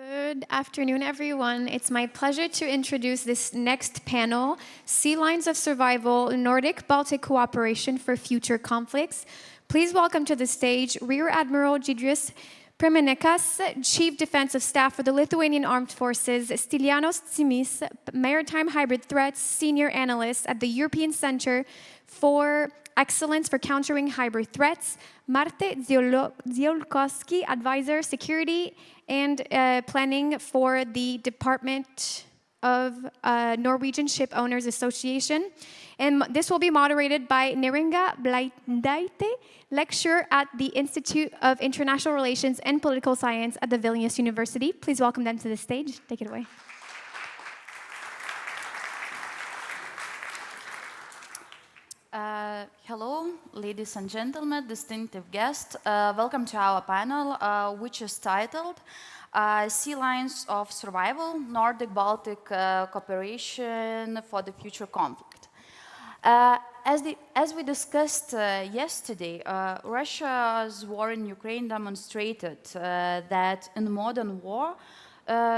Good afternoon, everyone. It's my pleasure to introduce this next panel, Sea Lines of Survival, Nordic-Baltic Cooperation for Future Conflicts. Please welcome to the stage Rear Admiral Giedrius Premenikas, Chief Defensive Staff for the Lithuanian Armed Forces, Stylianos Tsimis, Maritime Hybrid Threats Senior Analyst at the European Center for Excellence for Countering Hybrid Threats, Marte Ziolkowski, Advisor, Security and Planning for the Department of Norwegian Ship Owners Association. And this will be moderated by Neringa Blaidaite, lecturer at the Institute of International Relations and Political Science at the Vilnius University. Please welcome them to the stage. Take it away. Hello, ladies and gentlemen, distinctive guests. Welcome to our panel, which is titled Sea Lines of Survival, Nordic-Baltic Cooperation for the Future Conflict. As we discussed yesterday, Russia's war in Ukraine demonstrated that in modern war,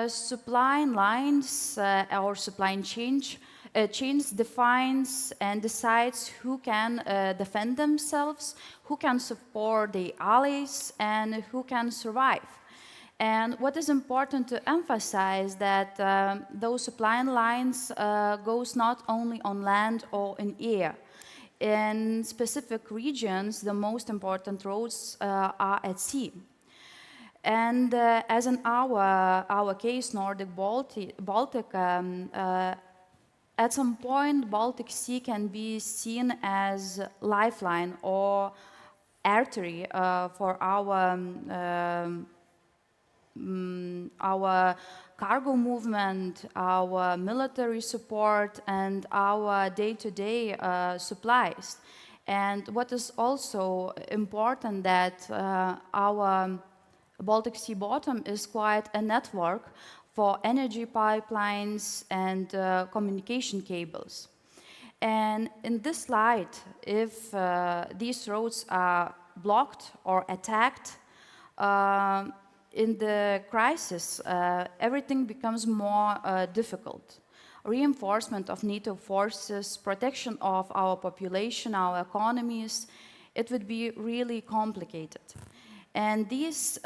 supply lines or supply chains defines and decides who can defend themselves, who can support the allies, and who can survive. And what is important to emphasize that those supply lines goes not only on land or in air. In specific regions, the most important roads are at sea. And as in our case, Nordic-Baltic, at some point, Baltic Sea can be seen as lifeline or artery for our cargo movement, our military support, and our day-to-day supplies. And what is also important that our Baltic Sea bottom is quite a network for energy pipelines and communication cables. And in this slide, if these roads are blocked or attacked, in the crisis, everything becomes more difficult. Reinforcement of NATO forces, protection of our population, our economies, it would be really complicated. And these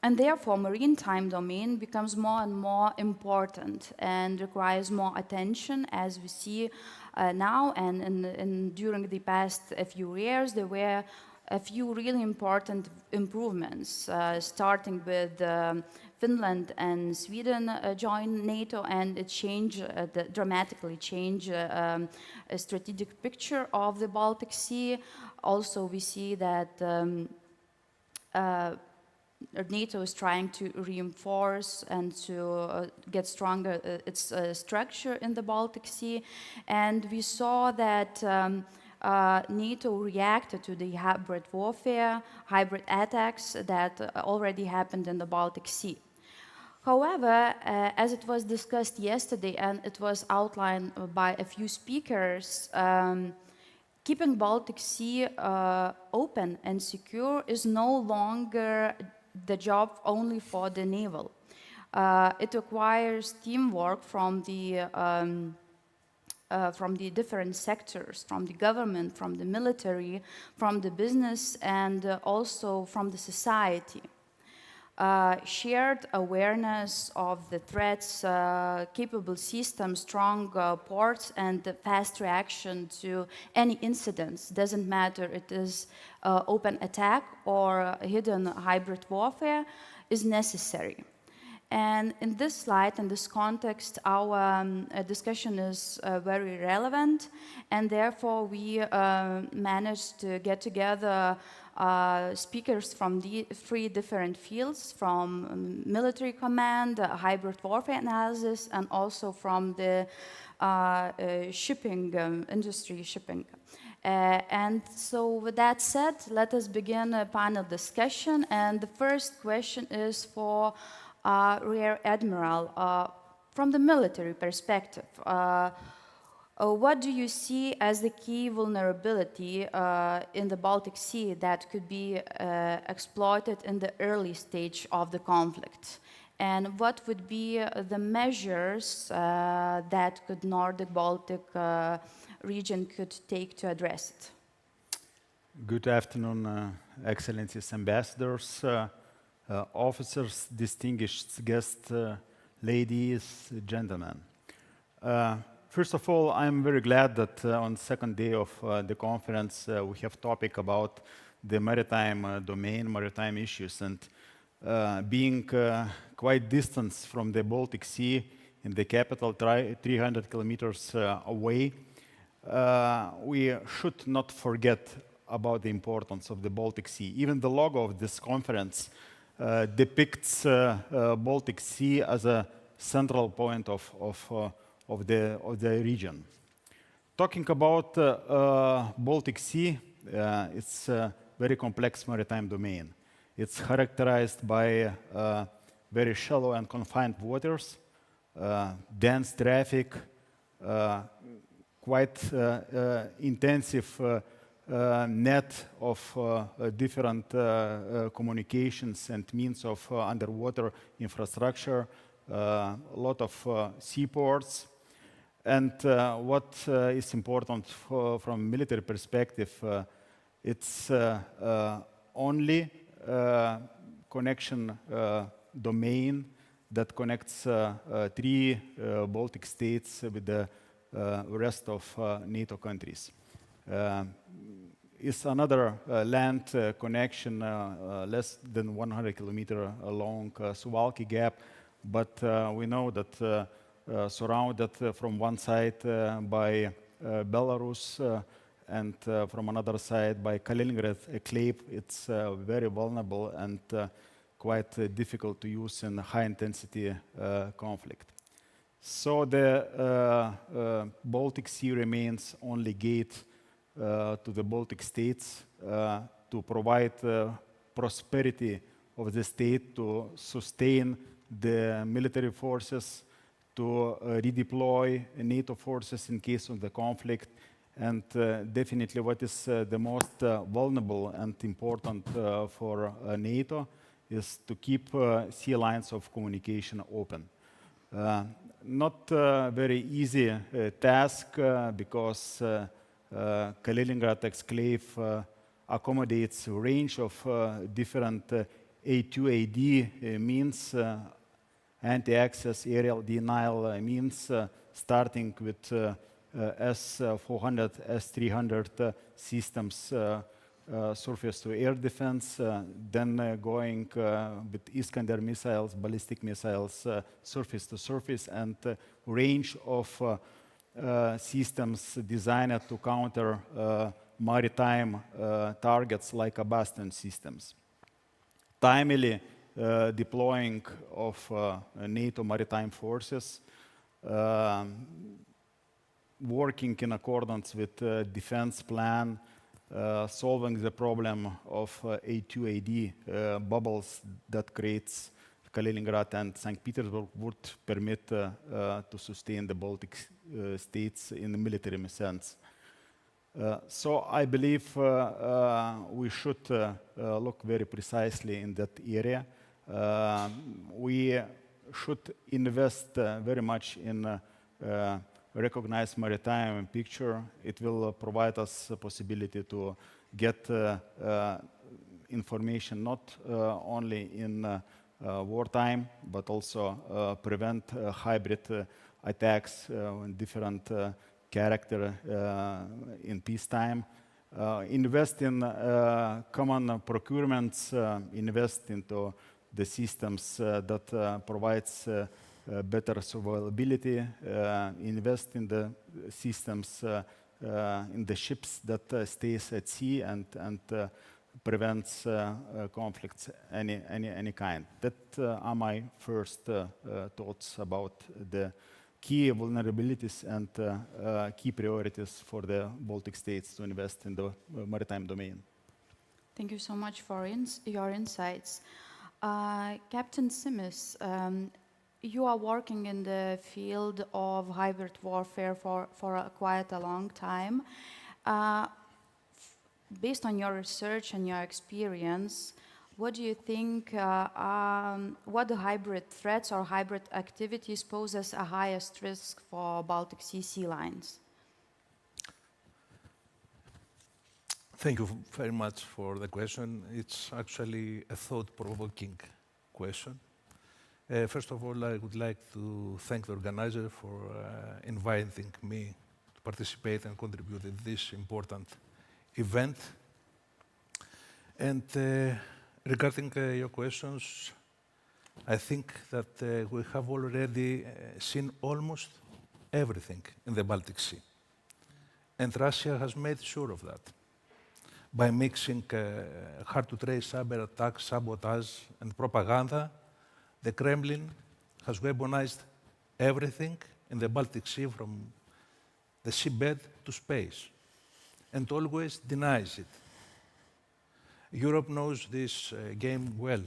and therefore, maritime domain becomes more and more important and requires more attention, as we see now. And during the past few years, there were a few really important improvements, starting with Finland and Sweden joined NATO, and it dramatically changed a strategic picture of the Baltic Sea. Also, we see that NATO is trying to reinforce and to get stronger its structure in the Baltic Sea. And we saw that NATO reacted to the hybrid warfare, hybrid attacks that already happened in the Baltic Sea. However, as it was discussed yesterday and it was outlined by a few speakers, keeping Baltic Sea open and secure is no longer the job only for the naval. It requires teamwork from the different sectors, from the government, from the military, from the business, and also from the society. Shared awareness of the threats, capable systems, strong ports, and fast reaction to any incidents. Doesn't matter it is open attack or hidden hybrid warfare is necessary. And in this slide, in this context, our discussion is very relevant, and therefore we managed to get together speakers from the 3 different fields, from military command, hybrid warfare analysis, and also from the shipping industry, shipping. And so with that said, let us begin a panel discussion. And the first question is for Rear Admiral. From the military perspective, what do you see as the key vulnerability in the Baltic Sea that could be exploited in the early stage of the conflict? And what would be the measures that could Nordic Baltic region could take to address it? Good afternoon, Excellencies, ambassadors, officers, distinguished guests, ladies, gentlemen. First of all, I'm very glad that on the second day of the conference we have topic about the maritime domain, maritime issues, and being quite distant from the Baltic Sea in the capital, 300 kilometers away, we should not forget about the importance of the Baltic Sea. Even the logo of this conference depicts Baltic Sea as a central point of the region. Talking about Baltic Sea, it's a very complex maritime domain. It's characterized by very shallow and confined waters, dense traffic, quite intensive net of different communications and means of underwater infrastructure, a lot of seaports. And what is important from military perspective, it's only connection domain that connects three Baltic states with the rest of NATO countries. Is another land connection less than 100 kilometer long Suwalki Gap, but we know that surrounded from one side by Belarus and from another side by Kaliningrad enclave. It's very vulnerable and quite difficult to use in high-intensity conflict. So the Baltic Sea remains only gate to the Baltic states to provide prosperity of the state, to sustain the military forces, to redeploy NATO forces in case of the conflict, and definitely what is the most vulnerable and important for NATO is to keep sea lines of communication open. Not a very easy task because Kaliningrad exclave accommodates a range of different A2AD means, anti-access aerial denial means, starting with S-400, S-300 systems, surface-to-air defense, then going with Iskander missiles, ballistic missiles, surface-to-surface, and range of systems designed to counter maritime targets like Bastion systems. Timely deploying of NATO maritime forces, working in accordance with defense plan, solving the problem of A2AD bubbles that creates Kaliningrad and St. Petersburg would permit to sustain the Baltic states in the military sense. So I believe we should look very precisely in that area. We should invest very much in recognized maritime picture. It will provide us a possibility to get information not only in wartime, but also prevent hybrid attacks and different character in peacetime. Invest in common procurements, invest into the systems that provides better survivability, invest in the systems in the ships that stays at sea and prevents conflicts any kind. That are my first thoughts about the key vulnerabilities and key priorities for the Baltic states to invest in the maritime domain. Thank you so much for your insights. Captain Simis, you are working in the field of hybrid warfare for quite a long time. Based on your research and your experience, what do you think, what the hybrid threats or hybrid activities poses a highest risk for Baltic sea lines? Thank you very much for the question. It's actually a thought-provoking question. First of all, I would like to thank the organizer for inviting me to participate and contribute in this important event. And regarding your questions, I think that we have already seen almost everything in the Baltic Sea. And Russia has made sure of that by mixing hard-to-trace cyber attacks, sabotage, and propaganda. The Kremlin has weaponized everything in the Baltic Sea from the seabed to space, and always denies it. Europe knows this game well.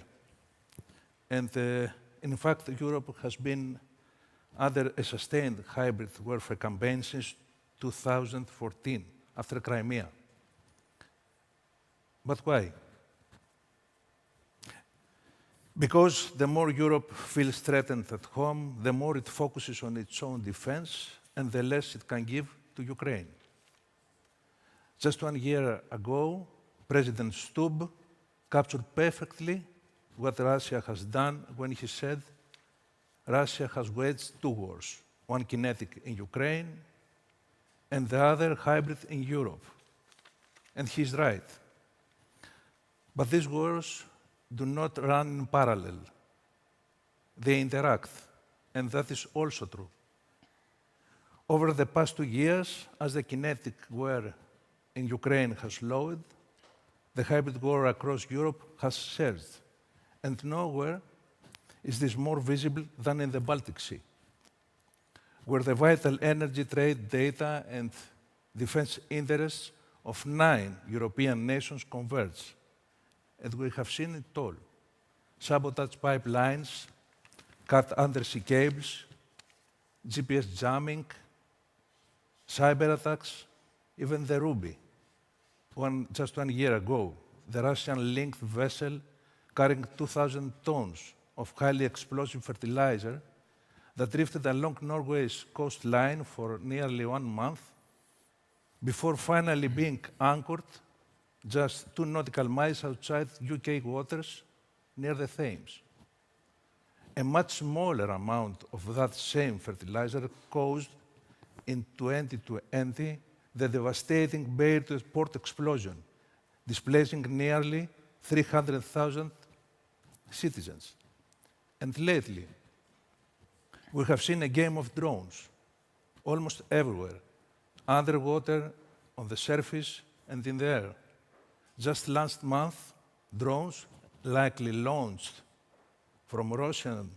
And in fact, Europe has been under a sustained hybrid warfare campaign since 2014, after Crimea. But why? Because the more Europe feels threatened at home, the more it focuses on its own defense and the less it can give to Ukraine. Just 1 year ago, President Stubb captured perfectly what Russia has done when he said Russia has waged two wars, one kinetic in Ukraine and the other hybrid in Europe. And he's right. But these wars do not run in parallel. They interact, and that is also true. Over the past 2 years, as the kinetic war in Ukraine has lowered, the hybrid war across Europe has surged, and nowhere is this more visible than in the Baltic Sea, where the vital energy trade data and defense interests of 9 European nations converge. And we have seen it all. Sabotage pipelines, cut undersea cables, GPS jamming, cyber attacks, even the Ruby. Just 1 year ago, the Russian-linked vessel carrying 2,000 tons of highly explosive fertilizer that drifted along Norway's coastline for nearly 1 month before finally being anchored just 2 nautical miles outside UK waters near the Thames. A much smaller amount of that same fertilizer caused in 2020 the devastating Beirut port explosion, displacing nearly 300,000 citizens. And lately, we have seen a game of drones almost everywhere, underwater, on the surface, and in the air. Just last month, drones, likely launched from Russian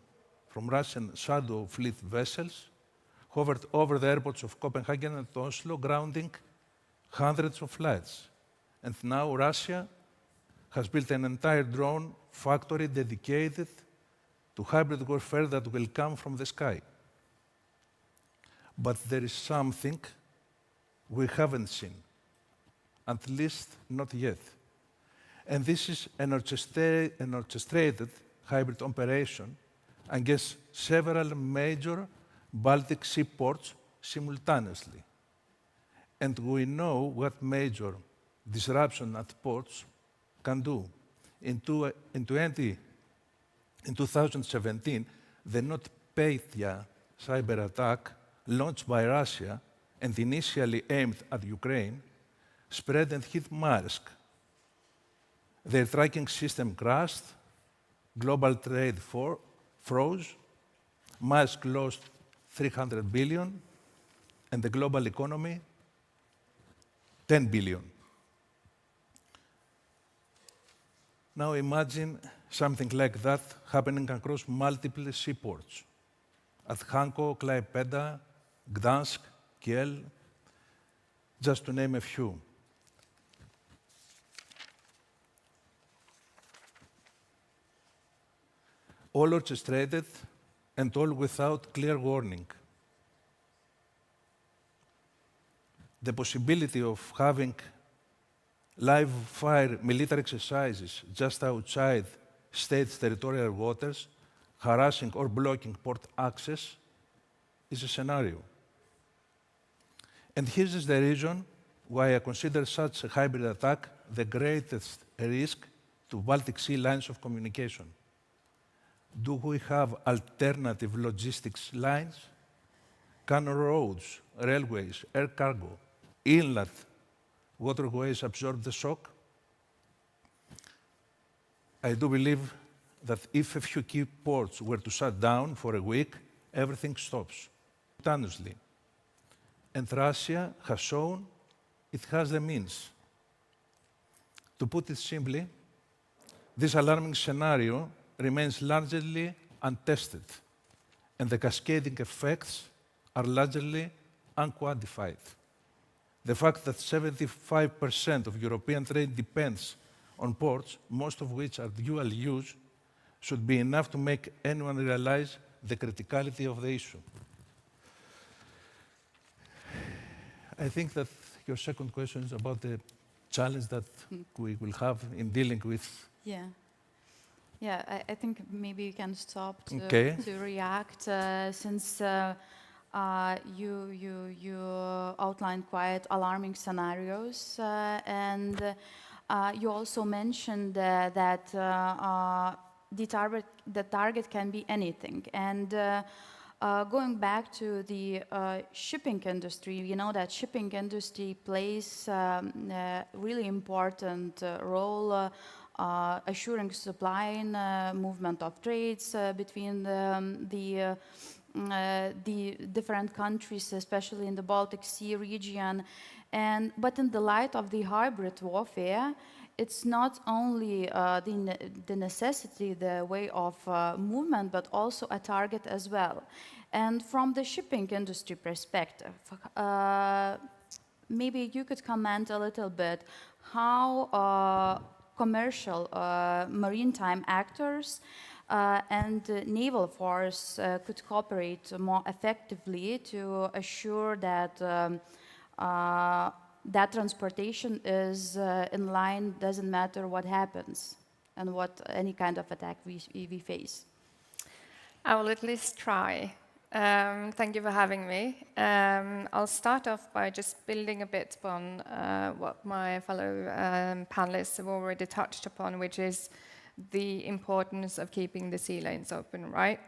shadow fleet vessels, hovered over the airports of Copenhagen and Oslo, grounding hundreds of flights. And now Russia has built an entire drone factory dedicated to hybrid warfare that will come from the sky. But there is something we haven't seen, at least not yet. And this is an orchestrated hybrid operation against several major Baltic Sea ports simultaneously. And we know what major disruption at ports can do. In 2017, the NotPetya cyber attack launched by Russia and initially aimed at Ukraine spread and hit Maersk. Their tracking system crashed, global trade froze, Maersk lost 300 billion, and the global economy, 10 billion. Now imagine something like that happening across multiple seaports, at Hanko, Klaipeda, Gdansk, Kiel, just to name a few. All orchestrated and all without clear warning. The possibility of having live fire military exercises just outside states' territorial waters, harassing or blocking port access, is a scenario. And here is the reason why I consider such a hybrid attack the greatest risk to Baltic Sea lines of communication. Do we have alternative logistics lines? Can roads, railways, air cargo, inland waterways absorb the shock? I do believe that if a few key ports were to shut down for a week, everything stops simultaneously. And Russia has shown it has the means. To put it simply, this alarming scenario remains largely untested, and the cascading effects are largely unquantified. The fact that 75% of European trade depends on ports, most of which are dual use, should be enough to make anyone realize the criticality of the issue. I think that your second question is about the challenge that we will have in dealing with. Yeah. Yeah, I think maybe you can stop to, Okay. to react since you outlined quite alarming scenarios and you also mentioned that the target can be anything. And going back to the shipping industry, you know that shipping industry plays a really important role assuring supply and movement of trades between the different countries, especially in the Baltic Sea region. But in the light of the hybrid warfare, it's not only the necessity, the way of movement, but also a target as well. And from the shipping industry perspective, maybe you could comment a little bit how commercial maritime actors and naval force could cooperate more effectively to assure that that transportation is in line, doesn't matter what happens and what any kind of attack we face. I will at least try. Thank you for having me. I'll start off by just building a bit on what my fellow panelists have already touched upon, which is the importance of keeping the sea lanes open, right?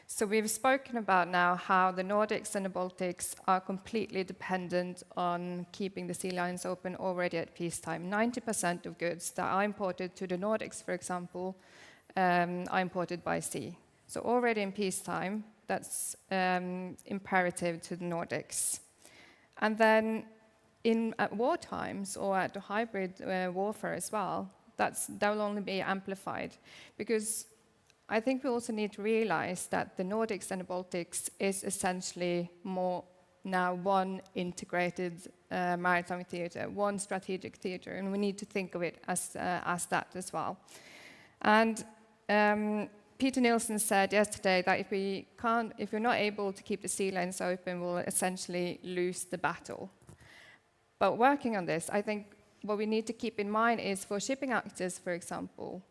So we've spoken about now how the Nordics and the Baltics are completely dependent on keeping the sea lanes open already at peacetime. 90% of goods that are imported to the Nordics, for example, are imported by sea. So already in peacetime, that's imperative to the Nordics. And then at war times or at the hybrid warfare as well, that will only be amplified, because I think we also need to realize that the Nordics and the Baltics is essentially more now one integrated maritime theater, one strategic theater, and we need to think of it as that as well. And Peter Nielsen said yesterday that if we're not able to keep the sea lanes open, we'll essentially lose the battle. But working on this, I think what we need to keep in mind is for shipping actors, for example,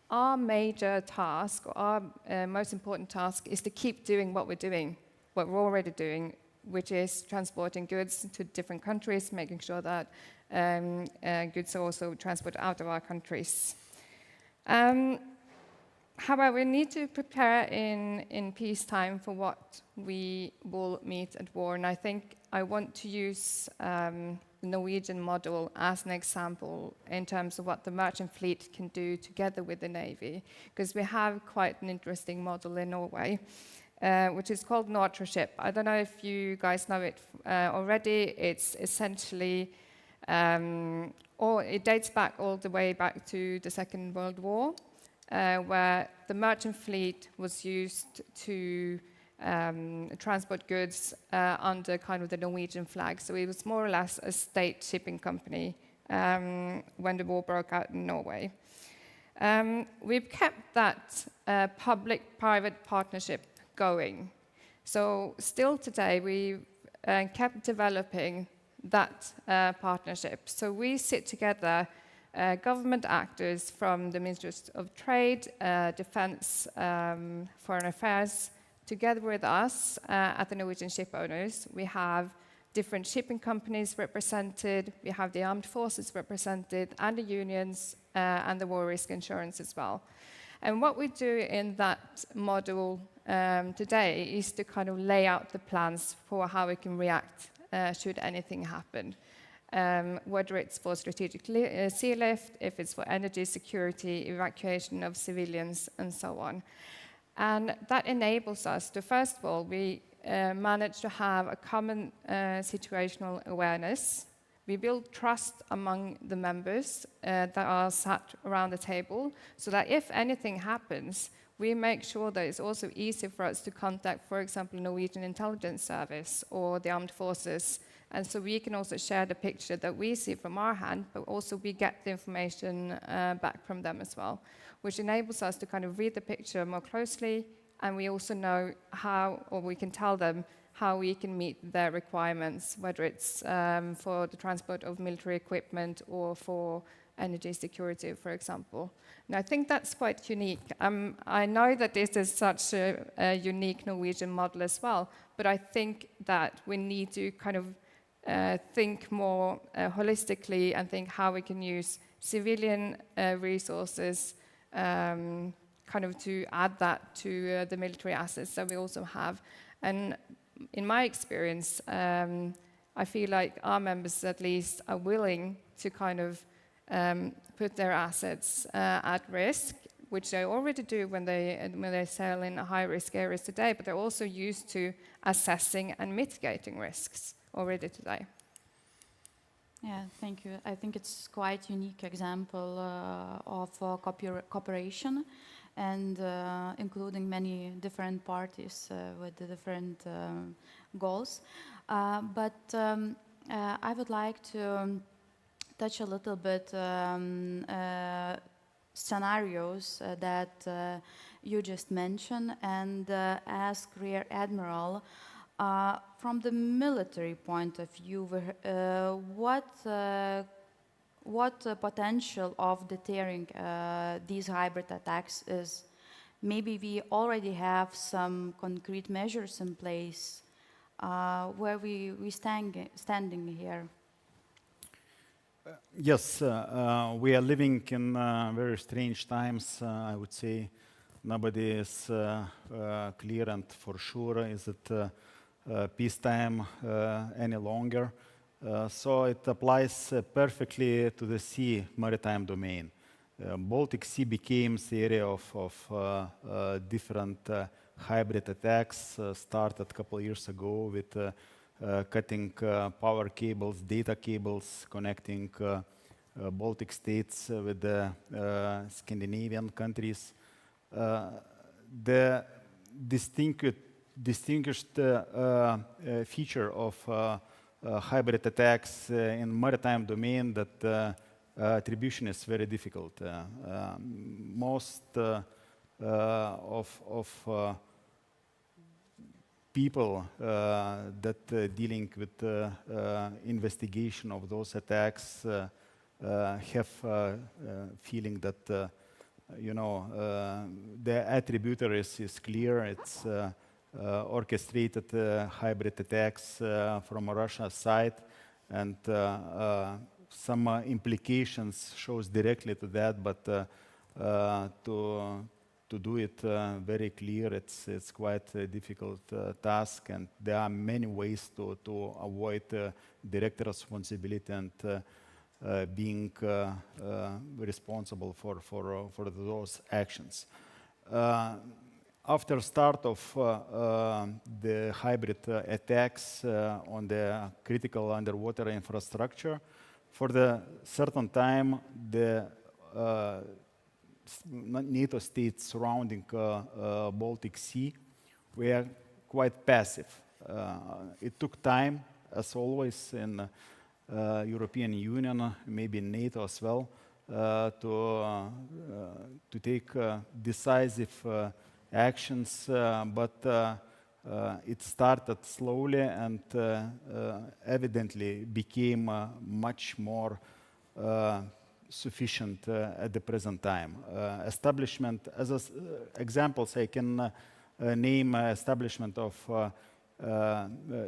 our major task, or our most important task, is to keep doing what we're doing, what we're already doing, which is transporting goods to different countries, making sure that goods are also transported out of our countries. However, we need to prepare in peacetime for what we will meet at war, and I think I want to use the Norwegian model as an example in terms of what the merchant fleet can do together with the Navy, because we have quite an interesting model in Norway, which is called Nortraship. I don't know if you guys know it already. It's essentially, it dates back all the way back to the Second World War, where the merchant fleet was used to transport goods under kind of the Norwegian flag. So it was more or less a state shipping company when the war broke out in Norway. We've kept that public-private partnership going. So still today, we've kept developing that partnership. So we sit together, government actors from the Ministries of Trade, Defence, Foreign Affairs, together with us at the Norwegian ship owners. We have different shipping companies represented, we have the armed forces represented, and the unions, and the war risk insurance as well. And what we do in that model today is to kind of lay out the plans for how we can react should anything happen. Whether it's for strategic sea lift, if it's for energy security, evacuation of civilians, and so on. And that enables us to, first of all, we manage to have a common situational awareness. We build trust among the members that are sat around the table, so that if anything happens, we make sure that it's also easy for us to contact, for example, Norwegian Intelligence Service or the Armed Forces. And so we can also share the picture that we see from our hand, but also we get the information back from them as well, which enables us to kind of read the picture more closely, and we also know how, or we can tell them how we can meet their requirements, whether it's for the transport of military equipment or for energy security, for example. And I think that's quite unique. I know that this is such a unique Norwegian model as well, but I think that we need to kind of think more holistically and think how we can use civilian resources kind of to add that to the military assets that we also have. And in my experience, I feel like our members at least are willing to kind of put their assets at risk, which they already do when they sail in high-risk areas today, but they're also used to assessing and mitigating risks already today. Yeah, thank you. I think it's quite unique example of cooperation and including many different parties with the different goals. But I would like to touch a little bit scenarios that you just mentioned and ask Rear Admiral, from the military point of view, what potential of deterring these hybrid attacks is? Maybe we already have some concrete measures in place. Where we standing here? Yes, we are living in very strange times. I would say nobody is clear and for sure is it peacetime any longer. So it applies perfectly to the sea maritime domain. Baltic Sea became the area of different hybrid attacks, started a couple of years ago with cutting power cables, data cables, connecting Baltic states with the Scandinavian countries. The distinguished feature of hybrid attacks in maritime domain that attribution is very difficult. Most of people that dealing with investigation of those attacks have feeling that the attributor is clear. It's orchestrated hybrid attacks from Russia's side, and some implications shows directly to that, but to do it very clear, it's quite a difficult task, and there are many ways to avoid direct responsibility and being responsible for those actions. After start of the hybrid attacks on the critical underwater infrastructure, for the certain time, the NATO states surrounding Baltic Sea were quite passive. It took time, as always in European Union, maybe NATO as well, to take decisive actions, but it started slowly and evidently became much more sufficient at the present time. Establishment, as examples, I can name establishment of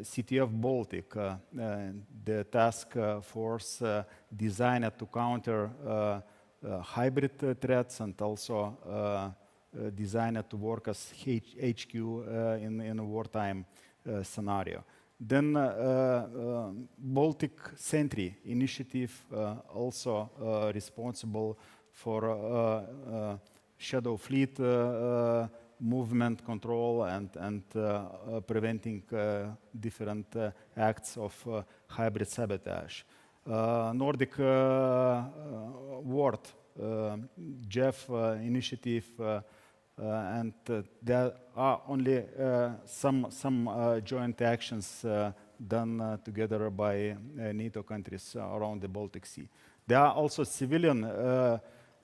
city of Baltic, the task force designed to counter hybrid threats and also designed to work as HQ in a wartime scenario. Then Baltic Sentry initiative, also responsible for shadow fleet movement control and preventing different acts of hybrid sabotage. Nordic Ward, Jeff initiative, and there are only some joint actions done together by NATO countries around the Baltic Sea. There are also civilian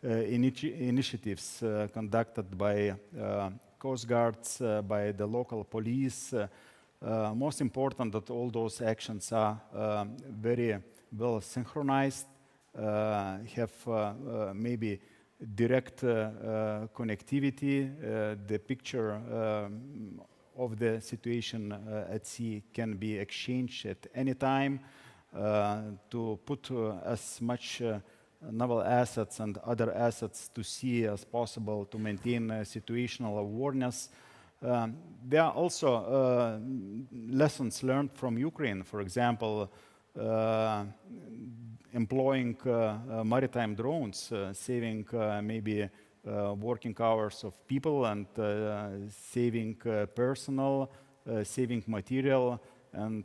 initiatives conducted by coast guards, by the local police. Most important that all those actions are very well synchronized, have maybe direct connectivity. The picture of the situation at sea can be exchanged at any time to put as much naval assets and other assets to sea as possible to maintain situational awareness. There are also lessons learned from Ukraine, for example, employing maritime drones, saving maybe working hours of people and saving personnel, saving material, and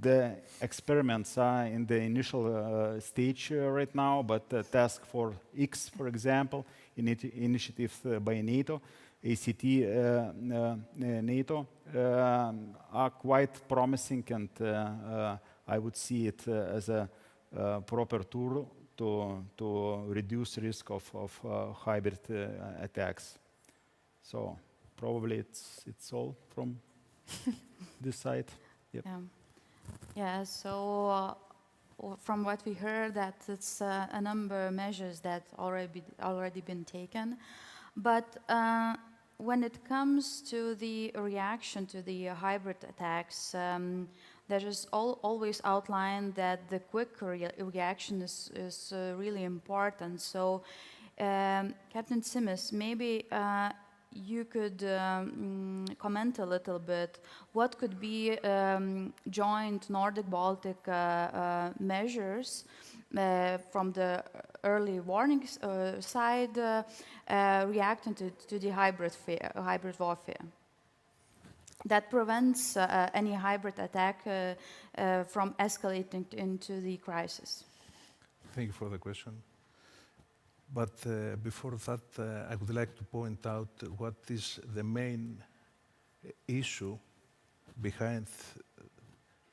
the experiments are in the initial stage right now, but Task Force X, for example, initiative by NATO, ACT NATO, are quite promising, and I would see it as a proper tool to reduce risk of hybrid attacks. So probably it's all from this side. Yep. Yeah, so from what we heard, that it's a number of measures that already been taken, but when it comes to the reaction to the hybrid attacks, there is always outlined that the quick reaction is really important. So, Captain Simis, maybe you could comment a little bit. What could be joint Nordic-Baltic measures from the early warning side reacting to the hybrid warfare that prevents any hybrid attack from escalating into the crisis? Thank you for the question. But before that, I would like to point out what is the main issue behind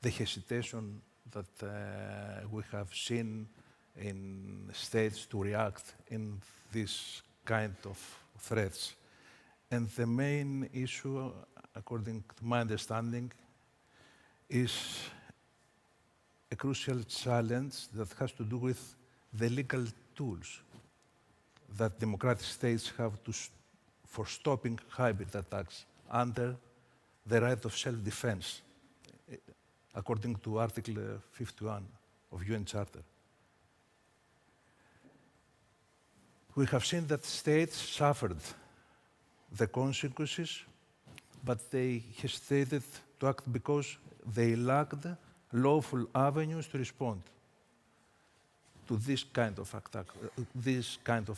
the hesitation that we have seen in states to react in this kind of threats. And the main issue, according to my understanding, is a crucial challenge that has to do with the legal tools that democratic states have for stopping hybrid attacks under the right of self-defense, according to Article 51 of UN Charter. We have seen that states suffered the consequences, but they hesitated to act because they lacked lawful avenues to respond to this kind of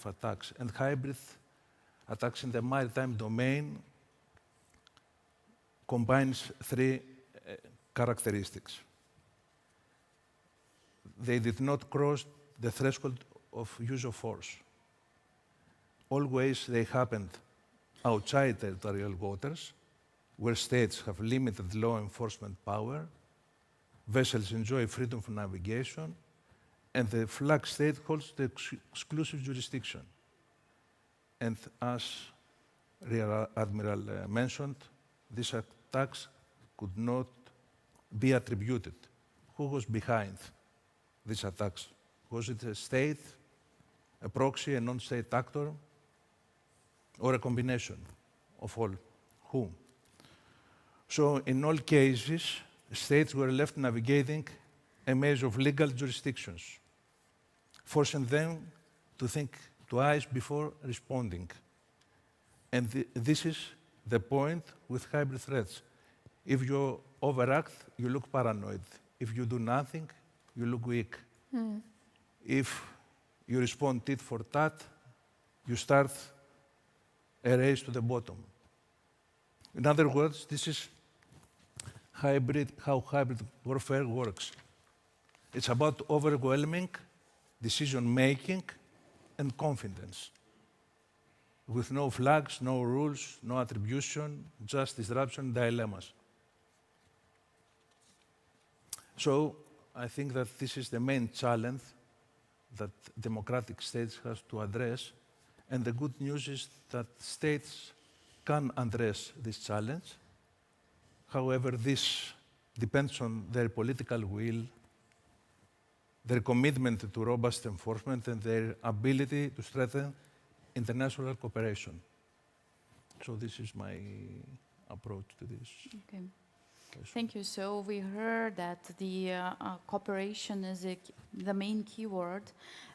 attacks. And hybrid attacks in the maritime domain combines three characteristics. They did not cross the threshold of use of force. Always they happened outside territorial waters, where states have limited law enforcement power, vessels enjoy freedom of navigation, and the flag state holds the exclusive jurisdiction. And as Rear Admiral mentioned, these attacks could not be attributed. Who was behind these attacks? Was it a state, a proxy, a non-state actor, or a combination of all? Who? So in all cases, states were left navigating a maze of legal jurisdictions, forcing them to think twice before responding. And this is the point with hybrid threats. If you overact, you look paranoid. If you do nothing, you look weak. If you respond tit for tat, you start a race to the bottom. In other words, this is how hybrid warfare works. It's about overwhelming decision-making and confidence, with no flags, no rules, no attribution, just disruption dilemmas. So I think that this is the main challenge that democratic states have to address. And the good news is that states can address this challenge. However, this depends on their political will, their commitment to robust enforcement, and their ability to strengthen international cooperation. So this is my approach to this. Okay. Thank you. So we heard that the cooperation is the main keyword.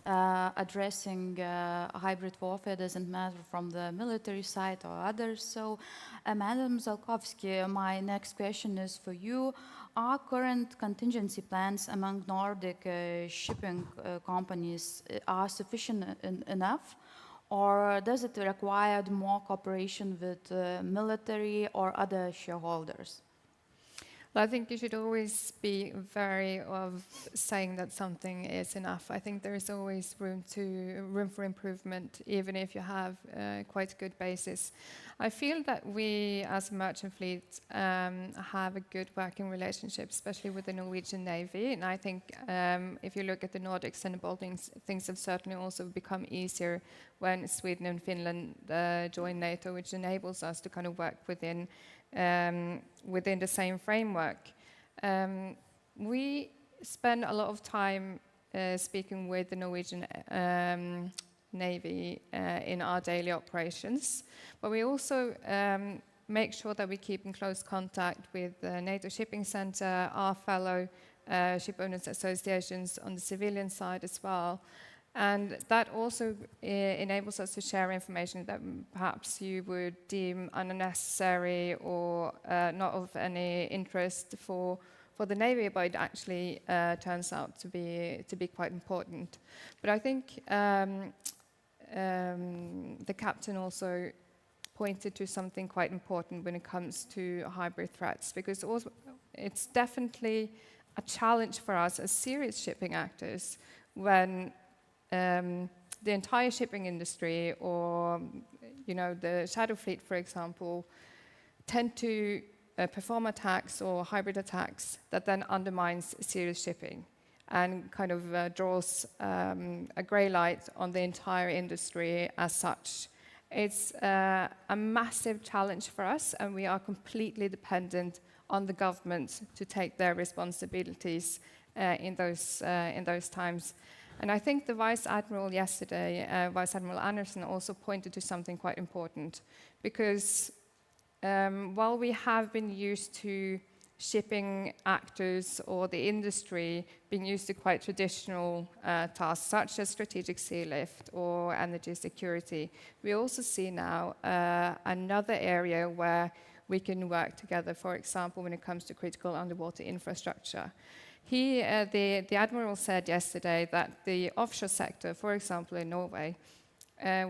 Addressing hybrid warfare doesn't matter from the military side or others. So, Madam Zalkowski, my next question is for you. Are current contingency plans among Nordic shipping companies are sufficient enough? Or does it require more cooperation with military or other shareholders? Well, I think you should always be wary of saying that something is enough. I think there is always room for improvement, even if you have quite a good basis. I feel that we, as a merchant fleet, have a good working relationship, especially with the Norwegian Navy. And I think if you look at the Nordics and the Baltics, things have certainly also become easier when Sweden and Finland join NATO, which enables us to kind of work within the same framework. We spend a lot of time speaking with the Norwegian Navy in our daily operations, but we also make sure that we keep in close contact with the NATO Shipping Centre, our fellow ship owners associations on the civilian side as well. And that also enables us to share information that perhaps you would deem unnecessary or not of any interest for the Navy, but it actually turns out to be quite important. But I think the captain also pointed to something quite important when it comes to hybrid threats, because also it's definitely a challenge for us as serious shipping actors when the entire shipping industry, or the shadow fleet, for example, tend to perform attacks or hybrid attacks that then undermines serious shipping and kind of draws a grey light on the entire industry as such. It's a massive challenge for us, and we are completely dependent on the government to take their responsibilities in those times. And I think the Vice Admiral yesterday, Vice Admiral Anderson, also pointed to something quite important, because while we have been used to shipping actors or the industry being used to quite traditional tasks, such as strategic sea lift or energy security, we also see now another area where we can work together, for example, when it comes to critical underwater infrastructure. The Admiral said yesterday that the offshore sector, for example, in Norway,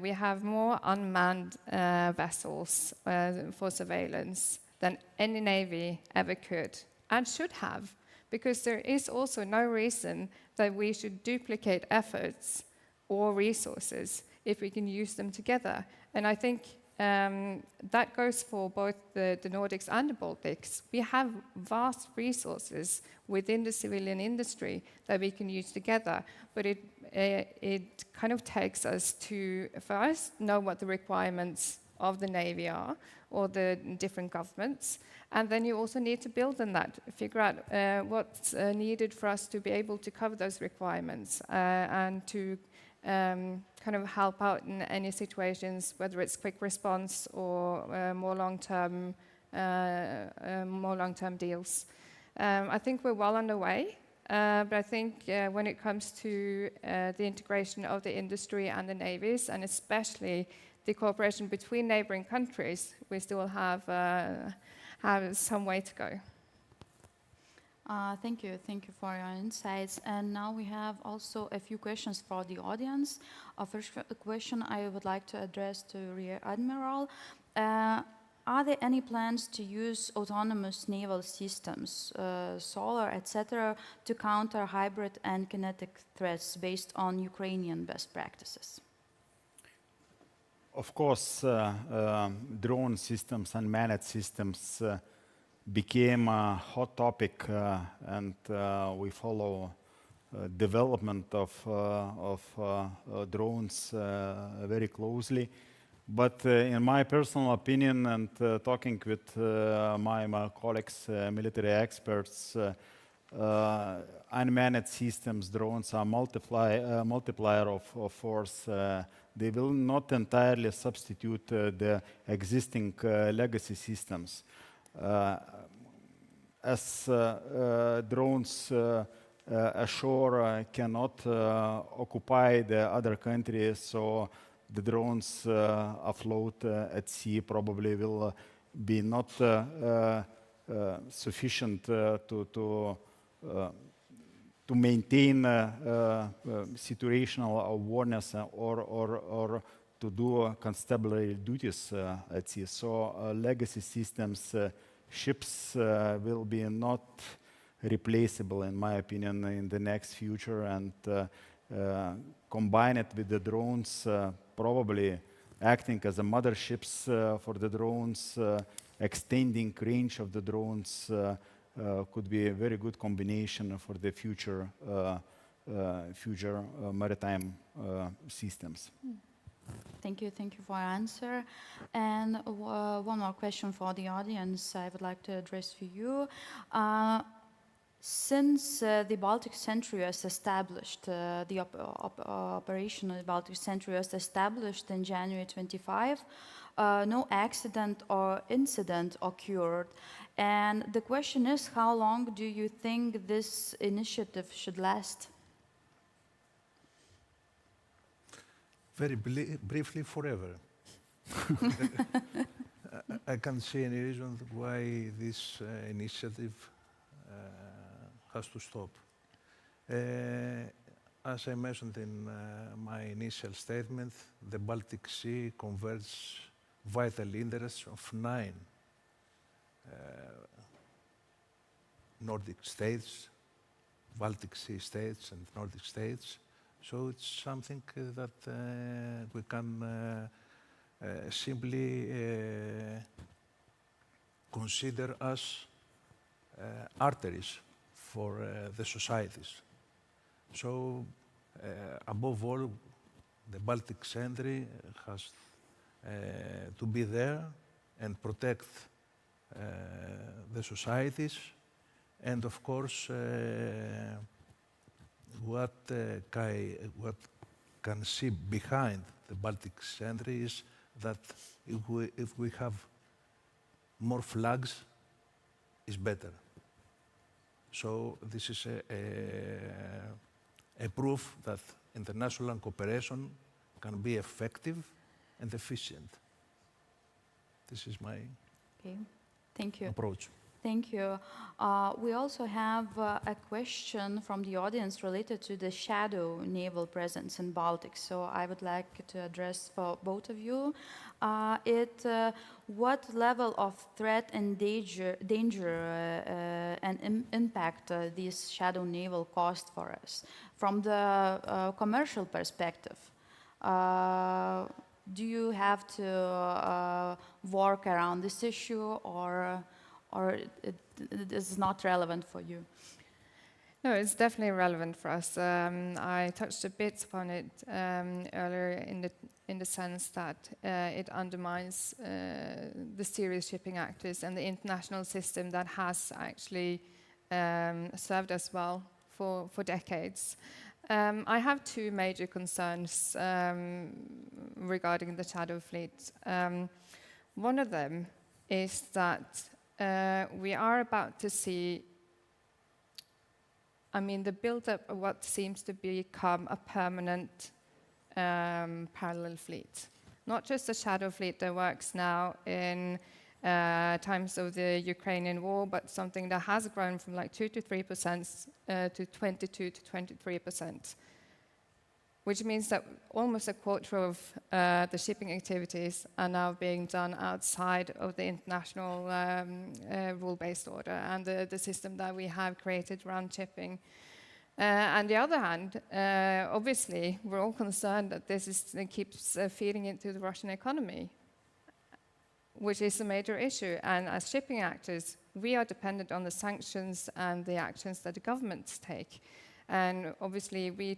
we have more unmanned vessels for surveillance than any navy ever could and should have, because there is also no reason that we should duplicate efforts or resources if we can use them together. And I think that goes for both the Nordics and the Baltics. We have vast resources within the civilian industry that we can use together, but it kind of takes us to first know what the requirements of the Navy are, or the different governments. And then you also need to build on that, figure out what's needed for us to be able to cover those requirements and to kind of help out in any situations, whether it's quick response or more long-term deals. I think we're well underway, but I think when it comes to the integration of the industry and the navies, and especially the cooperation between neighboring countries, we still have some way to go. Thank you for your insights. And now we have also a few questions for the audience. First question I would like to address to Rear Admiral. Are there any plans to use autonomous naval systems, solar, etc., to counter hybrid and kinetic threats based on Ukrainian best practices? Of course, drone systems and unmanned systems became a hot topic, and we follow development of drones very closely. But in my personal opinion, and talking with my colleagues, military experts, unmanned systems, drones are multiplier of force. They will not entirely substitute the existing legacy systems. As drones ashore cannot occupy the other countries, so the drones afloat at sea probably will be not sufficient to maintain situational awareness or to do constabulary duties at sea. So legacy systems, ships will be not replaceable, in my opinion, in the next future, and combine it with the drones, probably acting as a motherships for the drones, extending range of the drones could be a very good combination for the future maritime systems. Thank you for your answer. And one more question for the audience I would like to address for you. Since the Baltic Century was established, the operation of the Baltic Century was established in January 25, no accident or incident occurred. And the question is, how long do you think this initiative should last? Very briefly, forever. I can't see any reason why this initiative has to stop. As I mentioned in my initial statement, the Baltic Sea converges vital interests of 9 Nordic states, Baltic Sea states and Nordic states. So it's something that we can simply consider as arteries for the societies. So above all, the Baltic Century has to be there and protect the societies, and of course what can see behind the Baltic Century is that if we have more flags, is better. So this is a proof that international cooperation can be effective and efficient. This is my approach. Thank you. We also have a question from the audience related to the shadow naval presence in Baltic. So I would like to address for both of you. What level of threat and danger and impact these shadow naval cost for us? From the commercial perspective, do you have to work around this issue, or it is not relevant for you? No, it's definitely relevant for us. I touched a bit upon it earlier in the sense that it undermines the serious shipping actors and the international system that has actually served us well for decades. I have two major concerns regarding the shadow fleet. One of them is that we are about to see, the build-up of what seems to become a permanent parallel fleet. Not just a shadow fleet that works now in times of the Ukrainian war, but something that has grown from like 2 to 3% to 22 to 23%, which means that almost a quarter of the shipping activities are now being done outside of the international rule-based order and the system that we have created around shipping. On the other hand, obviously, we're all concerned that this keeps feeding into the Russian economy, which is a major issue. And as shipping actors, we are dependent on the sanctions and the actions that the governments take. And obviously, we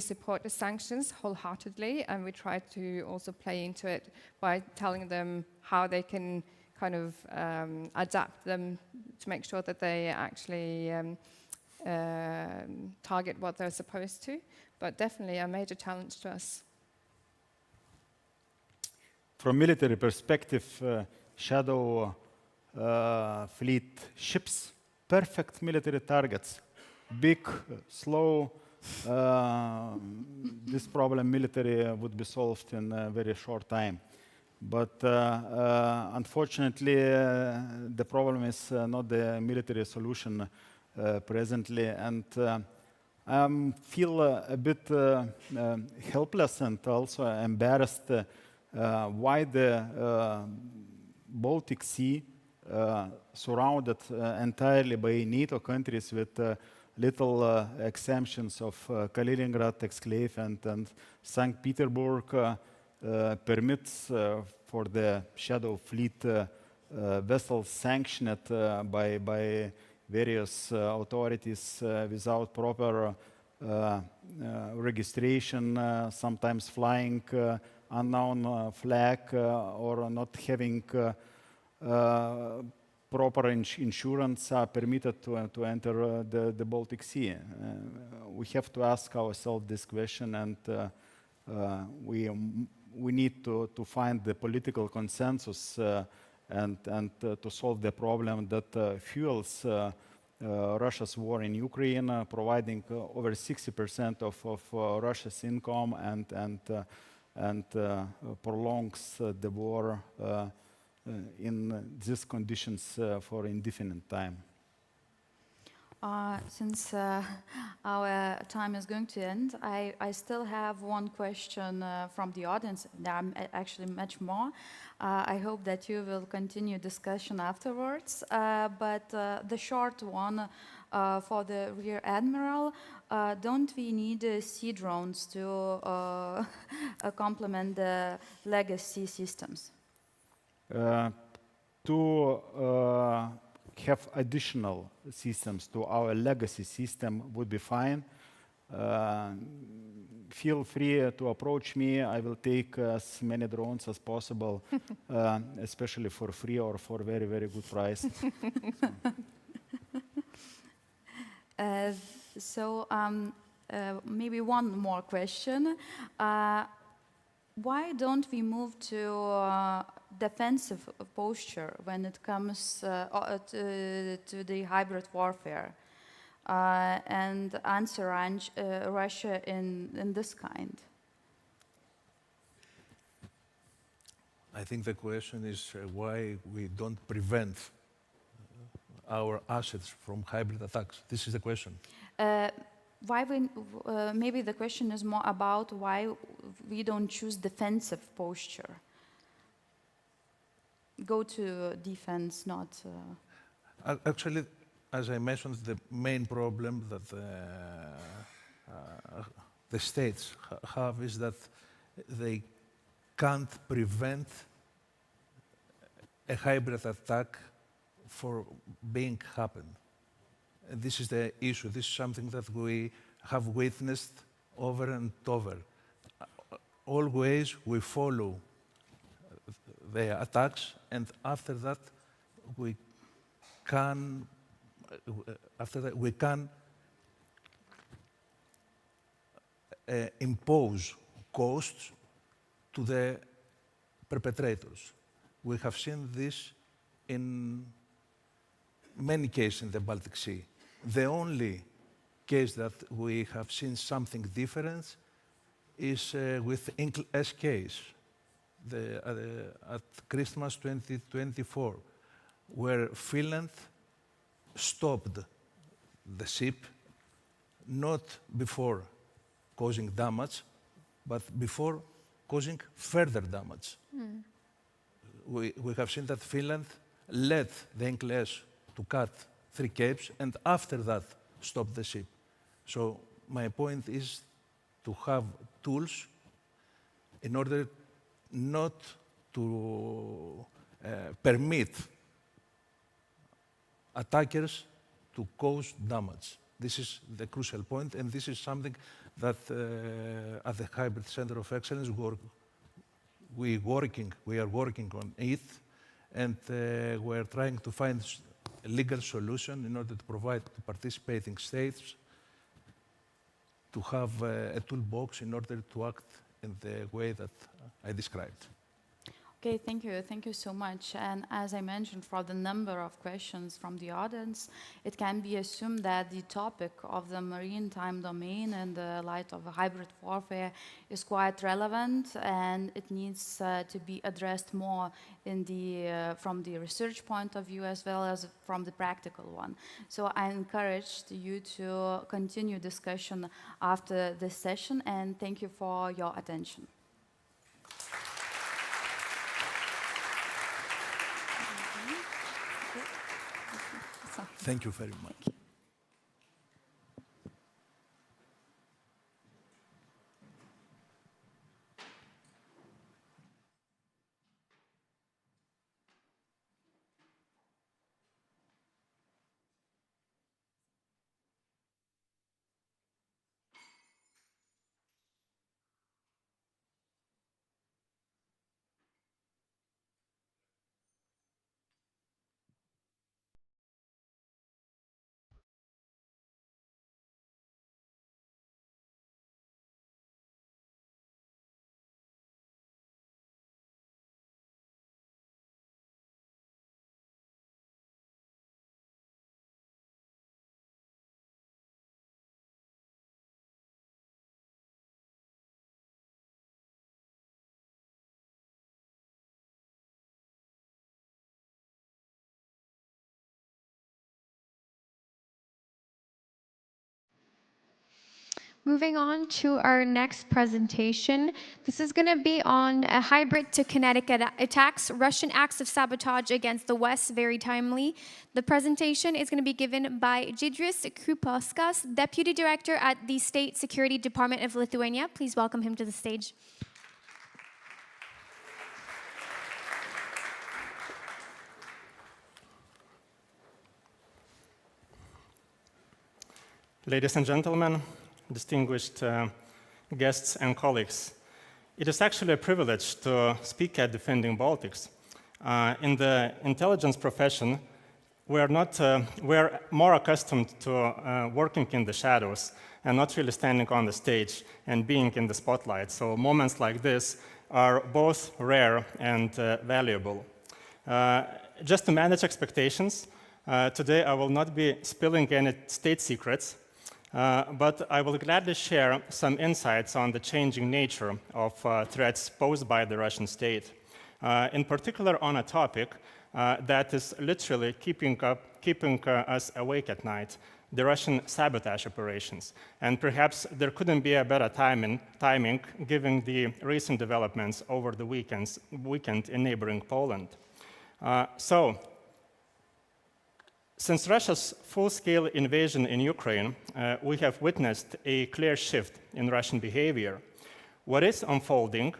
support the sanctions wholeheartedly, and we try to also play into it by telling them how they can kind of adapt them to make sure that they actually target what they're supposed to. But definitely a major challenge to us. From military perspective, shadow fleet ships, perfect military targets. Big, slow, this problem military would be solved in a very short time. But unfortunately, the problem is not the military solution presently. And I feel a bit helpless and also embarrassed why the Baltic Sea, surrounded entirely by NATO countries with little exemptions of Kaliningrad exclave and St. Petersburg, permits for the shadow fleet vessels sanctioned by various authorities without proper registration, sometimes flying unknown flag or not having proper insurance are permitted to enter the Baltic Sea. We have to ask ourselves this question, and we need to find the political consensus and to solve the problem that fuels Russia's war in Ukraine, providing over 60% of Russia's income and prolongs the war in these conditions for indefinite time. Since our time is going to end, I still have one question from the audience. There are actually much more. I hope that you will continue discussion afterwards. But the short one for the Rear Admiral, don't we need sea drones to complement the legacy systems? To have additional systems to our legacy system would be fine. Feel free to approach me. I will take as many drones as possible, especially for free or for very, very good price. Maybe one more question. Why don't we move to defensive posture when it comes to the hybrid warfare and answer Russia in this kind? I think the question is why we don't prevent our assets from hybrid attacks. This is the question. Maybe the question is more about why we don't choose defensive posture. Go to defense, not... Actually, as I mentioned, the main problem that the states have is that they can't prevent a hybrid attack for being happened. This is the issue. This is something that we have witnessed over and over. Always we follow the attacks, and after that we can impose costs to the perpetrators. We have seen this in many cases in the Baltic Sea. The only case that we have seen something different is with Inkles case at Christmas 2024, where Finland stopped the ship not before causing damage, but before causing further damage. We have seen that Finland let the Inkles to cut 3 capes, and after that stop the ship. So my point is to have tools in order not to permit attackers to cause damage. This is the crucial point, and this is something that at the Hybrid Center of Excellence we are working on it, and we're trying to find a legal solution in order to provide to participating states to have a toolbox in order to act in the way that I described. Okay, thank you. Thank you so much. And as I mentioned, for the number of questions from the audience, it can be assumed that the topic of the maritime domain in the light of hybrid warfare is quite relevant, and it needs to be addressed more in from the research point of view as well as from the practical one. So I encourage you to continue discussion after this session, and thank you for your attention. Thank you very much. Moving on to our next presentation. This is going to be on a hybrid to kinetic attacks, Russian acts of sabotage against the West, very timely. The presentation is going to be given by Giedrius Krupauskas, Deputy Director at the State Security Department of Lithuania. Please welcome him to the stage. Ladies and gentlemen, distinguished guests and colleagues, it is actually a privilege to speak at Defending Baltics. In the intelligence profession, we're more accustomed to working in the shadows and not really standing on the stage and being in the spotlight. So moments like this are both rare and valuable. Just to manage expectations, today I will not be spilling any state secrets, but I will gladly share some insights on the changing nature of threats posed by the Russian state, in particular on a topic that is literally keeping us awake at night, the Russian sabotage operations. And perhaps there couldn't be a better timing given the recent developments over the weekend in neighboring Poland. Since Russia's full-scale invasion in Ukraine, we have witnessed a clear shift in Russian behavior. What is unfolding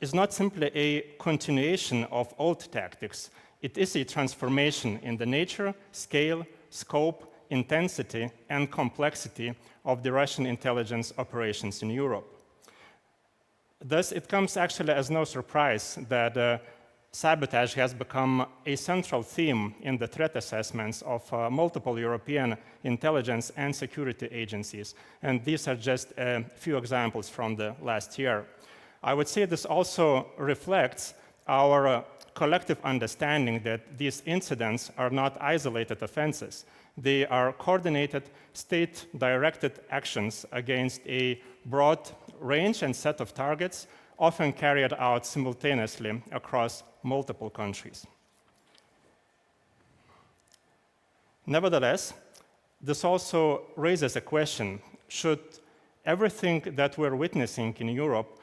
is not simply a continuation of old tactics. It is a transformation in the nature, scale, scope, intensity and complexity of the Russian intelligence operations in Europe. Thus, it comes actually as no surprise that sabotage has become a central theme in the threat assessments of multiple European intelligence and security agencies. And these are just a few examples from the last year. I would say this also reflects our collective understanding that these incidents are not isolated offenses. They are coordinated, state-directed actions against a broad range and set of targets, often carried out simultaneously across multiple countries. Nevertheless, this also raises a question: should everything that we're witnessing in Europe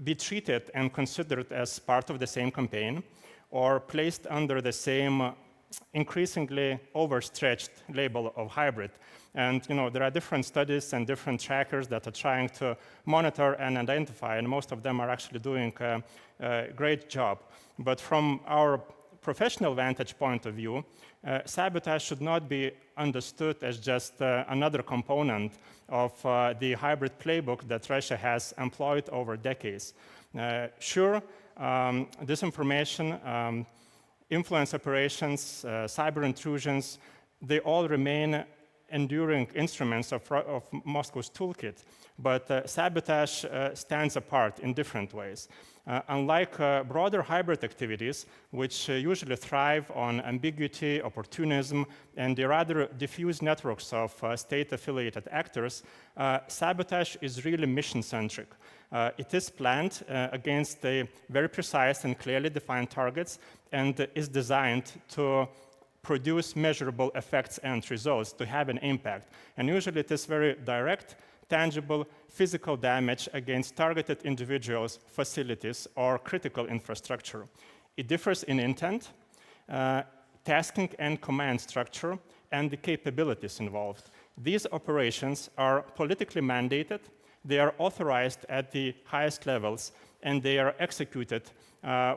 be treated and considered as part of the same campaign, or placed under the same increasingly overstretched label of hybrid? And there are different studies and different trackers that are trying to monitor and identify, and most of them are actually doing a great job. But from our professional vantage point of view, sabotage should not be understood as just another component of the hybrid playbook that Russia has employed over decades. Sure, disinformation, influence operations, cyber intrusions, they all remain enduring instruments of Moscow's toolkit, but sabotage stands apart in different ways. Unlike broader hybrid activities, which usually thrive on ambiguity, opportunism, and the rather diffuse networks of state-affiliated actors, sabotage is really mission-centric. It is planned against very precise and clearly defined targets, and is designed to produce measurable effects and results, to have an impact. And usually it is very direct, tangible, physical damage against targeted individuals, facilities, or critical infrastructure. It differs in intent, tasking and command structure, and the capabilities involved. These operations are politically mandated, they are authorized at the highest levels, and they are executed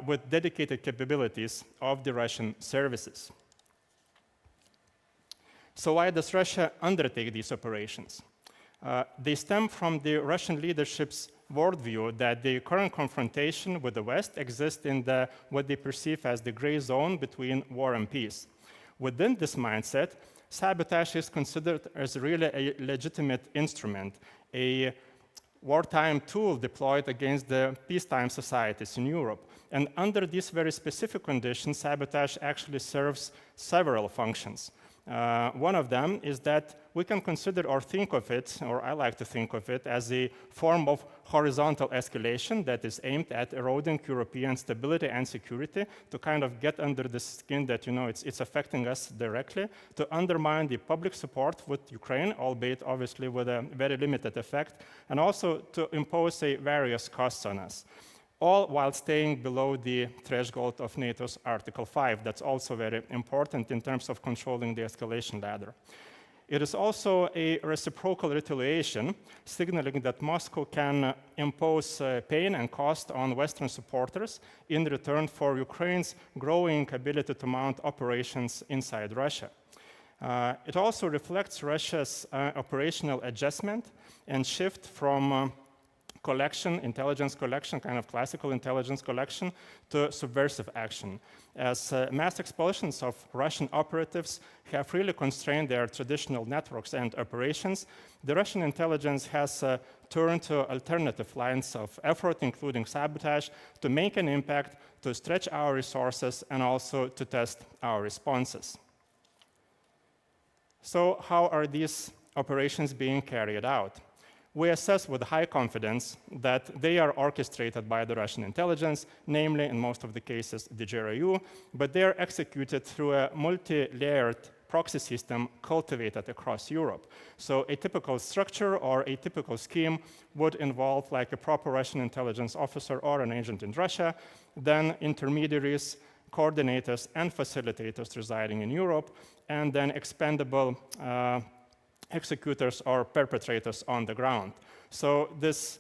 with dedicated capabilities of the Russian services. So why does Russia undertake these operations? They stem from the Russian leadership's worldview that the current confrontation with the West exists in what they perceive as the gray zone between war and peace. Within this mindset, sabotage is considered as really a legitimate instrument, a wartime tool deployed against the peacetime societies in Europe. And under these very specific conditions, sabotage actually serves several functions. One of them is that we can consider or think of it, or I like to think of it, as a form of horizontal escalation that is aimed at eroding European stability and security, to kind of get under the skin that it's affecting us directly, to undermine the public support with Ukraine, albeit obviously with a very limited effect, and also to impose various costs on us, all while staying below the threshold of NATO's Article 5. That's also very important in terms of controlling the escalation ladder. It is also a reciprocal retaliation, signaling that Moscow can impose pain and cost on Western supporters in return for Ukraine's growing ability to mount operations inside Russia. It also reflects Russia's operational adjustment and shift from intelligence collection, kind of classical intelligence collection, to subversive action. As mass expulsions of Russian operatives have really constrained their traditional networks and operations, the Russian intelligence has turned to alternative lines of effort, including sabotage, to make an impact, to stretch our resources, and also to test our responses. So how are these operations being carried out? We assess with high confidence that they are orchestrated by the Russian intelligence, namely, in most of the cases, the GRU, but they are executed through a multi-layered proxy system cultivated across Europe. So a typical structure or a typical scheme would involve like a proper Russian intelligence officer or an agent in Russia, then intermediaries, coordinators, and facilitators residing in Europe, and then expendable executors or perpetrators on the ground. So this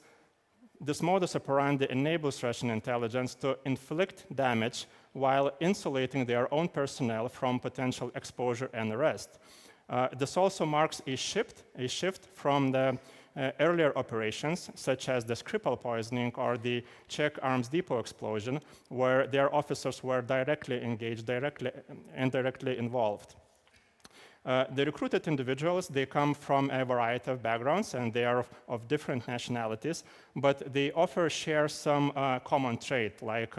modus operandi enables Russian intelligence to inflict damage while insulating their own personnel from potential exposure and arrest. This also marks a shift from the earlier operations, such as the Skripal poisoning or the Czech Arms Depot explosion, where their officers were directly engaged, indirectly involved. The recruited individuals, they come from a variety of backgrounds, and they are of different nationalities, but they often share some common trait, like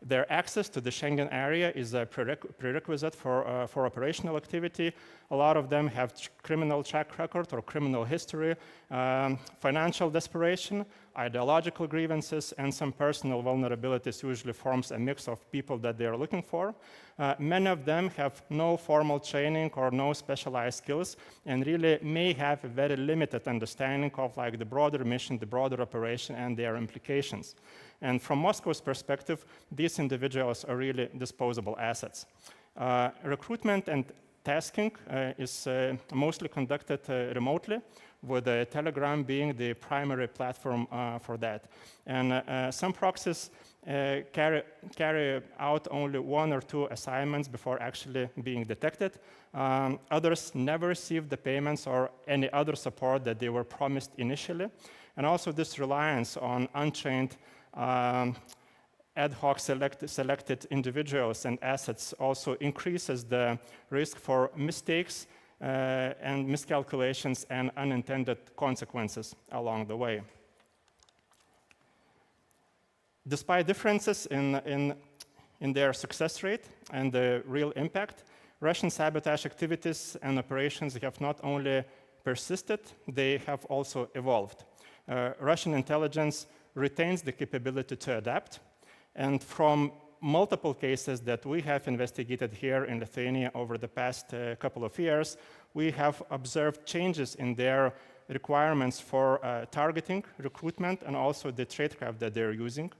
their access to the Schengen area is a prerequisite for operational activity. A lot of them have criminal track record or criminal history, financial desperation, ideological grievances, and some personal vulnerabilities usually forms a mix of people that they are looking for. Many of them have no formal training or no specialized skills, and really may have a very limited understanding of like the broader mission, the broader operation, and their implications. And from Moscow's perspective, these individuals are really disposable assets. Recruitment and tasking is mostly conducted remotely, with Telegram being the primary platform for that. And some proxies carry out only 1 or 2 assignments before actually being detected. Others never receive the payments or any other support that they were promised initially. And also this reliance on untrained ad hoc selected individuals and assets also increases the risk for mistakes and miscalculations and unintended consequences along the way. Despite differences in their success rate and the real impact, Russian sabotage activities and operations have not only persisted, they have also evolved. Russian intelligence retains the capability to adapt, and from multiple cases that we have investigated here in Lithuania over the past couple of years, we have observed changes in their requirements for targeting, recruitment, and also the tradecraft that they're using.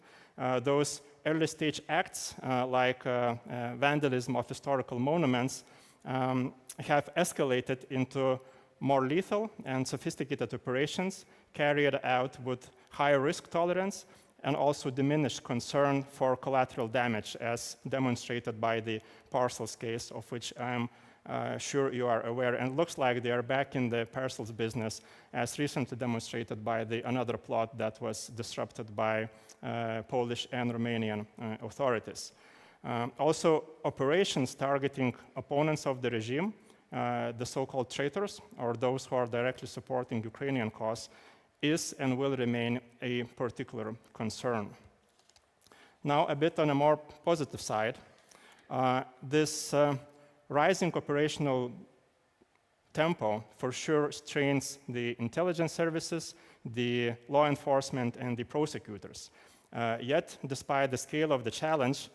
Those early stage acts, like vandalism of historical monuments, have escalated into more lethal and sophisticated operations carried out with higher risk tolerance and also diminished concern for collateral damage, as demonstrated by the parcels case, of which I'm sure you are aware. And it looks like they are back in the parcels business, as recently demonstrated by another plot that was disrupted by Polish and Romanian authorities. Also, operations targeting opponents of the regime, the so-called traitors, or those who are directly supporting Ukrainian cause, is and will remain a particular concern. Now, a bit on a more positive side, this rising operational tempo for sure strains the intelligence services, the law enforcement, and the prosecutors. Yet, despite the scale of the challenge,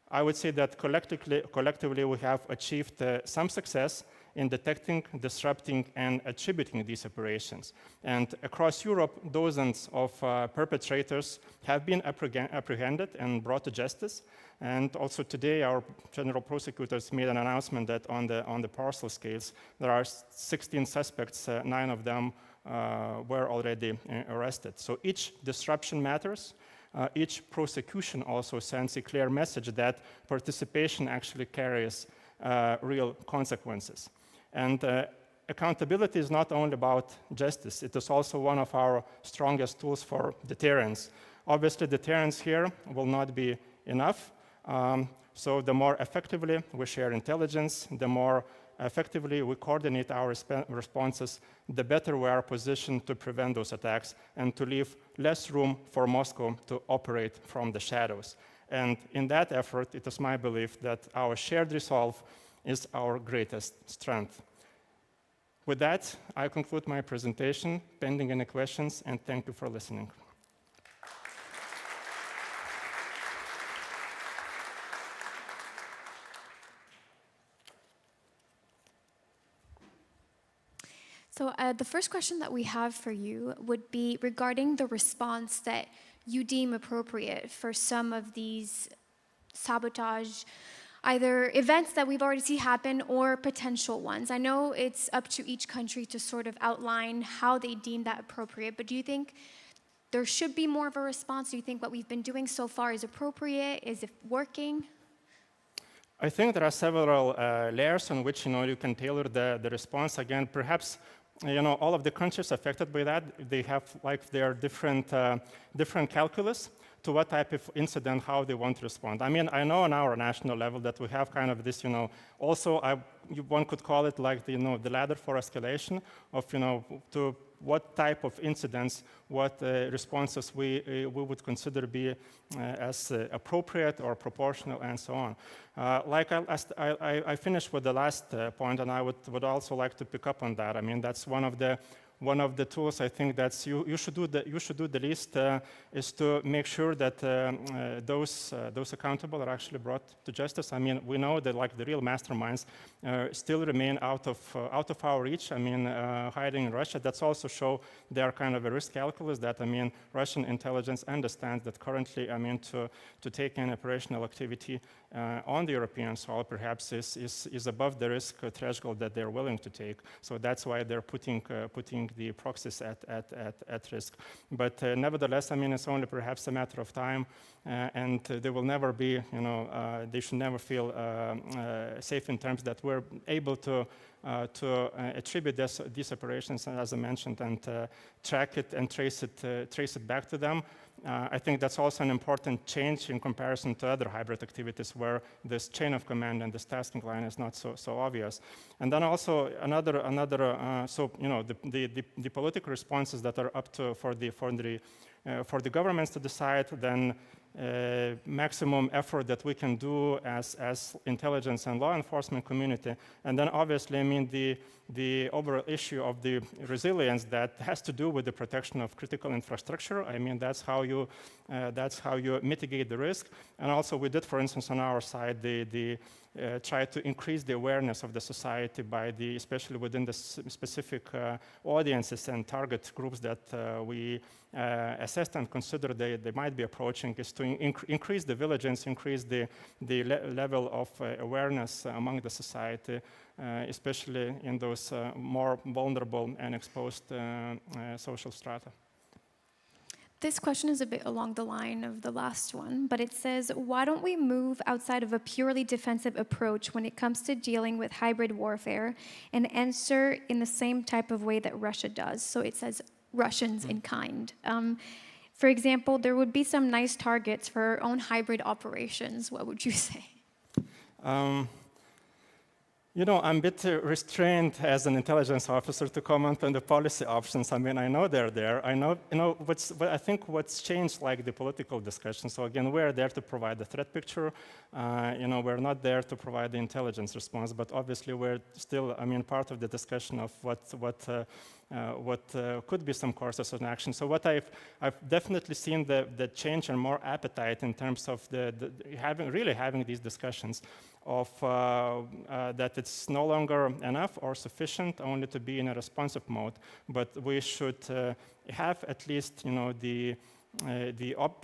I would say that collectively we have achieved some success in detecting, disrupting, and attributing these operations. And across Europe, dozens of perpetrators have been apprehended and brought to justice. And also today, our general prosecutors made an announcement that on the parcel scales, there are 16 suspects, 9 of them were already arrested. So each disruption matters. Each prosecution also sends a clear message that participation actually carries real consequences. And accountability is not only about justice, it is also one of our strongest tools for deterrence. Obviously, deterrence here will not be enough. So the more effectively we share intelligence, the more effectively we coordinate our responses, the better we are positioned to prevent those attacks and to leave less room for Moscow to operate from the shadows. And in that effort, it is my belief that our shared resolve is our greatest strength. With that, I conclude my presentation, pending any questions, and thank you for listening. So the first question that we have for you would be regarding the response that you deem appropriate for some of these sabotage, either events that we've already seen happen or potential ones. I know it's up to each country to sort of outline how they deem that appropriate, but do you think there should be more of a response? Do you think what we've been doing so far is appropriate? Is it working? I think there are several layers on which you can tailor the response. Again, perhaps all of the countries affected by that, they have like their different calculus to what type of incident, how they want to respond. I mean, I know on our national level that we have kind of this, also one could call it like the ladder for escalation of, to what type of incidents, what responses we would consider be as appropriate or proportional and so on. Like I finished with the last point, and I would also like to pick up on that. I mean, that's one of the tools I think that's you should do the least is to make sure that those accountable are actually brought to justice. I mean, we know that like the real masterminds still remain out of our reach. I mean, hiding in Russia. That's also show they are kind of a risk calculus that Russian intelligence understands that currently to take an operational activity on the European soil perhaps is above the risk threshold that they're willing to take. So that's why they're putting the proxies at risk. But nevertheless, it's only perhaps a matter of time, and they will never be, they should never feel safe in terms that we're able to attribute these operations, as I mentioned, and track it and trace it back to them. I think that's also an important change in comparison to other hybrid activities where this chain of command and this tasking line is not so obvious. And then also the political responses that are up to for the governments to decide, then maximum effort that we can do as intelligence and law enforcement community. And then obviously, the overall issue of the resilience that has to do with the protection of critical infrastructure. That's how you mitigate the risk. And also we did, for instance, on our side, try to increase the awareness of the society by especially within the specific audiences and target groups that we assessed and consider they might be approaching, is to increase the vigilance, increase the level of awareness among the society, especially in those more vulnerable and exposed social strata. This question is a bit along the line of the last one, but it says, why don't we move outside of a purely defensive approach when it comes to dealing with hybrid warfare and answer in the same type of way that Russia does? So it says Russians in kind. For example, there would be some nice targets for our own hybrid operations. What would you say? I'm a bit restrained as an intelligence officer to comment on the policy options. I know they're there. I know, I think what's changed, like the political discussion. So again, we're there to provide the threat picture. We're not there to provide the intelligence response, but obviously we're still, part of the discussion of what could be some courses of action. So what I've definitely seen the change and more appetite in terms of having these discussions of that it's no longer enough or sufficient only to be in a responsive mode, but we should have at least the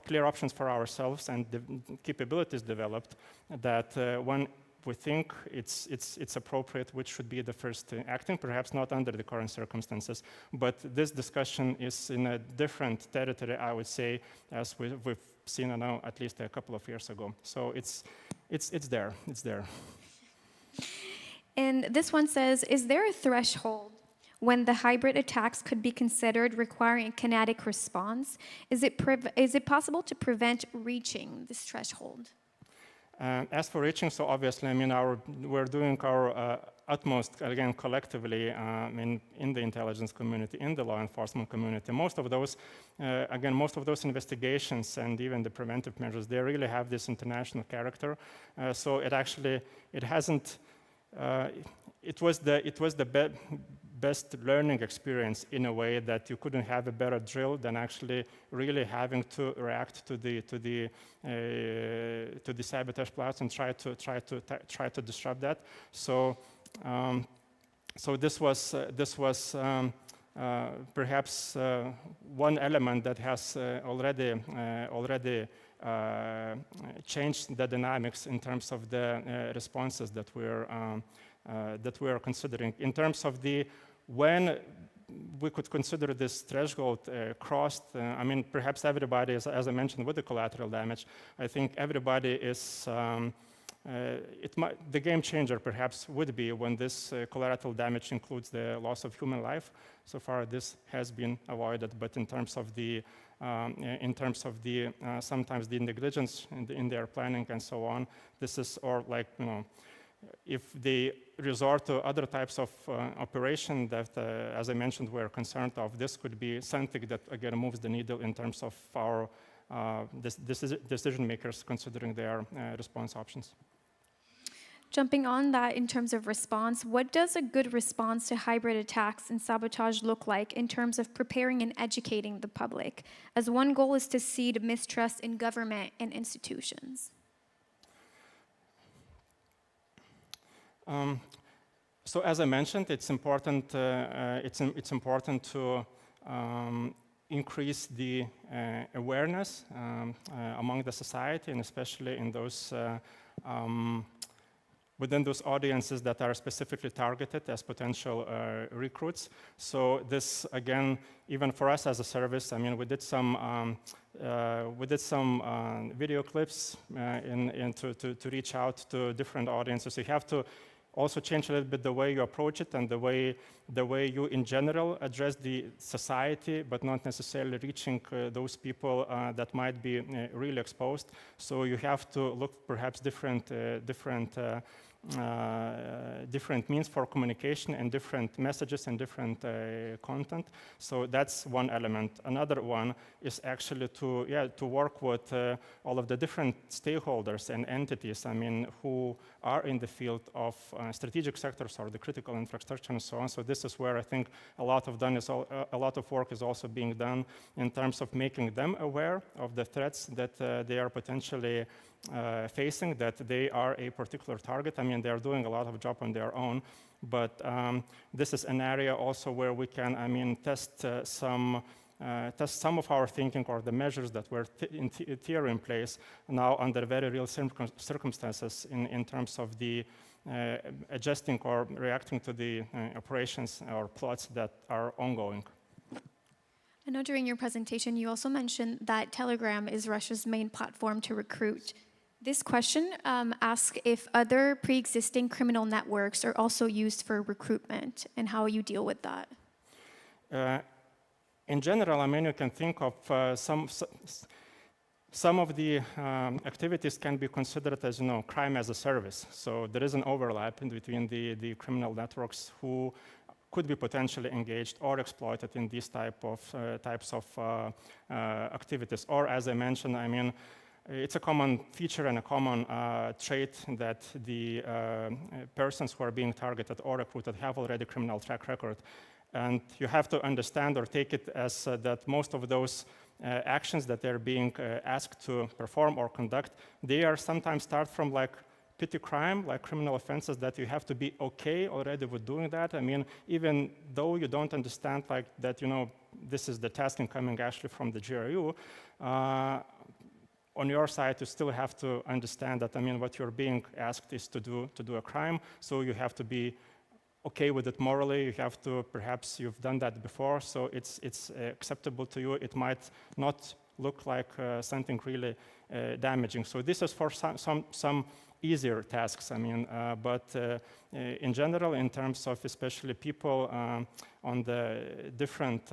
clear options for ourselves and the capabilities developed that when we think it's appropriate, which should be the first acting, perhaps not under the current circumstances. But this discussion is in a different territory, I would say, as we've seen now at least a couple of years ago. So it's there. And this one says, is there a threshold when the hybrid attacks could be considered requiring a kinetic response? Is it possible to prevent reaching this threshold? As for reaching, so obviously, we're doing our utmost, again, collectively in the intelligence community, in the law enforcement community. Most of those investigations and even the preventive measures, they really have this international character. So it was the best learning experience in a way that you couldn't have a better drill than actually really having to react to the sabotage plots and try to disrupt that. So this was perhaps one element that has already changed the dynamics in terms of the responses that we are considering. In terms of when we could consider this threshold crossed, perhaps everybody, as I mentioned, with the collateral damage, I think everybody is the game changer perhaps would be when this collateral damage includes the loss of human life. So far, this has been avoided, but in terms of the sometimes the negligence in their planning and so on, this is, or like, if they resort to other types of operation that, as I mentioned, we're concerned of, this could be something that again moves the needle in terms of our decision makers considering their response options. Jumping on that in terms of response, what does a good response to hybrid attacks and sabotage look like in terms of preparing and educating the public? As one goal is to seed mistrust in government and institutions. So as I mentioned, it's important to increase the awareness among the society, and especially in those within those audiences that are specifically targeted as potential recruits. So this, again, even for us as a service, I mean, we did some video clips to reach out to different audiences. You have to also change a little bit the way you approach it and the way you in general address the society, but not necessarily reaching those people that might be really exposed. So you have to look perhaps different means for communication and different messages and different content. So that's one element. Another one is actually to work with all of the different stakeholders and entities, I mean, who are in the field of strategic sectors or the critical infrastructure and so on. So this is where I think a lot of work is also being done in terms of making them aware of the threats that they are potentially facing, that they are a particular target. I mean, they are doing a lot of job on their own, but this is an area also where we can, I mean, test some of our thinking or the measures that were in theory in place now under very real circumstances in terms of the adjusting or reacting to the operations or plots that are ongoing. I know during your presentation you also mentioned that Telegram is Russia's main platform to recruit. This question asks if other pre-existing criminal networks are also used for recruitment and how you deal with that. In general, I mean, you can think of some of the activities can be considered as, crime as a service. So there is an overlap in between the criminal networks who could be potentially engaged or exploited in these types of activities. Or, as I mentioned, I mean, it's a common feature and a common trait that the persons who are being targeted or recruited have already criminal track record. And you have to understand or take it as that most of those actions that they're being asked to perform or conduct, they are sometimes start from like petty crime, like criminal offenses that you have to be okay already with doing that. I mean, even though you don't understand like that, this is the tasking coming actually from the GRU, on your side, you still have to understand that, I mean, what you're being asked is to do a crime, so you have to be okay with it morally. You have to, perhaps you've done that before, so it's acceptable to you. It might not look like something really damaging. So this is for some easier tasks, I mean, but in general, in terms of especially people on the different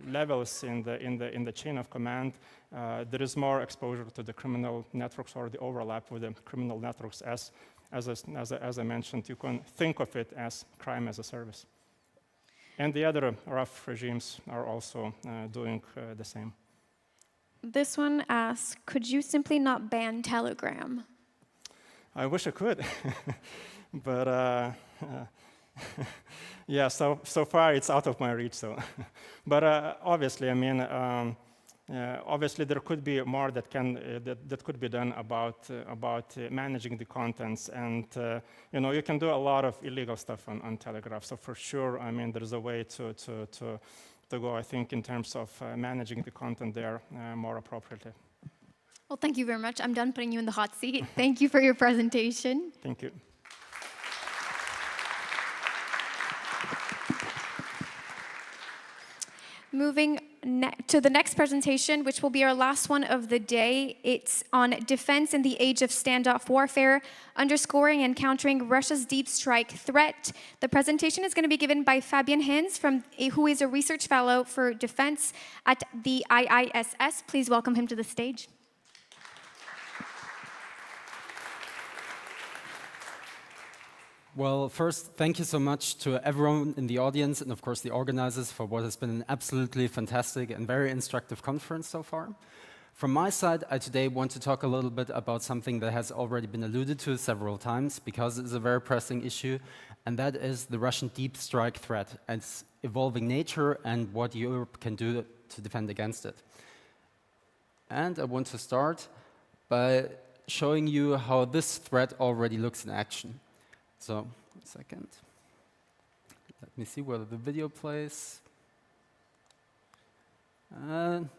levels in the chain of command, there is more exposure to the criminal networks or the overlap with the criminal networks. As I mentioned, you can think of it as crime as a service. And the other rough regimes are also doing the same. This one asks, could you simply not ban Telegram? I wish I could, but yeah, so far it's out of my reach. So, but obviously, I mean, obviously there could be more that could be done about managing the contents, and you can do a lot of illegal stuff on Telegram. So for sure, I mean, there's a way to go, I think, in terms of managing the content there more appropriately. Well, thank you very much. I'm done putting you in the hot seat. Thank you for your presentation. Thank you. Moving to the next presentation, which will be our last one of the day. It's on defense in the age of standoff warfare, underscoring and countering Russia's deep strike threat. The presentation is going to be given by Fabian Hinz, who is a research fellow for defense at the IISS. Please welcome him to the stage. Well, first, thank you so much to everyone in the audience and, of course, the organizers for what has been an absolutely fantastic and very instructive conference so far. From my side, I today want to talk a little bit about something that has already been alluded to several times because it's a very pressing issue, and that is the Russian deep strike threat and its evolving nature and what Europe can do to defend against it. And I want to start by showing you how this threat already looks in action. So, 1 second. Let me see whether the video plays.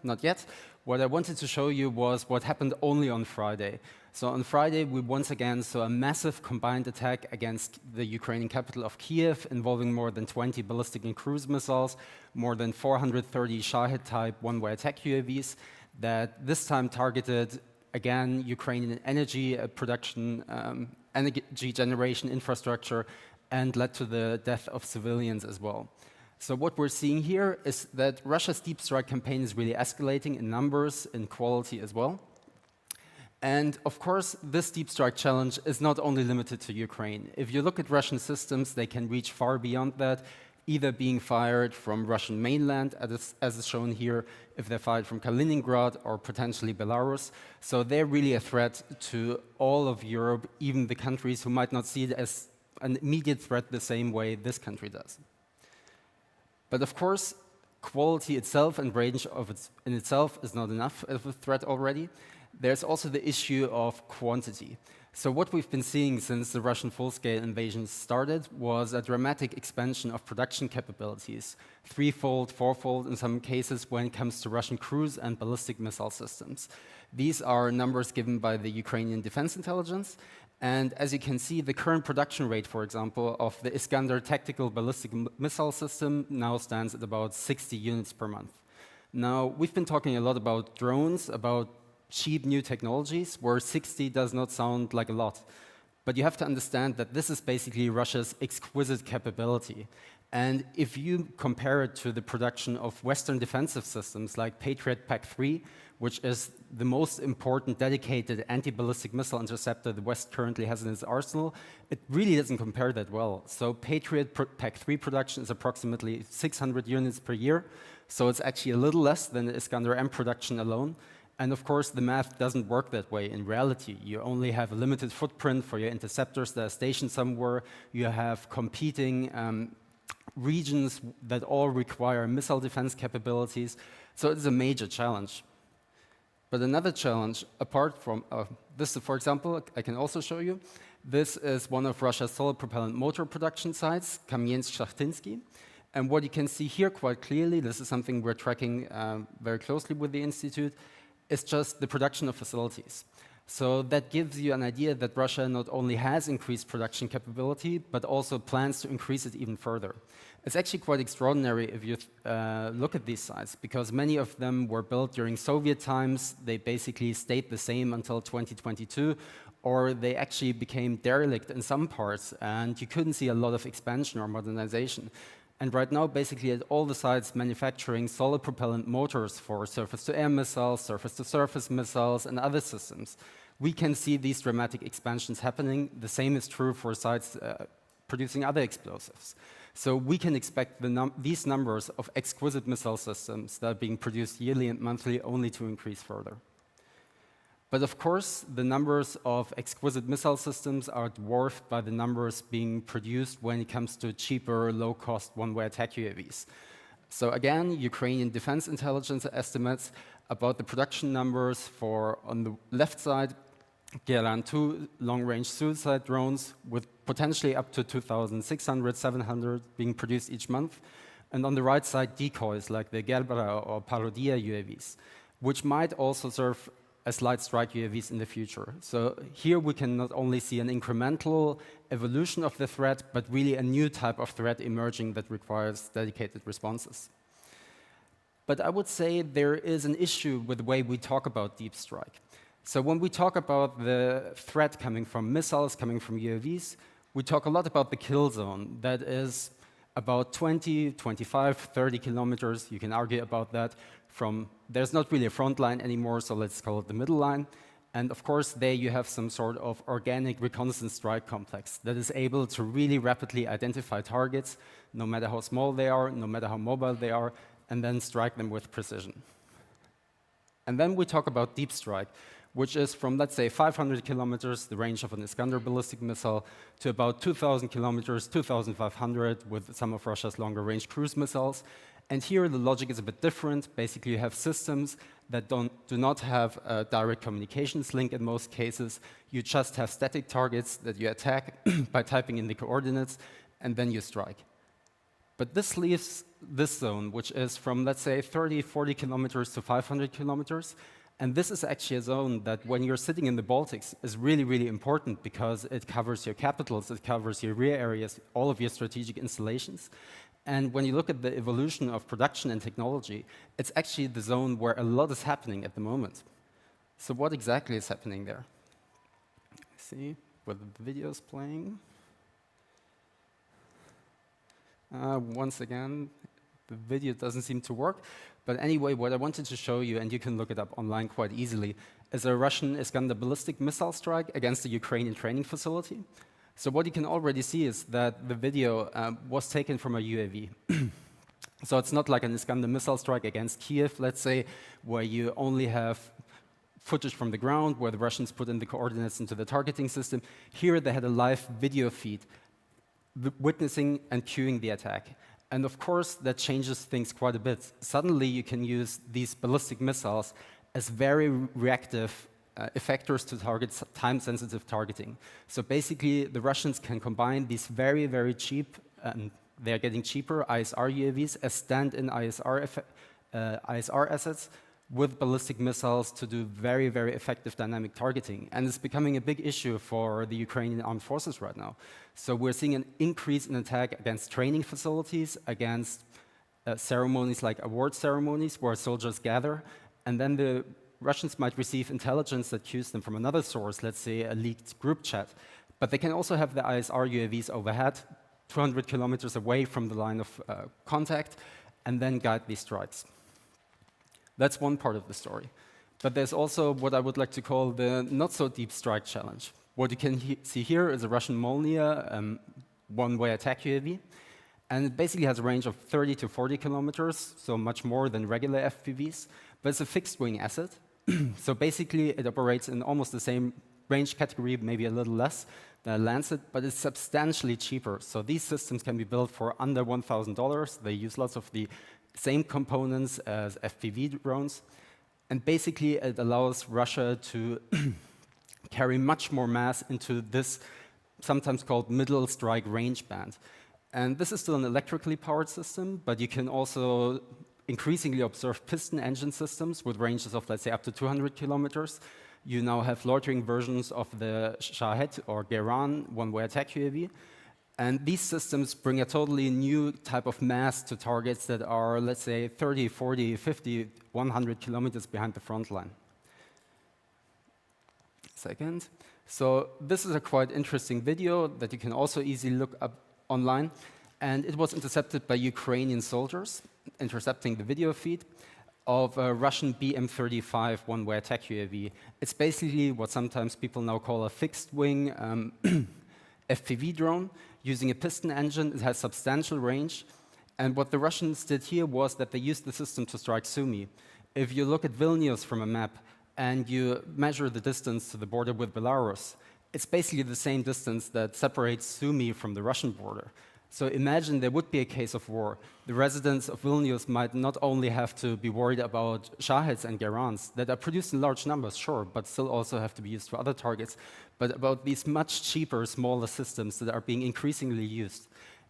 Not yet. What I wanted to show you was what happened only on Friday. So on Friday, we once again saw a massive combined attack against the Ukrainian capital of Kiev, involving more than 20 ballistic and cruise missiles, more than 430 Shahed-type one-way attack UAVs that this time targeted, again, Ukrainian energy production, energy generation infrastructure, and led to the death of civilians as well. So what we're seeing here is that Russia's deep strike campaign is really escalating in numbers, in quality as well. And of course, this deep strike challenge is not only limited to Ukraine. If you look at Russian systems, they can reach far beyond that, either being fired from Russian mainland, as is shown here, if they're fired from Kaliningrad or potentially Belarus. So they're really a threat to all of Europe, even the countries who might not see it as an immediate threat the same way this country does. But of course, quality itself and range in itself is not enough of a threat already. There's also the issue of quantity. So what we've been seeing since the Russian full-scale invasion started was a dramatic expansion of production capabilities, threefold, fourfold in some cases when it comes to Russian cruise and ballistic missile systems. These are numbers given by the Ukrainian Defense Intelligence. And as you can see, the current production rate, for example, of the Iskander tactical ballistic missile system now stands at about 60 units per month. Now, we've been talking a lot about drones, about cheap new technologies, where 60 does not sound like a lot. But you have to understand that this is basically Russia's exquisite capability. And if you compare it to the production of Western defensive systems like Patriot PAC-3, which is the most important dedicated anti-ballistic missile interceptor the West currently has in its arsenal, it really doesn't compare that well. So Patriot PAC-3 production is approximately 600 units per year, so it's actually a little less than the Iskander M production alone. And of course, the math doesn't work that way in reality. You only have a limited footprint for your interceptors that are stationed somewhere. You have competing regions that all require missile defense capabilities. So it's a major challenge. But another challenge, apart from this, for example, I can also show you. This is one of Russia's solid propellant motor production sites, Kamiensk-Shahtinsky. And what you can see here quite clearly, this is something we're tracking very closely with the Institute, is just the production of facilities. So that gives you an idea that Russia not only has increased production capability, but also plans to increase it even further. It's actually quite extraordinary if you look at these sites, because many of them were built during Soviet times. They basically stayed the same until 2022, or they actually became derelict in some parts, and you couldn't see a lot of expansion or modernization. And right now, basically at all the sites manufacturing solid propellant motors for surface-to-air missiles, surface-to-surface missiles, and other systems, we can see these dramatic expansions happening. The same is true for sites producing other explosives. So we can expect these numbers of exquisite missile systems that are being produced yearly and monthly only to increase further. But of course, the numbers of exquisite missile systems are dwarfed by the numbers being produced when it comes to cheaper, low-cost one-way attack UAVs. So again, Ukrainian Defense Intelligence estimates about the production numbers for, on the left side, Geran-2 long-range suicide drones with potentially up to 2,600, 700 being produced each month. And on the right side, decoys like the Gerbera or Parodia UAVs, which might also serve as light strike UAVs in the future. So here we can not only see an incremental evolution of the threat, but really a new type of threat emerging that requires dedicated responses. But I would say there is an issue with the way we talk about deep strike. So when we talk about the threat coming from missiles, coming from UAVs, we talk a lot about the kill zone. That is about 20, 25, 30 kilometers. You can argue about that. There's not really a front line anymore, so let's call it the middle line. And of course, there you have some sort of organic reconnaissance strike complex that is able to really rapidly identify targets, no matter how small they are, no matter how mobile they are, and then strike them with precision. And then we talk about deep strike, which is from, let's say, 500 kilometers, the range of an Iskander ballistic missile, to about 2,000 kilometers, 2,500, with some of Russia's longer-range cruise missiles. And here the logic is a bit different. Basically, you have systems that do not have a direct communications link in most cases. You just have static targets that you attack by typing in the coordinates, and then you strike. But this leaves this zone, which is from, let's say, 30, 40 kilometers to 500 kilometers. And this is actually a zone that, when you're sitting in the Baltics, is really, really important because it covers your capitals, it covers your rear areas, all of your strategic installations. And when you look at the evolution of production and technology, it's actually the zone where a lot is happening at the moment. So what exactly is happening there? Let's see whether the video is playing. Once again, the video doesn't seem to work. But anyway, what I wanted to show you, and you can look it up online quite easily, is a Russian Iskander ballistic missile strike against a Ukrainian training facility. So what you can already see is that the video was taken from a UAV. So it's not like an Iskander missile strike against Kiev, let's say, where you only have footage from the ground, where the Russians put in the coordinates into the targeting system. Here they had a live video feed witnessing and cueing the attack. And of course, that changes things quite a bit. Suddenly, you can use these ballistic missiles as very reactive effectors to target time-sensitive targeting. So basically, the Russians can combine these very, very cheap, and they're getting cheaper, ISR UAVs as stand-in ISR assets with ballistic missiles to do very, very effective dynamic targeting. And it's becoming a big issue for the Ukrainian armed forces right now. So we're seeing an increase in attack against training facilities, against ceremonies like award ceremonies where soldiers gather, and then the Russians might receive intelligence that cues them from another source, let's say a leaked group chat. But they can also have the ISR UAVs overhead, 200 kilometers away from the line of contact, and then guide these strikes. That's one part of the story. But there's also what I would like to call the not-so-deep strike challenge. What you can see here is a Russian Molniya one-way attack UAV. And it basically has a range of 30 to 40 kilometers, so much more than regular FPVs. But it's a fixed-wing asset. So basically, it operates in almost the same range category, maybe a little less than Lancet, but it's substantially cheaper. So these systems can be built for under $1,000. They use lots of the same components as FPV drones. And basically, it allows Russia to carry much more mass into this sometimes called middle strike range band. And this is still an electrically powered system, but you can also increasingly observe piston engine systems with ranges of, let's say, up to 200 kilometers. You now have loitering versions of the Shahed or Geran one-way attack UAV. And these systems bring a totally new type of mass to targets that are, let's say, 30, 40, 50, 100 kilometers behind the front line. Second. So this is a quite interesting video that you can also easily look up online. And it was intercepted by Ukrainian soldiers, intercepting the video feed of a Russian BM-35 one-way attack UAV. It's basically what sometimes people now call a fixed-wing FPV drone using a piston engine. It has substantial range. And what the Russians did here was that they used the system to strike Sumy. If you look at Vilnius from a map and you measure the distance to the border with Belarus, it's basically the same distance that separates Sumy from the Russian border. So imagine there would be a case of war. The residents of Vilnius might not only have to be worried about Shaheds and Gerans that are produced in large numbers, sure, but still also have to be used for other targets, but about these much cheaper, smaller systems that are being increasingly used.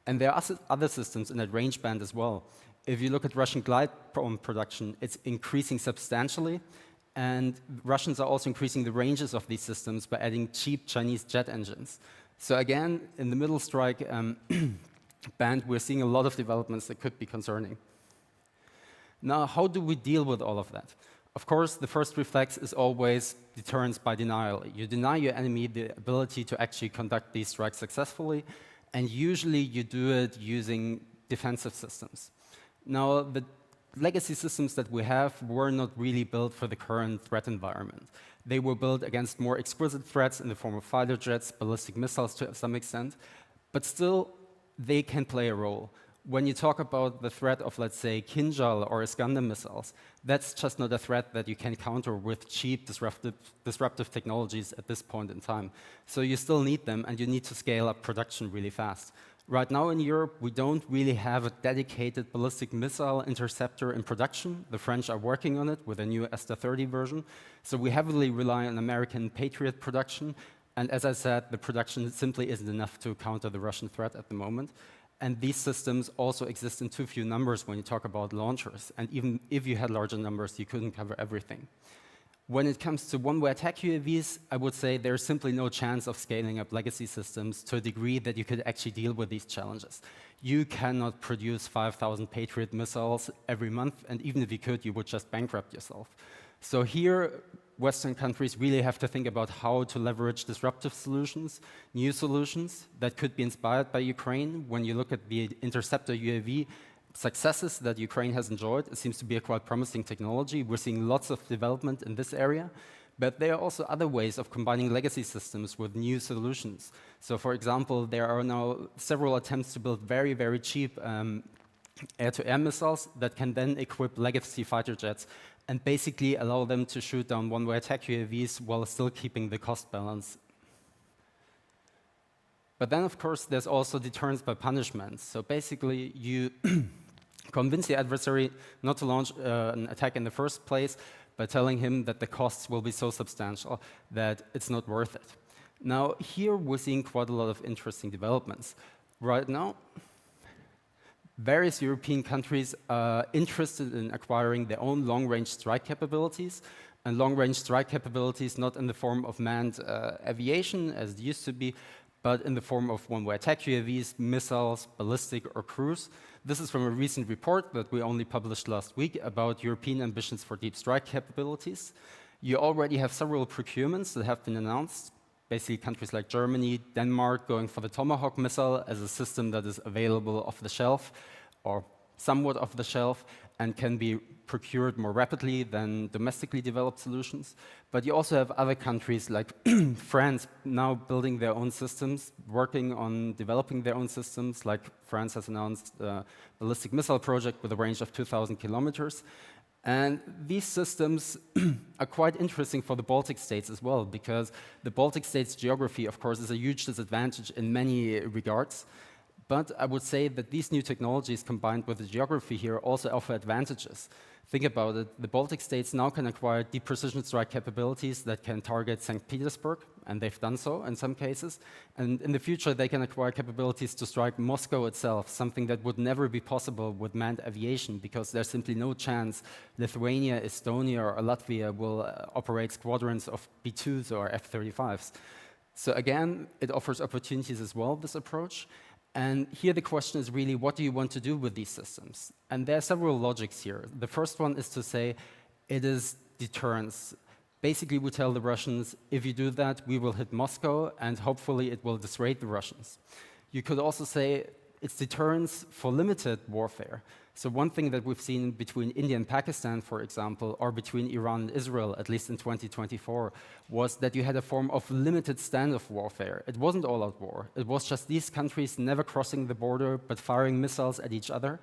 And there are other systems in that range band as well. If you look at Russian glide production, it's increasing substantially, and Russians are also increasing the ranges of these systems by adding cheap Chinese jet engines. So again, in the middle strike band, we're seeing a lot of developments that could be concerning. Now, how do we deal with all of that? Of course, the first reflex is always deterrence by denial. You deny your enemy the ability to actually conduct these strikes successfully, and usually you do it using defensive systems. Now, the legacy systems that we have were not really built for the current threat environment. They were built against more exquisite threats in the form of fighter jets, ballistic missiles to some extent, but still, they can play a role. When you talk about the threat of, let's say, Kinjal or Iskander missiles, that's just not a threat that you can counter with cheap, disruptive technologies at this point in time. So you still need them, and you need to scale up production really fast. Right now in Europe, we don't really have a dedicated ballistic missile interceptor in production. The French are working on it with a new ST-30 version. So we heavily rely on American Patriot production. And as I said, the production simply isn't enough to counter the Russian threat at the moment. And these systems also exist in too few numbers when you talk about launchers. And even if you had larger numbers, you couldn't cover everything. When it comes to one-way attack UAVs, I would say there's simply no chance of scaling up legacy systems to a degree that you could actually deal with these challenges. You cannot produce 5,000 Patriot missiles every month, and even if you could, you would just bankrupt yourself. So here, Western countries really have to think about how to leverage disruptive solutions, new solutions that could be inspired by Ukraine. When you look at the interceptor UAV successes that Ukraine has enjoyed, it seems to be a quite promising technology. We're seeing lots of development in this area, but there are also other ways of combining legacy systems with new solutions. So for example, there are now several attempts to build very, very cheap air-to-air missiles that can then equip legacy fighter jets and basically allow them to shoot down one-way attack UAVs while still keeping the cost balance. But then, of course, there's also deterrence by punishment. So basically, you convince the adversary not to launch an attack in the first place by telling him that the costs will be so substantial that it's not worth it. Now, here we're seeing quite a lot of interesting developments. Right now, various European countries are interested in acquiring their own long-range strike capabilities, and long-range strike capabilities not in the form of manned aviation, as it used to be, but in the form of one-way attack UAVs, missiles, ballistic, or cruise. This is from a recent report that we only published last week about European ambitions for deep strike capabilities. You already have several procurements that have been announced. Basically, countries like Germany, Denmark going for the Tomahawk missile as a system that is available off the shelf, or somewhat off the shelf, and can be procured more rapidly than domestically developed solutions. But you also have other countries like France now building their own systems, working on developing their own systems, like France has announced a ballistic missile project with a range of 2,000 kilometers. And these systems are quite interesting for the Baltic states as well, because the Baltic states' geography, of course, is a huge disadvantage in many regards. But I would say that these new technologies combined with the geography here also offer advantages. Think about it, the Baltic states now can acquire deep precision strike capabilities that can target St. Petersburg, and they've done so in some cases. And in the future, they can acquire capabilities to strike Moscow itself, something that would never be possible with manned aviation, because there's simply no chance Lithuania, Estonia, or Latvia will operate squadrons of B-2s or F-35s. So again, it offers opportunities as well, this approach. And here the question is really, what do you want to do with these systems? And there are several logics here. The first one is to say it is deterrence. Basically, we tell the Russians, if you do that, we will hit Moscow, and hopefully it will dissuade the Russians. You could also say it's deterrence for limited warfare. So one thing that we've seen between India and Pakistan, for example, or between Iran and Israel, at least in 2024, was that you had a form of limited standoff warfare. It wasn't all-out war. It was just these countries never crossing the border, but firing missiles at each other.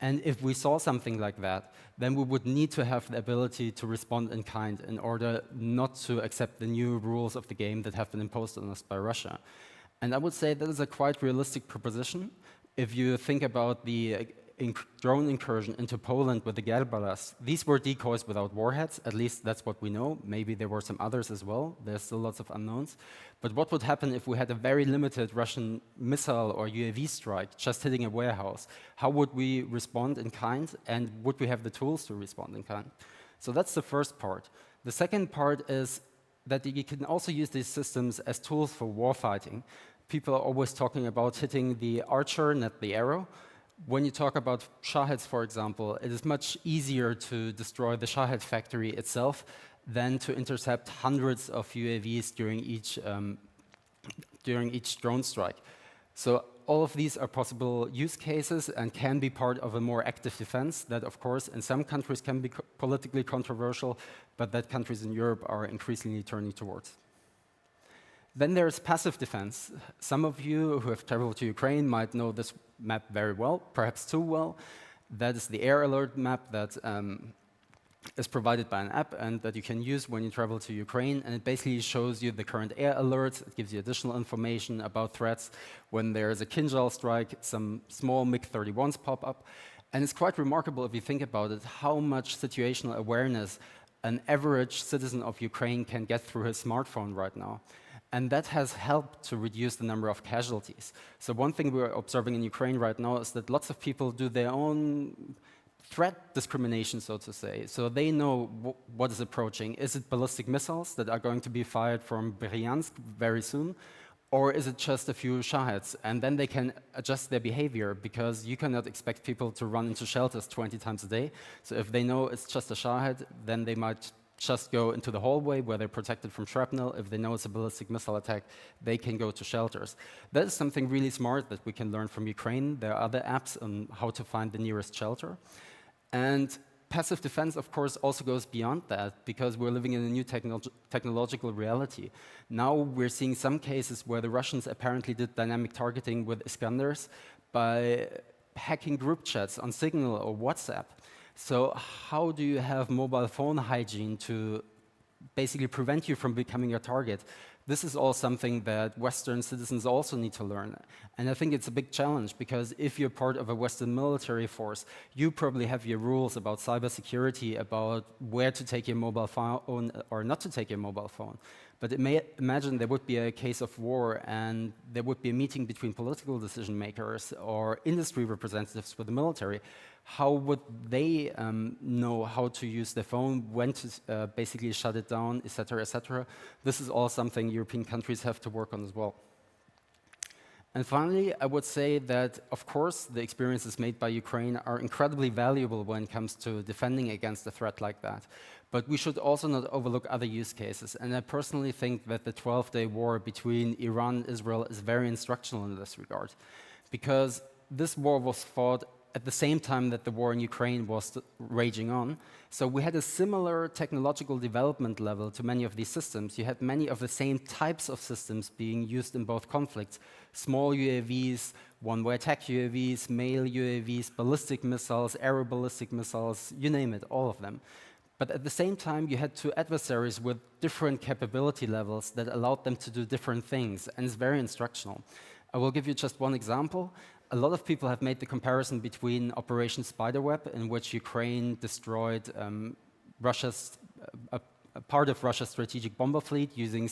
And if we saw something like that, then we would need to have the ability to respond in kind in order not to accept the new rules of the game that have been imposed on us by Russia. And I would say that is a quite realistic proposition. If you think about the drone incursion into Poland with the Gerbalas, these were decoys without warheads, at least that's what we know. Maybe there were some others as well. There's still lots of unknowns. But what would happen if we had a very limited Russian missile or UAV strike just hitting a warehouse? How would we respond in kind, and would we have the tools to respond in kind? So that's the first part. The second part is that you can also use these systems as tools for warfighting. People are always talking about hitting the archer, not the arrow. when you talk about Shaheds, for example, it is much easier to destroy the Shahed factory itself than to intercept hundreds of UAVs during each drone strike. So all of these are possible use cases and can be part of a more active defense that, of course, in some countries can be politically controversial, but that countries in Europe are increasingly turning towards. Then there's passive defense. Some of you who have traveled to Ukraine might know this map very well, perhaps too well. That is the air alert map that is provided by an app and that you can use when you travel to Ukraine. And it basically shows you the current air alerts. It gives you additional information about threats. When there's a Kinjal strike, some small MiG-31s pop up. And it's quite remarkable if you think about it, how much situational awareness an average citizen of Ukraine can get through his smartphone right now. And that has helped to reduce the number of casualties. So one thing we're observing in Ukraine right now is that lots of people do their own threat discrimination, so to say. So they know what is approaching. Is it ballistic missiles that are going to be fired from Bryansk very soon? Or is it just a few Shaheds? And then they can adjust their behavior, because you cannot expect people to run into shelters 20 times a day. So if they know it's just a Shahed, then they might just go into the hallway where they're protected from shrapnel. If they know it's a ballistic missile attack, they can go to shelters. That is something really smart that we can learn from Ukraine. There are other apps on how to find the nearest shelter. And passive defense, of course, also goes beyond that, because we're living in a new technological reality. Now we're seeing some cases where the Russians apparently did dynamic targeting with Iskanders by hacking group chats on Signal or WhatsApp. So how do you have mobile phone hygiene to basically prevent you from becoming a target? This is all something that Western citizens also need to learn. And I think it's a big challenge, because if you're part of a Western military force, you probably have your rules about cybersecurity, about where to take your mobile phone or not to take your mobile phone. But imagine there would be a case of war and there would be a meeting between political decision makers or industry representatives with the military. How would they know how to use their phone, when to basically shut it down, et cetera, et cetera? This is all something European countries have to work on as well. And finally, I would say that, of course, the experiences made by Ukraine are incredibly valuable when it comes to defending against a threat like that. But we should also not overlook other use cases. And I personally think that the 12-day war between Iran and Israel is very instructional in this regard, because this war was fought at the same time that the war in Ukraine was raging on. So we had a similar technological development level to many of these systems. You had many of the same types of systems being used in both conflicts. Small UAVs, one-way attack UAVs, mail UAVs, ballistic missiles, aero ballistic missiles, you name it, all of them. But at the same time, you had two adversaries with different capability levels that allowed them to do different things, and it's very instructional. I will give you just one example. A lot of people have made the comparison between Operation Spiderweb, in which Ukraine destroyed a part of Russia's strategic bomber fleet using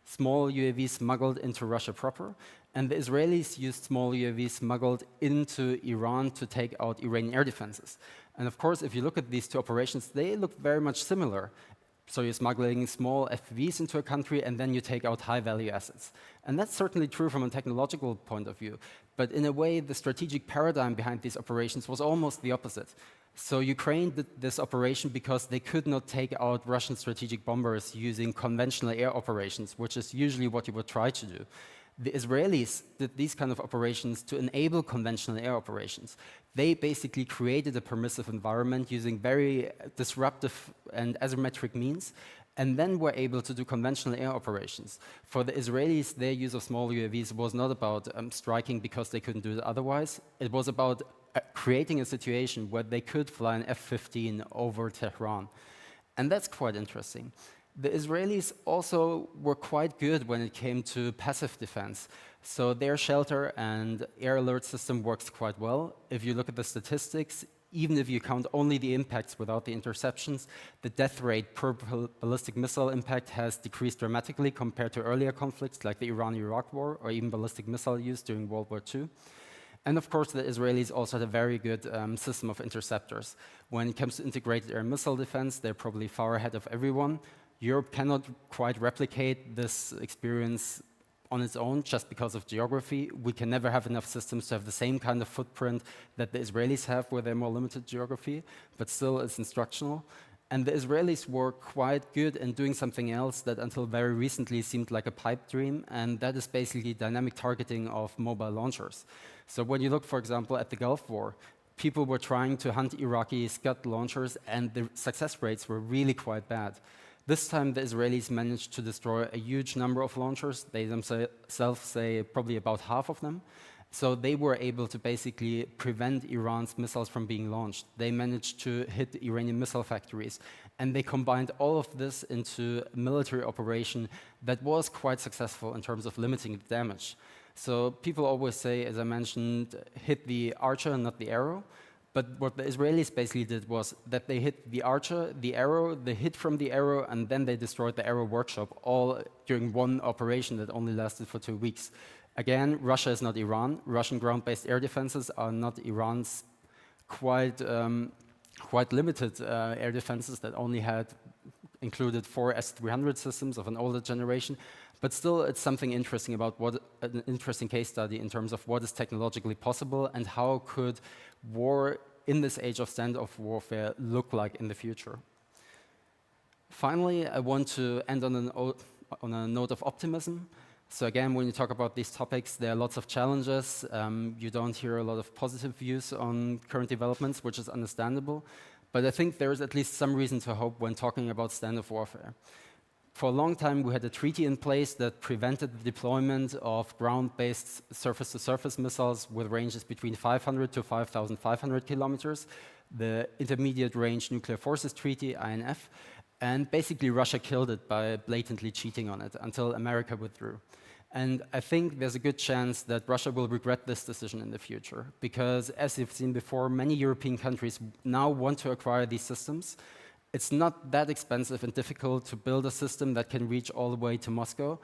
small UAVs smuggled into Russia proper, and the Israelis used small UAVs smuggled into Iran to take out Iranian air defenses. And of course, if you look at these two operations, they look very much similar. So you're smuggling small FPVs into a country, and then you take out high-value assets. And that's certainly true from a technological point of view. But in a way, the strategic paradigm behind these operations was almost the opposite. So Ukraine did this operation because they could not take out Russian strategic bombers using conventional air operations, which is usually what you would try to do. The Israelis did these kind of operations to enable conventional air operations. They basically created a permissive environment using very disruptive and asymmetric means, and then were able to do conventional air operations. For the Israelis, their use of small UAVs was not about striking because they couldn't do it otherwise. It was about creating a situation where they could fly an F-15 over Tehran. And that's quite interesting. The Israelis also were quite good when it came to passive defense. So their shelter and air alert system works quite well. If you look at the statistics, even if you count only the impacts without the interceptions, the death rate per ballistic missile impact has decreased dramatically compared to earlier conflicts like the Iran-Iraq war or even ballistic missile use during World War II. And of course, the Israelis also had a very good system of interceptors. When it comes to integrated air missile defense, they're probably far ahead of everyone. Europe cannot quite replicate this experience on its own just because of geography. We can never have enough systems to have the same kind of footprint that the Israelis have where they're more limited geography, but still it's instructional. And the Israelis were quite good in doing something else that until very recently seemed like a pipe dream, and that is basically dynamic targeting of mobile launchers. So when you look, for example, at the Gulf War, people were trying to hunt Iraqi Scud launchers, and the success rates were really quite bad. This time, the Israelis managed to destroy a huge number of launchers. They themselves say probably about half of them. So they were able to basically prevent Iran's missiles from being launched. They managed to hit the Iranian missile factories. And they combined all of this into a military operation that was quite successful in terms of limiting the damage. So people always say, as I mentioned, hit the archer, not the arrow. But what the Israelis basically did was that they hit the archer, the arrow, the hit from the arrow, and then they destroyed the arrow workshop, all during one operation that only lasted for 2 weeks. Again, Russia is not Iran. Russian ground-based air defenses are not Iran's quite limited air defenses that only had included 4 S-300 systems of an older generation. But still, it's something interesting about an interesting case study in terms of what is technologically possible and how could war in this age of standoff warfare look like in the future. Finally, I want to end on a note of optimism. So again, when you talk about these topics, there are lots of challenges. You don't hear a lot of positive views on current developments, which is understandable. But I think there is at least some reason to hope when talking about standoff warfare. For a long time, we had a treaty in place that prevented the deployment of ground-based surface-to-surface missiles with ranges between 500 to 5,500 kilometers, the Intermediate Range Nuclear Forces Treaty, INF, and basically Russia killed it by blatantly cheating on it until America withdrew. And I think there's a good chance that Russia will regret this decision in the future, because as you've seen before, many European countries now want to acquire these systems. It's not that expensive and difficult to build a system that can reach all the way to Moscow.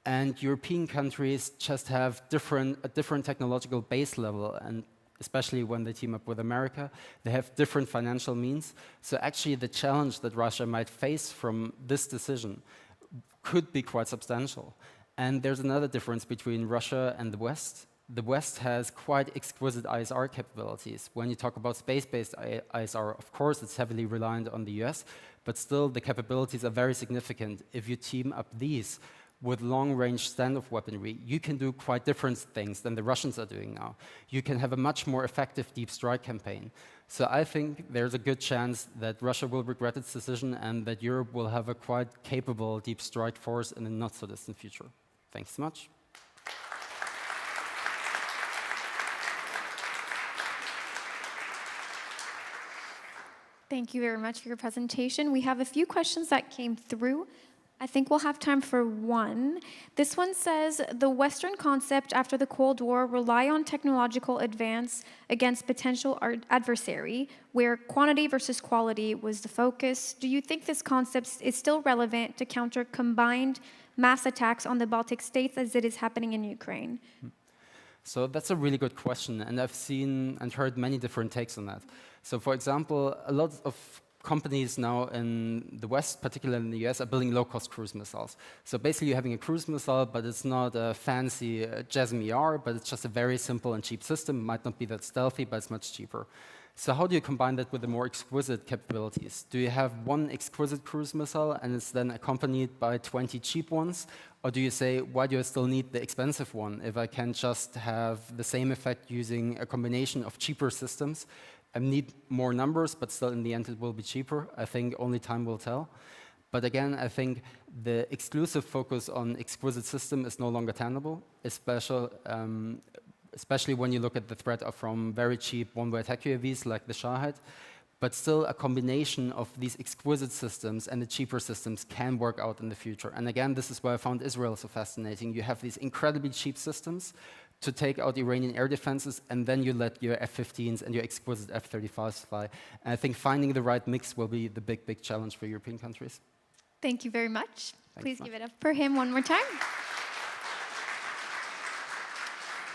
And European countries just have a different technological base level, and especially when they team up with America, they have different financial means. So actually the challenge that Russia might face from this decision could be quite substantial. And there's another difference between Russia and the West. The West has quite exquisite ISR capabilities. When you talk about space-based ISR, of course, it's heavily reliant on the US, but still the capabilities are very significant. If you team up these with long-range standoff weaponry, you can do quite different things than the Russians are doing now. You can have a much more effective deep strike campaign. So I think there's a good chance that Russia will regret its decision and that Europe will have a quite capable deep strike force in the not-so-distant future. Thanks so much. Thank you very much for your presentation. We have a few questions that came through. I think we'll have time for one. This one says, the Western concept after the Cold War rely on technological advance against potential adversary, where quantity versus quality was the focus. Do you think this concept is still relevant to counter combined mass attacks on the Baltic states as it is happening in Ukraine? So that's a really good question, and I've seen and heard many different takes on that. So for example, a lot of companies now in the West, particularly in the US, are building low-cost cruise missiles. So basically you're having a cruise missile, but it's not a fancy JASM-ER, but it's just a very simple and cheap system. It might not be that stealthy, but it's much cheaper. So how do you combine that with the more exquisite capabilities? Do you have one exquisite cruise missile and it's then accompanied by 20 cheap ones? Or do you say, why do I still need the expensive one if I can just have the same effect using a combination of cheaper systems? I need more numbers, but still in the end it will be cheaper. I think only time will tell. But again, I think the exclusive focus on exquisite system is no longer tenable, especially when you look at the threat from very cheap one-way attack UAVs like the Shahed. But still, a combination of these exquisite systems and the cheaper systems can work out in the future. And again, this is why I found Israel so fascinating. You have these incredibly cheap systems to take out Iranian air defenses, and then you let your F-15s and your exquisite F-35s fly. And I think finding the right mix will be the big, big challenge for European countries. Thank you very much. Please Thanks give it up for him one more time.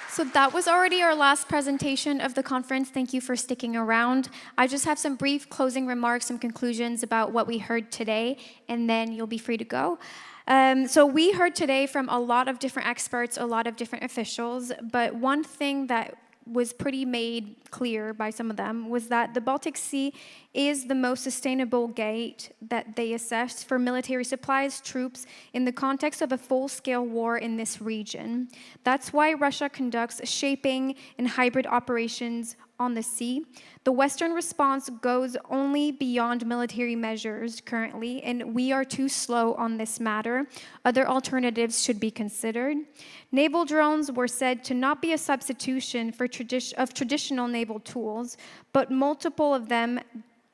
So that was already our last presentation of the conference. Thank you for sticking around. I just have some brief closing remarks, some conclusions about what we heard today, and then you'll be free to go. So we heard today from a lot of different experts, a lot of different officials, but one thing that was pretty made clear by some of them was that the Baltic Sea is the most sustainable gate that they assessed for military supplies, troops, in the context of a full-scale war in this region. That's why Russia conducts shaping and hybrid operations on the sea. The Western response goes only beyond military measures currently, and we are too slow on this matter. Other alternatives should be considered. Naval drones were said to not be a substitution for traditional naval tools, but multiple of them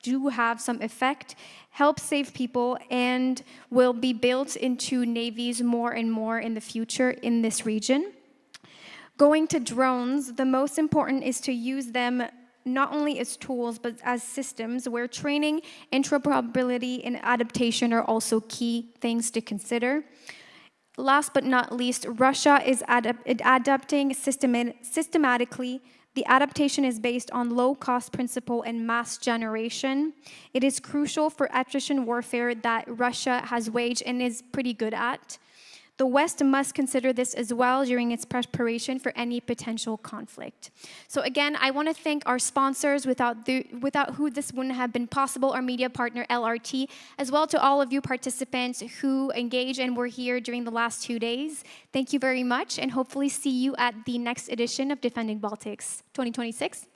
do have some effect, help save people, and will be built into navies more and more in the future in this region. Going to drones, the most important is to use them not only as tools, but as systems where training, interoperability, and adaptation are also key things to consider. Last but not least, Russia is adapting systematically. The adaptation is based on low-cost principle and mass generation. It is crucial for attrition warfare that Russia has waged and is pretty good at. The West must consider this as well during its preparation for any potential conflict. So again, I want to thank our sponsors, without who this wouldn't have been possible, our media partner LRT, as well to all of you participants who engaged and were here during the last 2 days. Thank you very much, and hopefully see you at the next edition of Defending Baltics 2026.